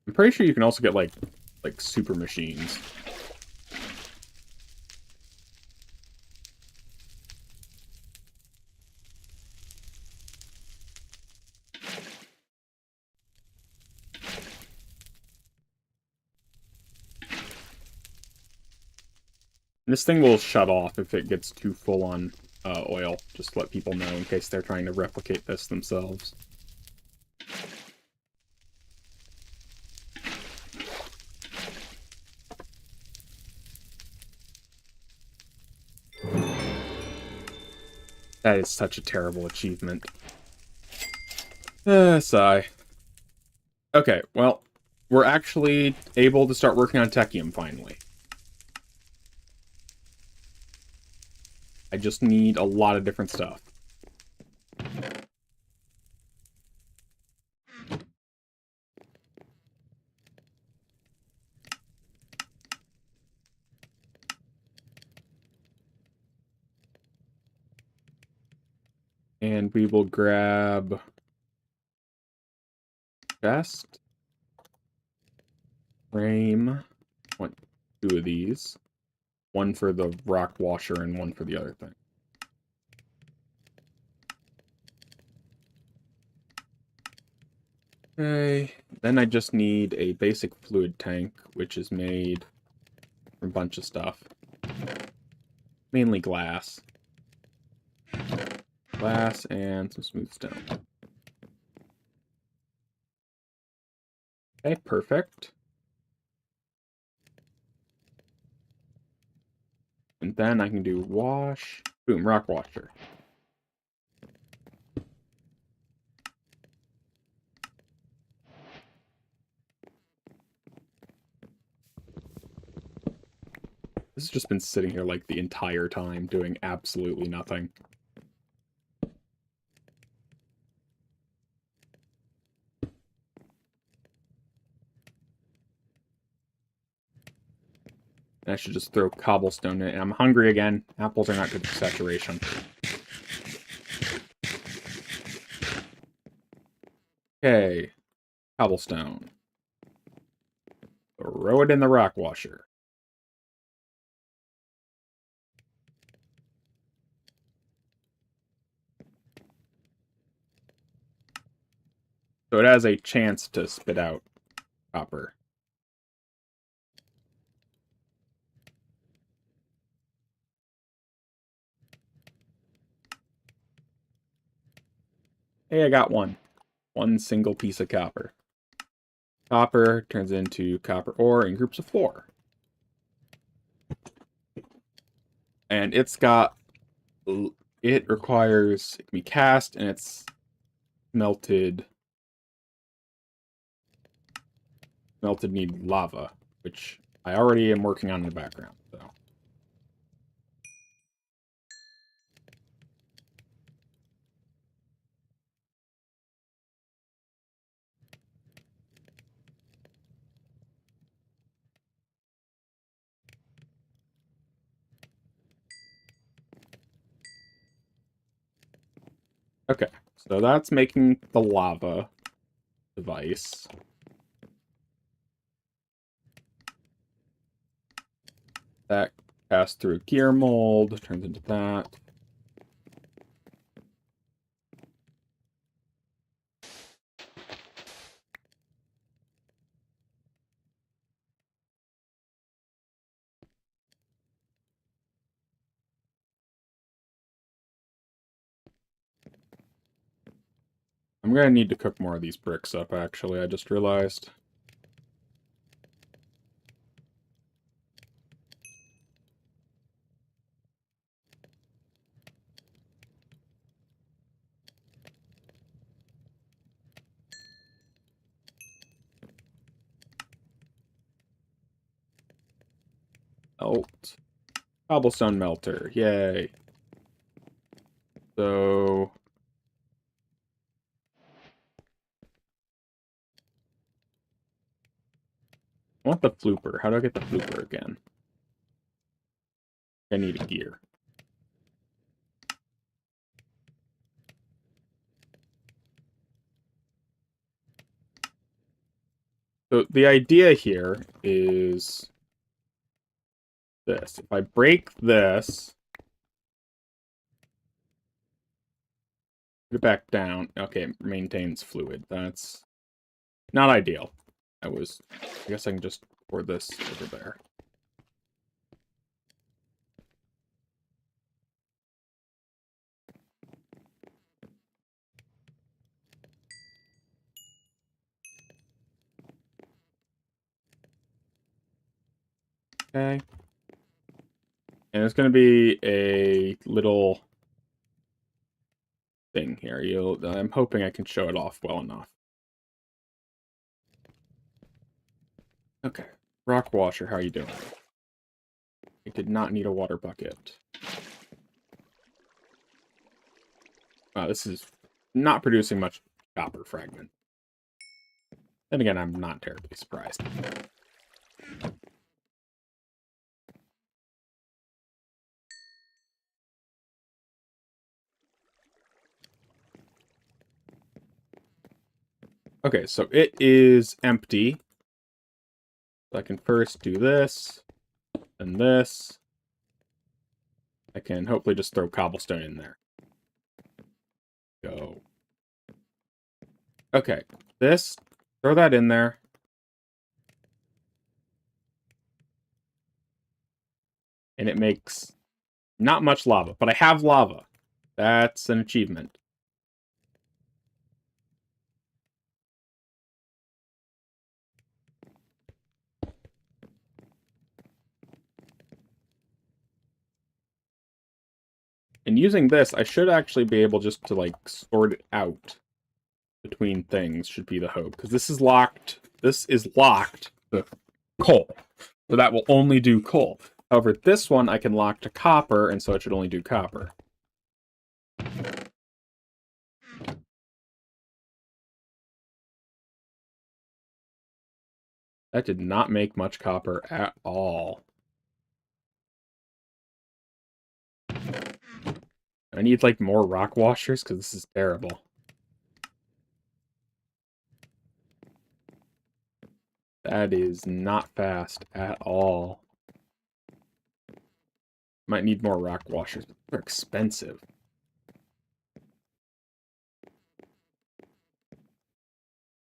I'm pretty sure you can also get like super machines. This thing will shut off if it gets too full on oil, just to let people know in case they're trying to replicate this themselves. That is such a terrible achievement. Sigh. Okay, well, we're actually able to start working on Techium finally. I just need a lot of different stuff. And we will grab chest, frame, want 2 of these. One for the rock washer and one for the other thing. Okay, then I just need a basic fluid tank, which is made from a bunch of stuff. Mainly glass. Glass and some smooth stone. Okay, perfect. And then I can do wash. Boom, rock washer. This has just been sitting here like the entire time, doing absolutely nothing. And I should just throw cobblestone in it. And I'm hungry again. Apples are not good for saturation. Okay. Cobblestone. Throw it in the rock washer. So it has a chance to spit out copper. Hey, I got one. One single piece of copper. Copper turns into copper ore in groups of 4. And it requires, it can be cast, and it's melted need lava, which I already am working on in the background, so. Okay, so that's making the lava device. That passed through a gear mold, turns into that. I'm gonna need to cook more of these bricks up, actually, I just realized. Melt. Cobblestone melter, yay. So... I want the flooper. How do I get the flooper again? I need a gear. So the idea here is this. If I break this, put it back down. Okay, it maintains fluid. That's not ideal. I guess I can just pour this over there. Okay. And it's going to be a little thing here. I'm hoping I can show it off well enough. Okay. Rock washer, how are you doing? I did not need a water bucket. Wow, this is not producing much copper fragment. Then again, I'm not terribly surprised. Okay, so it is empty. So I can first do this, and this. I can hopefully just throw cobblestone in there. Go. Okay, this, throw that in there. And it makes not much lava, but I have lava. That's an achievement. And using this, I should actually be able just to, like, sort it out between things, should be the hope. Because this is locked. This is locked to coal. So that will only do coal. However, this one I can lock to copper, and so it should only do copper. That did not make much copper at all. I need, like, more rock washers, because this is terrible. That is not fast at all. Might need more rock washers. They're expensive.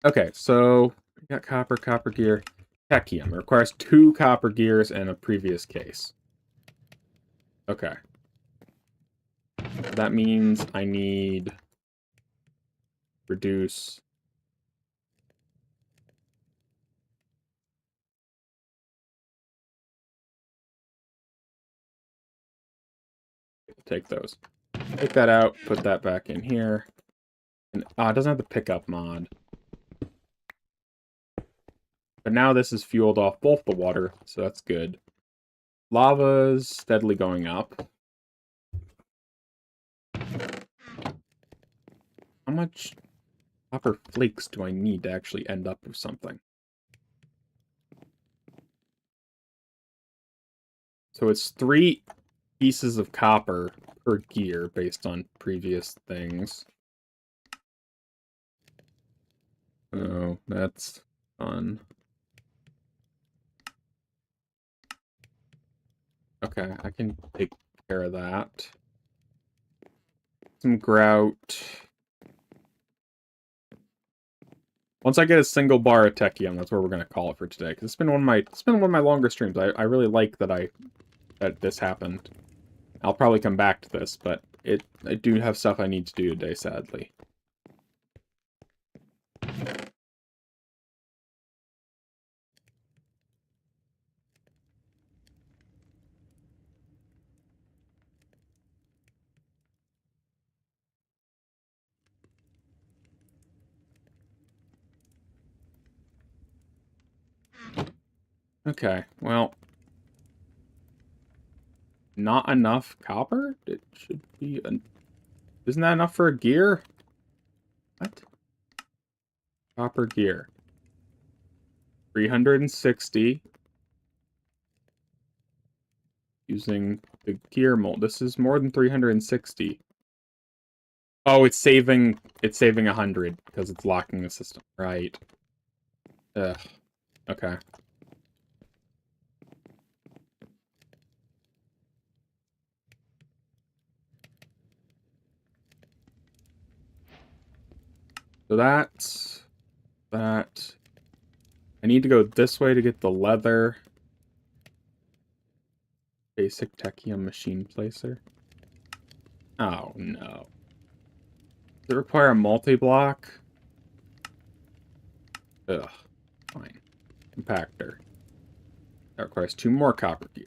Okay, so we got copper gear. Technium. It requires 2 copper gears and a previous case. Okay. That means I need reduce. Take those. Take that out, put that back in here. And it doesn't have the pickup mod. But now this is fueled off both the water, so that's good. Lava's steadily going up. How much copper flakes do I need to actually end up with something? So it's 3 pieces of copper per gear based on previous things. Oh, that's fun. Okay, I can take care of that. Some grout. Once I get a single bar of technium, that's what we're gonna call it for today. Because it's been one of my longer streams. I really like that this happened. I'll probably come back to this, but I do have stuff I need to do today, sadly. Okay, well, not enough copper? It should be isn't that enough for a gear? What? Copper gear. 360. Using the gear mold. This is more than 360. Oh, it's saving 100 because it's locking the system. Right. Ugh. Okay. So that's that. I need to go this way to get the leather. Basic Techium machine placer. Oh no. Does it require a multi-block? Ugh. Fine. Compactor. That requires 2 more copper gear.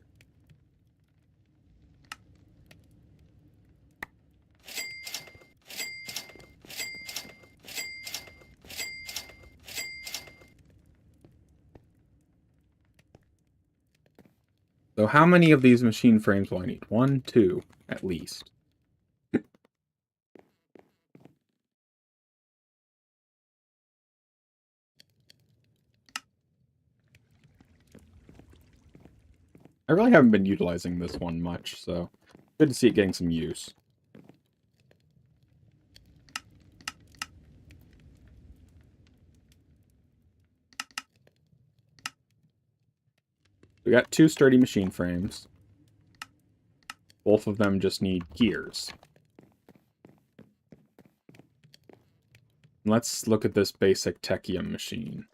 So how many of these machine frames will I need? 1, 2, at least. I really haven't been utilizing this one much, so good to see it getting some use. We got 2 sturdy machine frames. Both of them just need gears. Let's look at this basic Techium machine.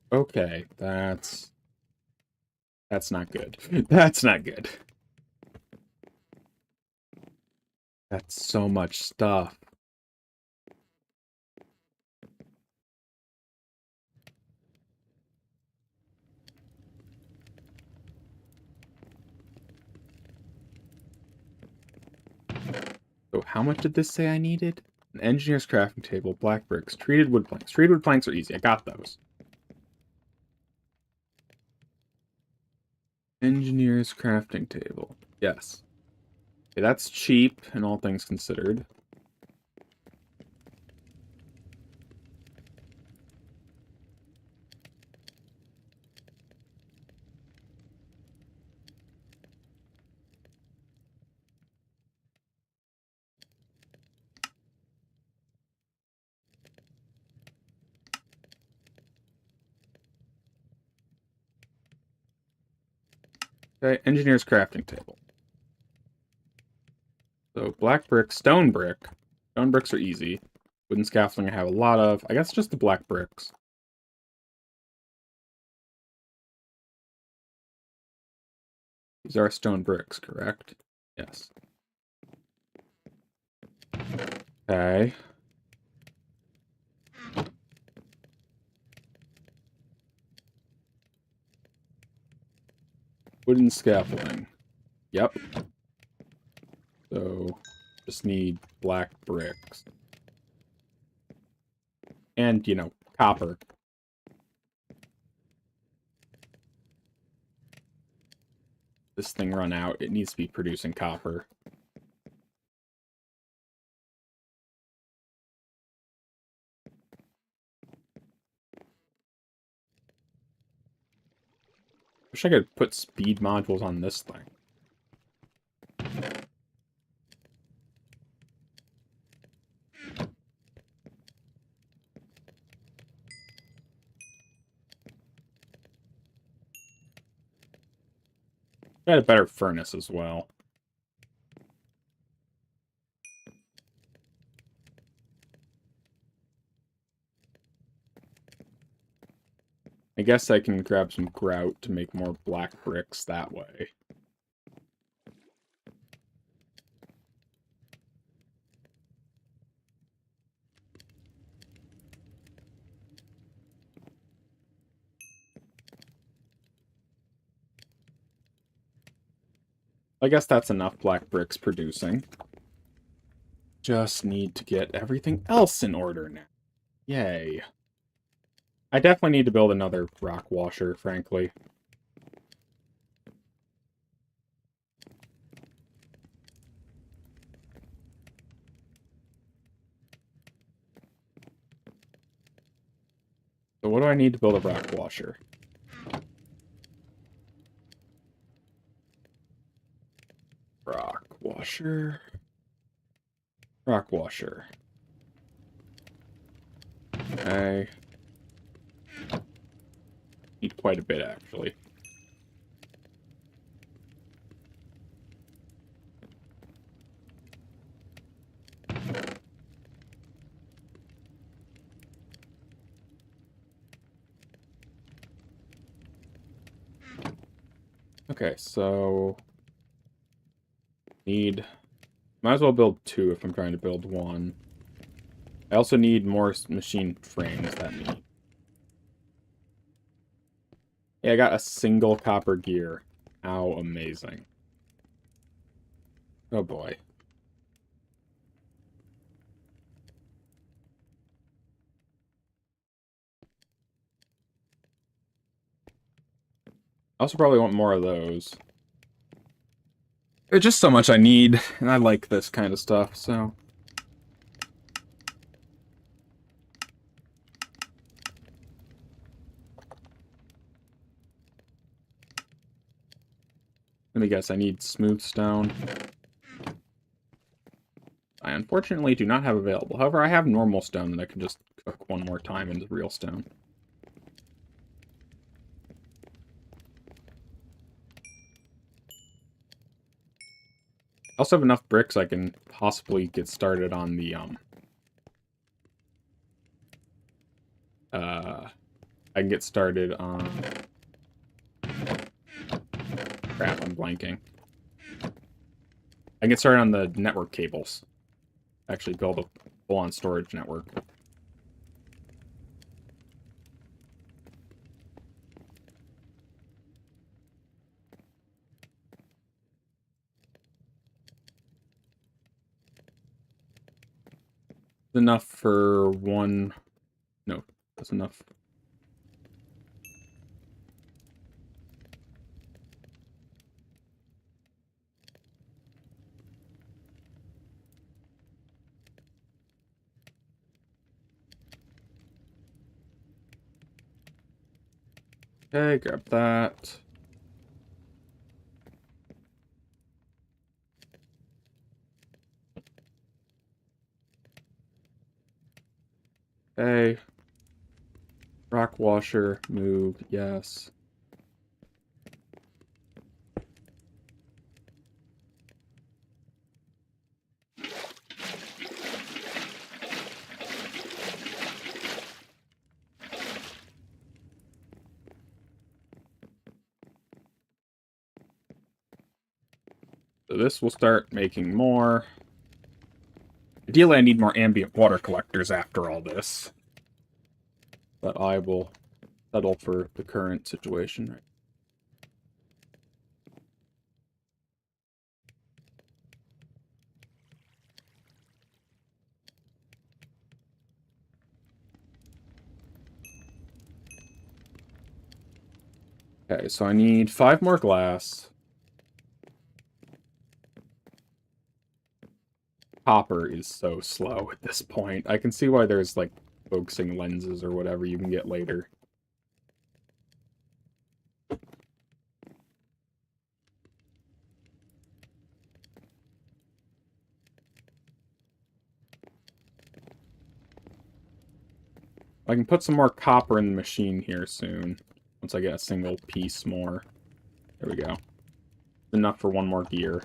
Okay, that's not good. That's not good. That's so much stuff. So how much did this say I needed? An engineer's crafting table, black bricks, treated wood planks. Treated wood planks are easy. I got those. Engineer's crafting table. Yes. Okay, that's cheap, in all things considered. Okay, engineer's crafting table. So black brick, stone brick. Stone bricks are easy. Wooden scaffolding I have a lot of. I guess just the black bricks. These are stone bricks, correct? Yes. Okay. Wooden scaffolding. Yep. So, just need black bricks. And, you know, copper. This thing run out, it needs to be producing copper. Wish I could put speed modules on this thing. I had a better furnace as well. I guess I can grab some grout to make more black bricks that way. I guess that's enough black bricks producing. Just need to get everything else in order now. Yay. I definitely need to build another rock washer, frankly. So what do I need to build a rock washer? Rock washer. Rock washer. I need quite a bit, actually. Okay, so might as well build 2 if I'm trying to build 1. I also need more machine frames that mean. Yeah, I got a single copper gear. How amazing. Oh boy. I also probably want more of those. There's just so much I need, and I like this kind of stuff, so... Let me guess, I need smooth stone. I unfortunately do not have available. However, I have normal stone that I can just cook one more time into real stone. I also have enough bricks I can possibly get started on the, I can get started on... Crap, I'm blanking. I can get started on the network cables. Actually build a full-on storage network. Enough for one... No, that's enough. Okay, grab that. Okay. Rock washer, move, yes. So this will start making more. Ideally, I need more ambient water collectors after all this. But I will settle for the current situation. Right. Okay, so I need 5 more glass. Copper is so slow at this point. I can see why there's, like, focusing lenses or whatever you can get later. I can put some more copper in the machine here soon. Once I get a single piece more. There we go. Enough for one more gear.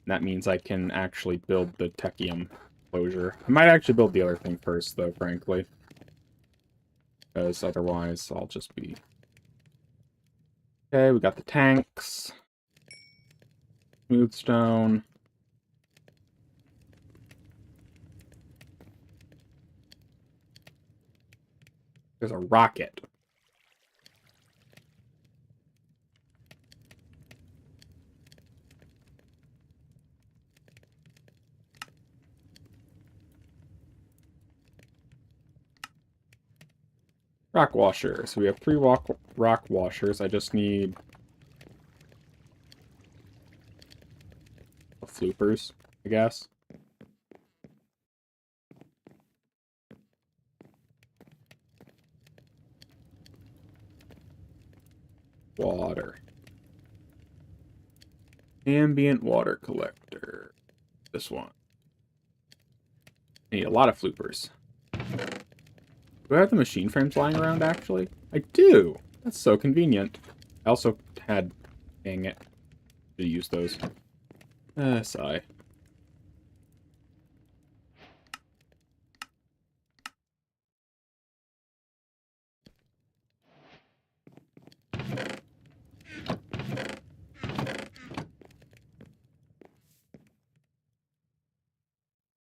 That means I can actually build the Techium closure. I might actually build the other thing first, though, frankly. Because otherwise, I'll just be... Okay, we got the tanks. Smooth stone. There's a rocket. Rock washer. So we have 3 rock washers. I just need... floopers, I guess. Water. Ambient water collector. This one. I need a lot of floopers. Do I have the machine frames lying around, actually? I do! That's so convenient. I also had... Dang it. To use those. Sigh.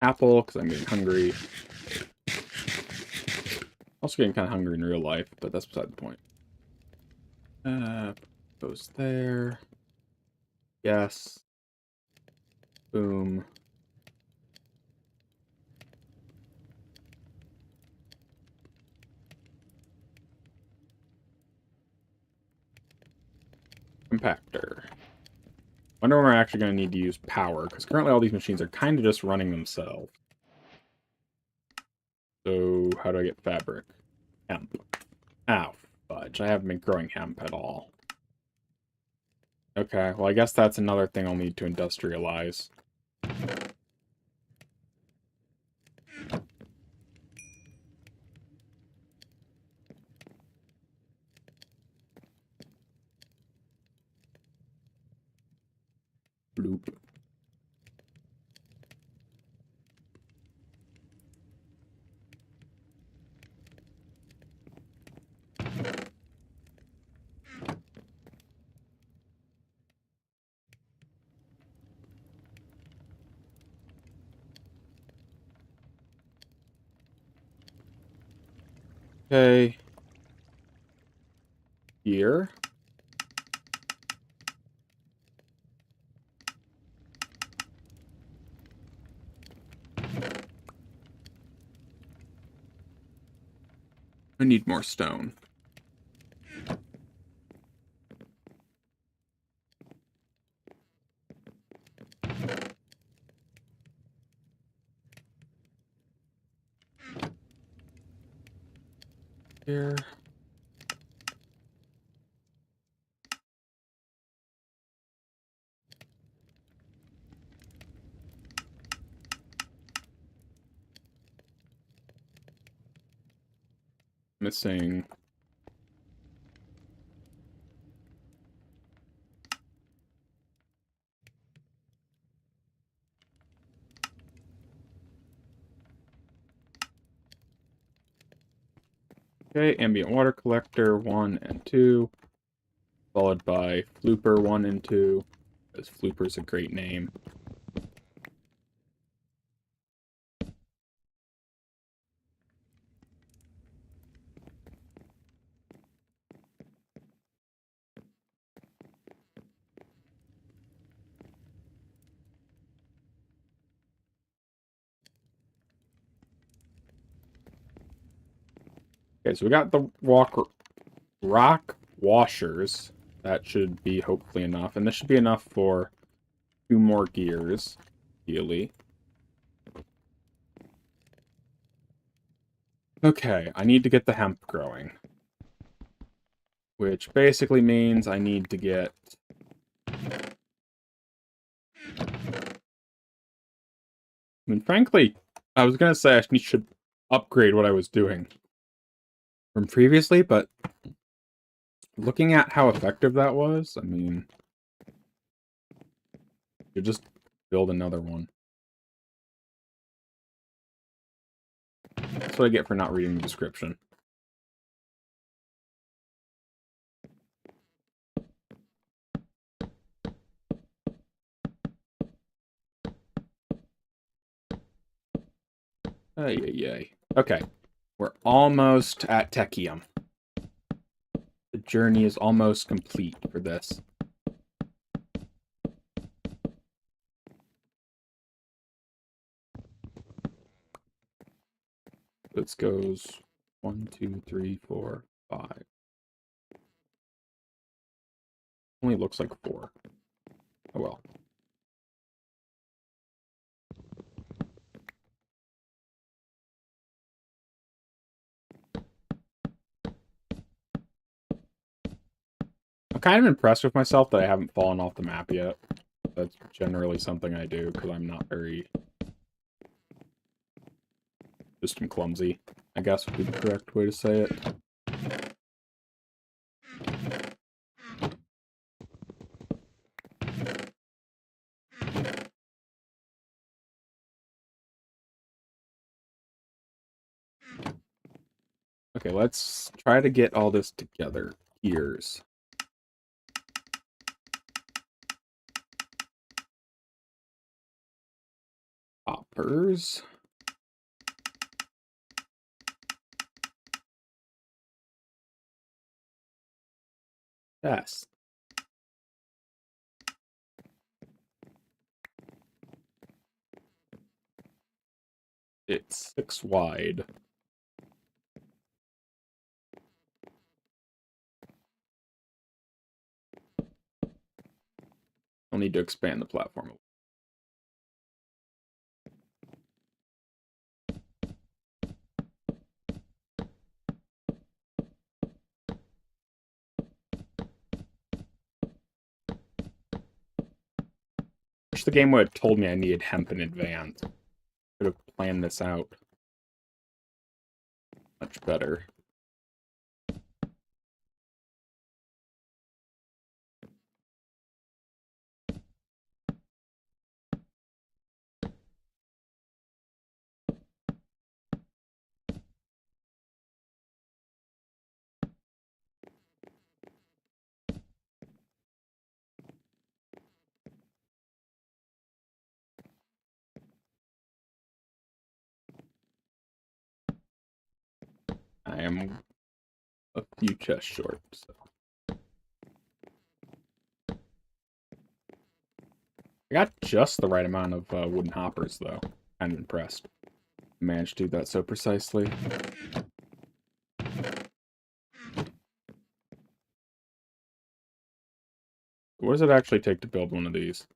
Apple, because I'm getting hungry. Also getting kind of hungry in real life, but that's beside the point. Goes there. Yes. Boom. Compactor. Wonder when we're actually going to need to use power, because currently all these machines are kind of just running themselves. So, how do I get fabric? Hemp. Ow, fudge. I haven't been growing hemp at all. Okay, well I guess that's another thing I'll need to industrialize. Bloop. Okay. Here. I need more stone. Here. Missing. Okay, ambient water collector 1 and 2. Followed by Flooper 1 and 2. Because Flooper's a great name. Okay, so we got the rock washers. That should be hopefully enough. And this should be enough for 2 more gears, ideally. Okay, I need to get the hemp growing. Which basically means I need to get... I mean, frankly, I was going to say I should upgrade what I was doing from previously, but looking at how effective that was, I mean, you just build another one. That's what I get for not reading the description. Yay. Okay, we're almost at Techium. The journey is almost complete for this. This goes 1, 2, 3, 4, 5. Only looks like 4. Oh well. I'm kind of impressed with myself that I haven't fallen off the map yet. That's generally something I do, because I'm not very... just am clumsy. I guess would be the correct way to say it. Okay, let's try to get all this together. Gears. Hoppers. Yes. It's 6 wide. I'll need to expand the platform. Wish the game would have told me I needed hemp in advance. Could have planned this out much better. I am a few chests short, so. I got just the right amount of wooden hoppers, though. Kind of impressed. Managed to do that so precisely. What does it actually take to build one of these?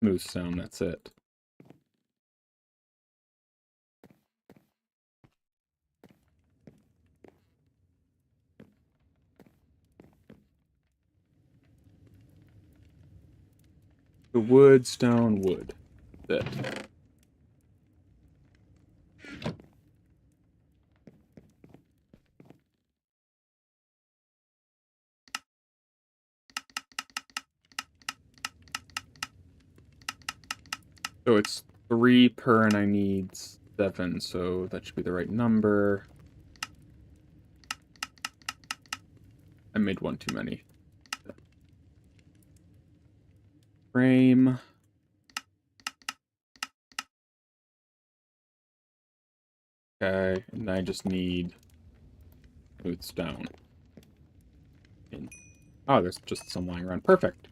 Smooth stone, that's it. The wood, stone, wood. That's it. So it's 3 per, and I need 7, so that should be the right number. I made one too many. Frame. Okay, and I just need smooth stone. Oh, there's just some lying around. Perfect.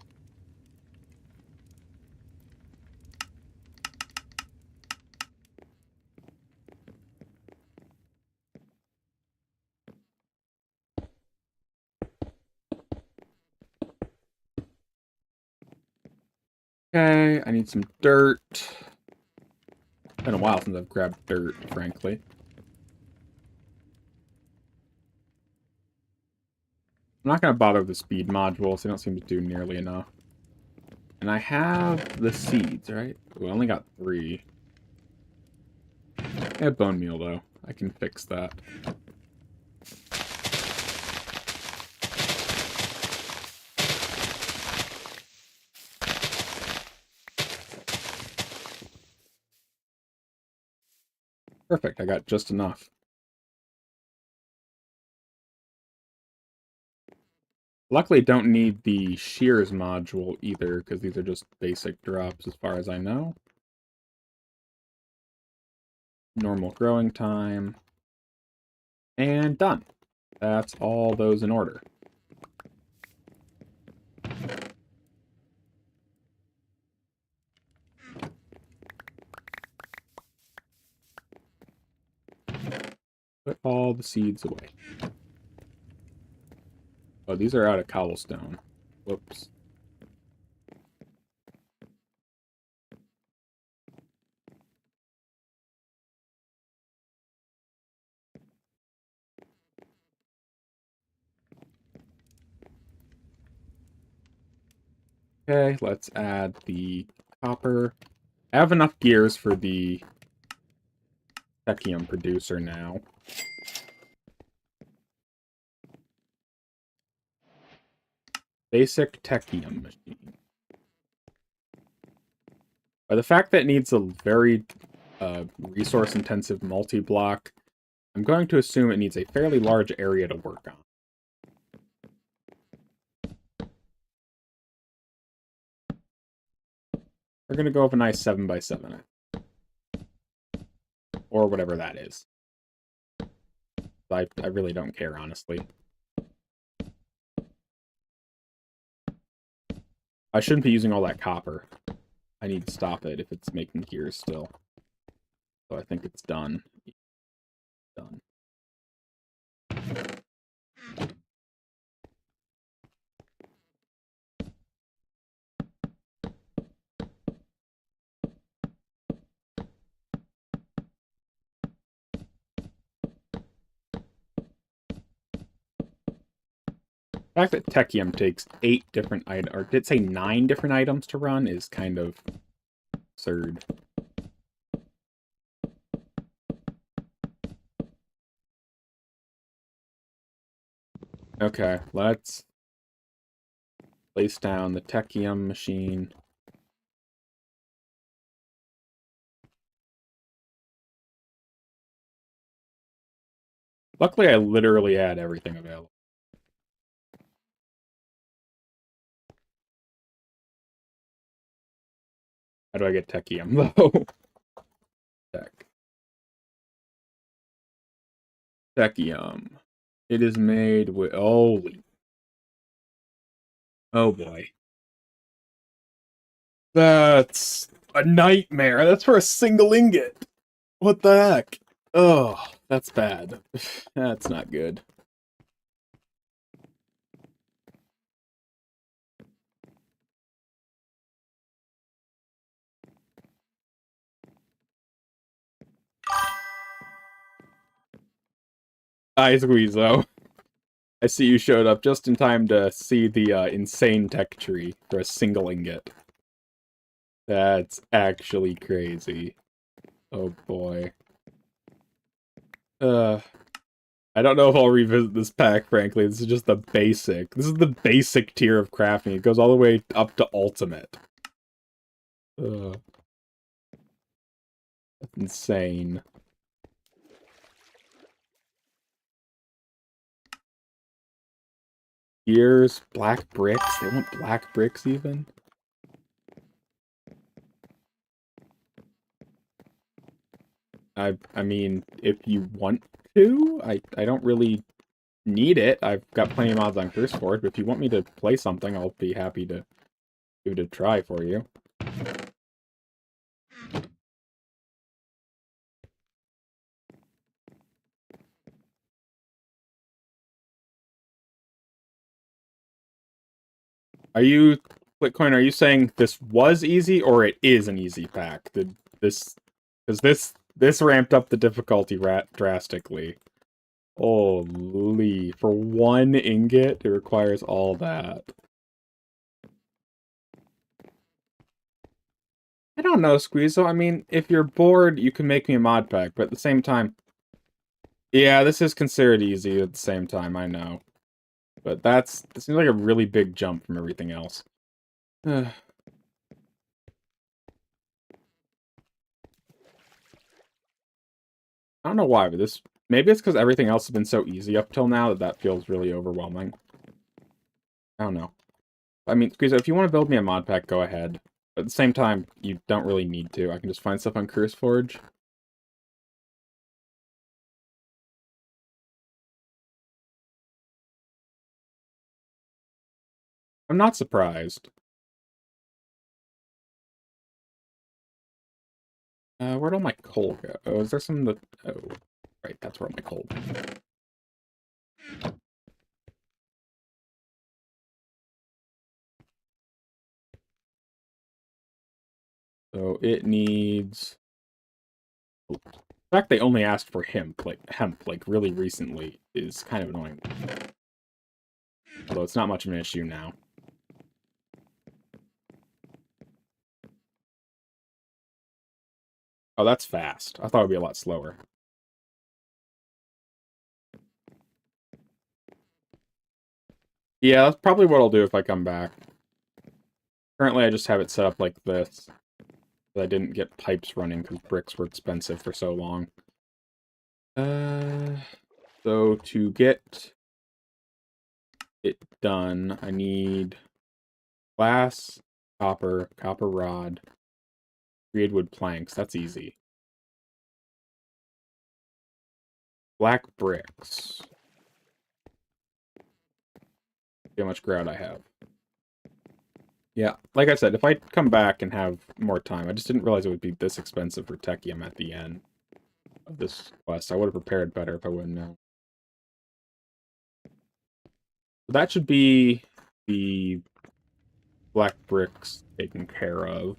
Okay, I need some dirt. It's been a while since I've grabbed dirt, frankly. I'm not going to bother with the speed modules. They don't seem to do nearly enough. And I have the seeds, right? We only got 3. I have bone meal, though. I can fix that. Perfect, I got just enough. Luckily, don't need the shears module either, because these are just basic drops as far as I know. Normal growing time. And done. That's all those in order. Put all the seeds away. Oh, these are out of cobblestone. Whoops. Okay, let's add the copper. I have enough gears for the techium producer now. Basic techium machine. By the fact that it needs a very resource-intensive multi-block, I'm going to assume it needs a fairly large area to work on. We're going to go with a nice 7x7. Or whatever that is. I really don't care, honestly. I shouldn't be using all that copper. I need to stop it if it's making gears still. So I think it's done. Done. The fact that techium takes 8 different items, or did it say 9 different items to run, is kind of absurd. Okay, let's place down the techium machine. Luckily, I literally had everything available. How do I get techium, though? Techium. It is made with... Holy. Oh, boy. That's a nightmare. That's for a single ingot. What the heck? Oh, that's bad. That's not good. Hi, Squeezo. I see you showed up just in time to see the insane tech tree for a single ingot. That's actually crazy. Oh boy. I don't know if I'll revisit this pack, frankly. This is just the basic. This is the basic tier of crafting. It goes all the way up to ultimate. That's insane. Gears, black bricks. They want black bricks even? I mean, if you want to, I don't really need it. I've got plenty of mods on CurseForge, but if you want me to play something, I'll be happy to give it a try for you. Are you, Bitcoin, are you saying this was easy or it is an easy pack? Because this ramped up the difficulty drastically. Holy, for 1 ingot, it requires all that. I don't know, Squeezo. I mean, if you're bored, you can make me a mod pack, but at the same time... Yeah, this is considered easy at the same time, I know. But this seems like a really big jump from everything else. I don't know why, but maybe it's because everything else has been so easy up till now that feels really overwhelming. I don't know. I mean, Squeezo, if you want to build me a mod pack, go ahead. But at the same time, you don't really need to. I can just find stuff on CurseForge. I'm not surprised. Where'd all my coal go? Oh, is there some that... Oh, right, that's where all my coal went. So it needs... Oh. The fact they only asked for hemp, like really recently, is kind of annoying. Although it's not much of an issue now. Oh, that's fast. I thought it would be a lot slower. Yeah, that's probably what I'll do if I come back. Currently, I just have it set up like this. But I didn't get pipes running because bricks were expensive for so long. So to get it done, I need glass, copper rod, create wood planks. That's easy. Black bricks. See how much grout I have. Yeah, like I said, if I come back and have more time, I just didn't realize it would be this expensive for Techium at the end of this quest. I would have prepared better if I wouldn't know. So that should be the black bricks taken care of.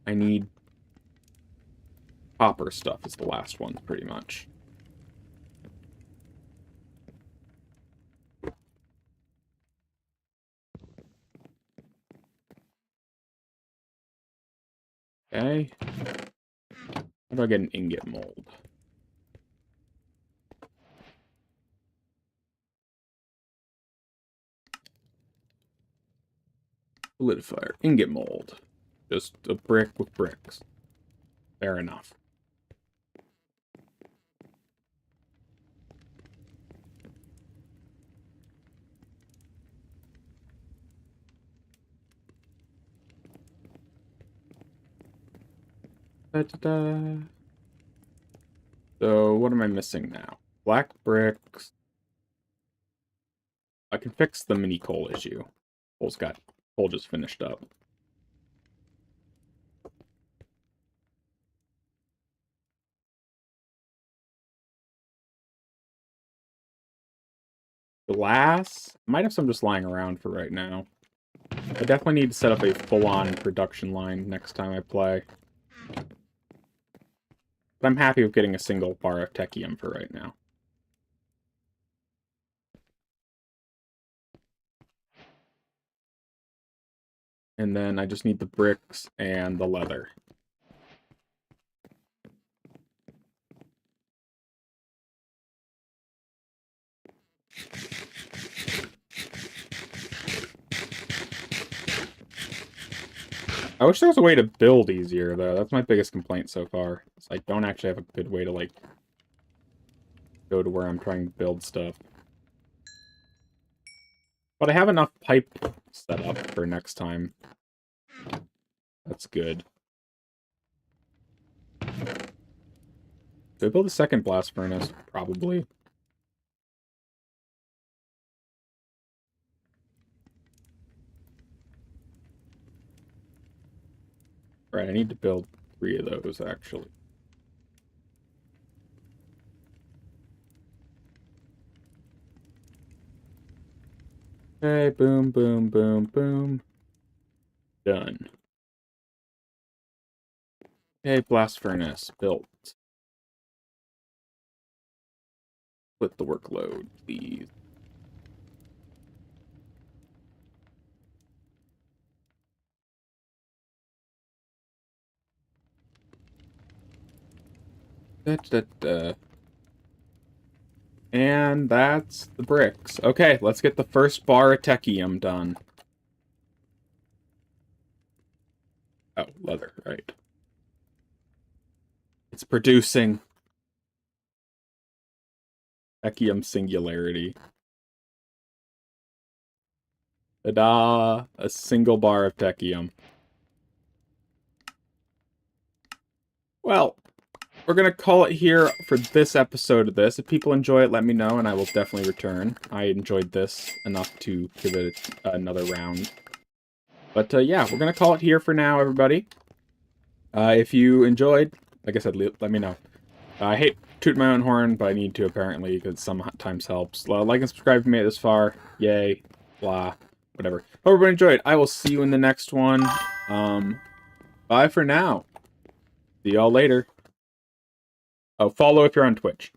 I need copper stuff is the last one, pretty much. Okay. How do I get an ingot mold? Solidifier. Ingot mold. Just a brick with bricks. Fair enough. Da-da-da. So, what am I missing now? Black bricks. I can fix the mini coal issue. Coal just finished up. Glass? I might have some just lying around for right now. I definitely need to set up a full-on production line next time I play. But I'm happy with getting a single bar of Techium for right now. And then I just need the bricks and the leather. I wish there was a way to build easier, though. That's my biggest complaint so far. I don't actually have a good way to, like, go to where I'm trying to build stuff. But I have enough pipe set up for next time. That's good. Do I build a second blast furnace? Probably. Right, I need to build 3 of those, actually. Okay, boom, boom, boom, boom. Done. Okay, blast furnace built. Split the workload, please. Da, da, da. And that's the bricks. Okay, let's get the first bar of Techium done. Oh, leather, right. It's producing Techium singularity. Ta-da! A single bar of Techium. Well, we're going to call it here for this episode of this. If people enjoy it, let me know, and I will definitely return. I enjoyed this enough to give it another round. But yeah, we're going to call it here for now, everybody. If you enjoyed, like I said, let me know. I hate tooting my own horn, but I need to, apparently, because sometimes helps. Like and subscribe if you made it this far. Yay. Blah. Whatever. Hope everybody enjoyed. I will see you in the next one. Bye for now. See y'all later. Oh, follow if you're on Twitch.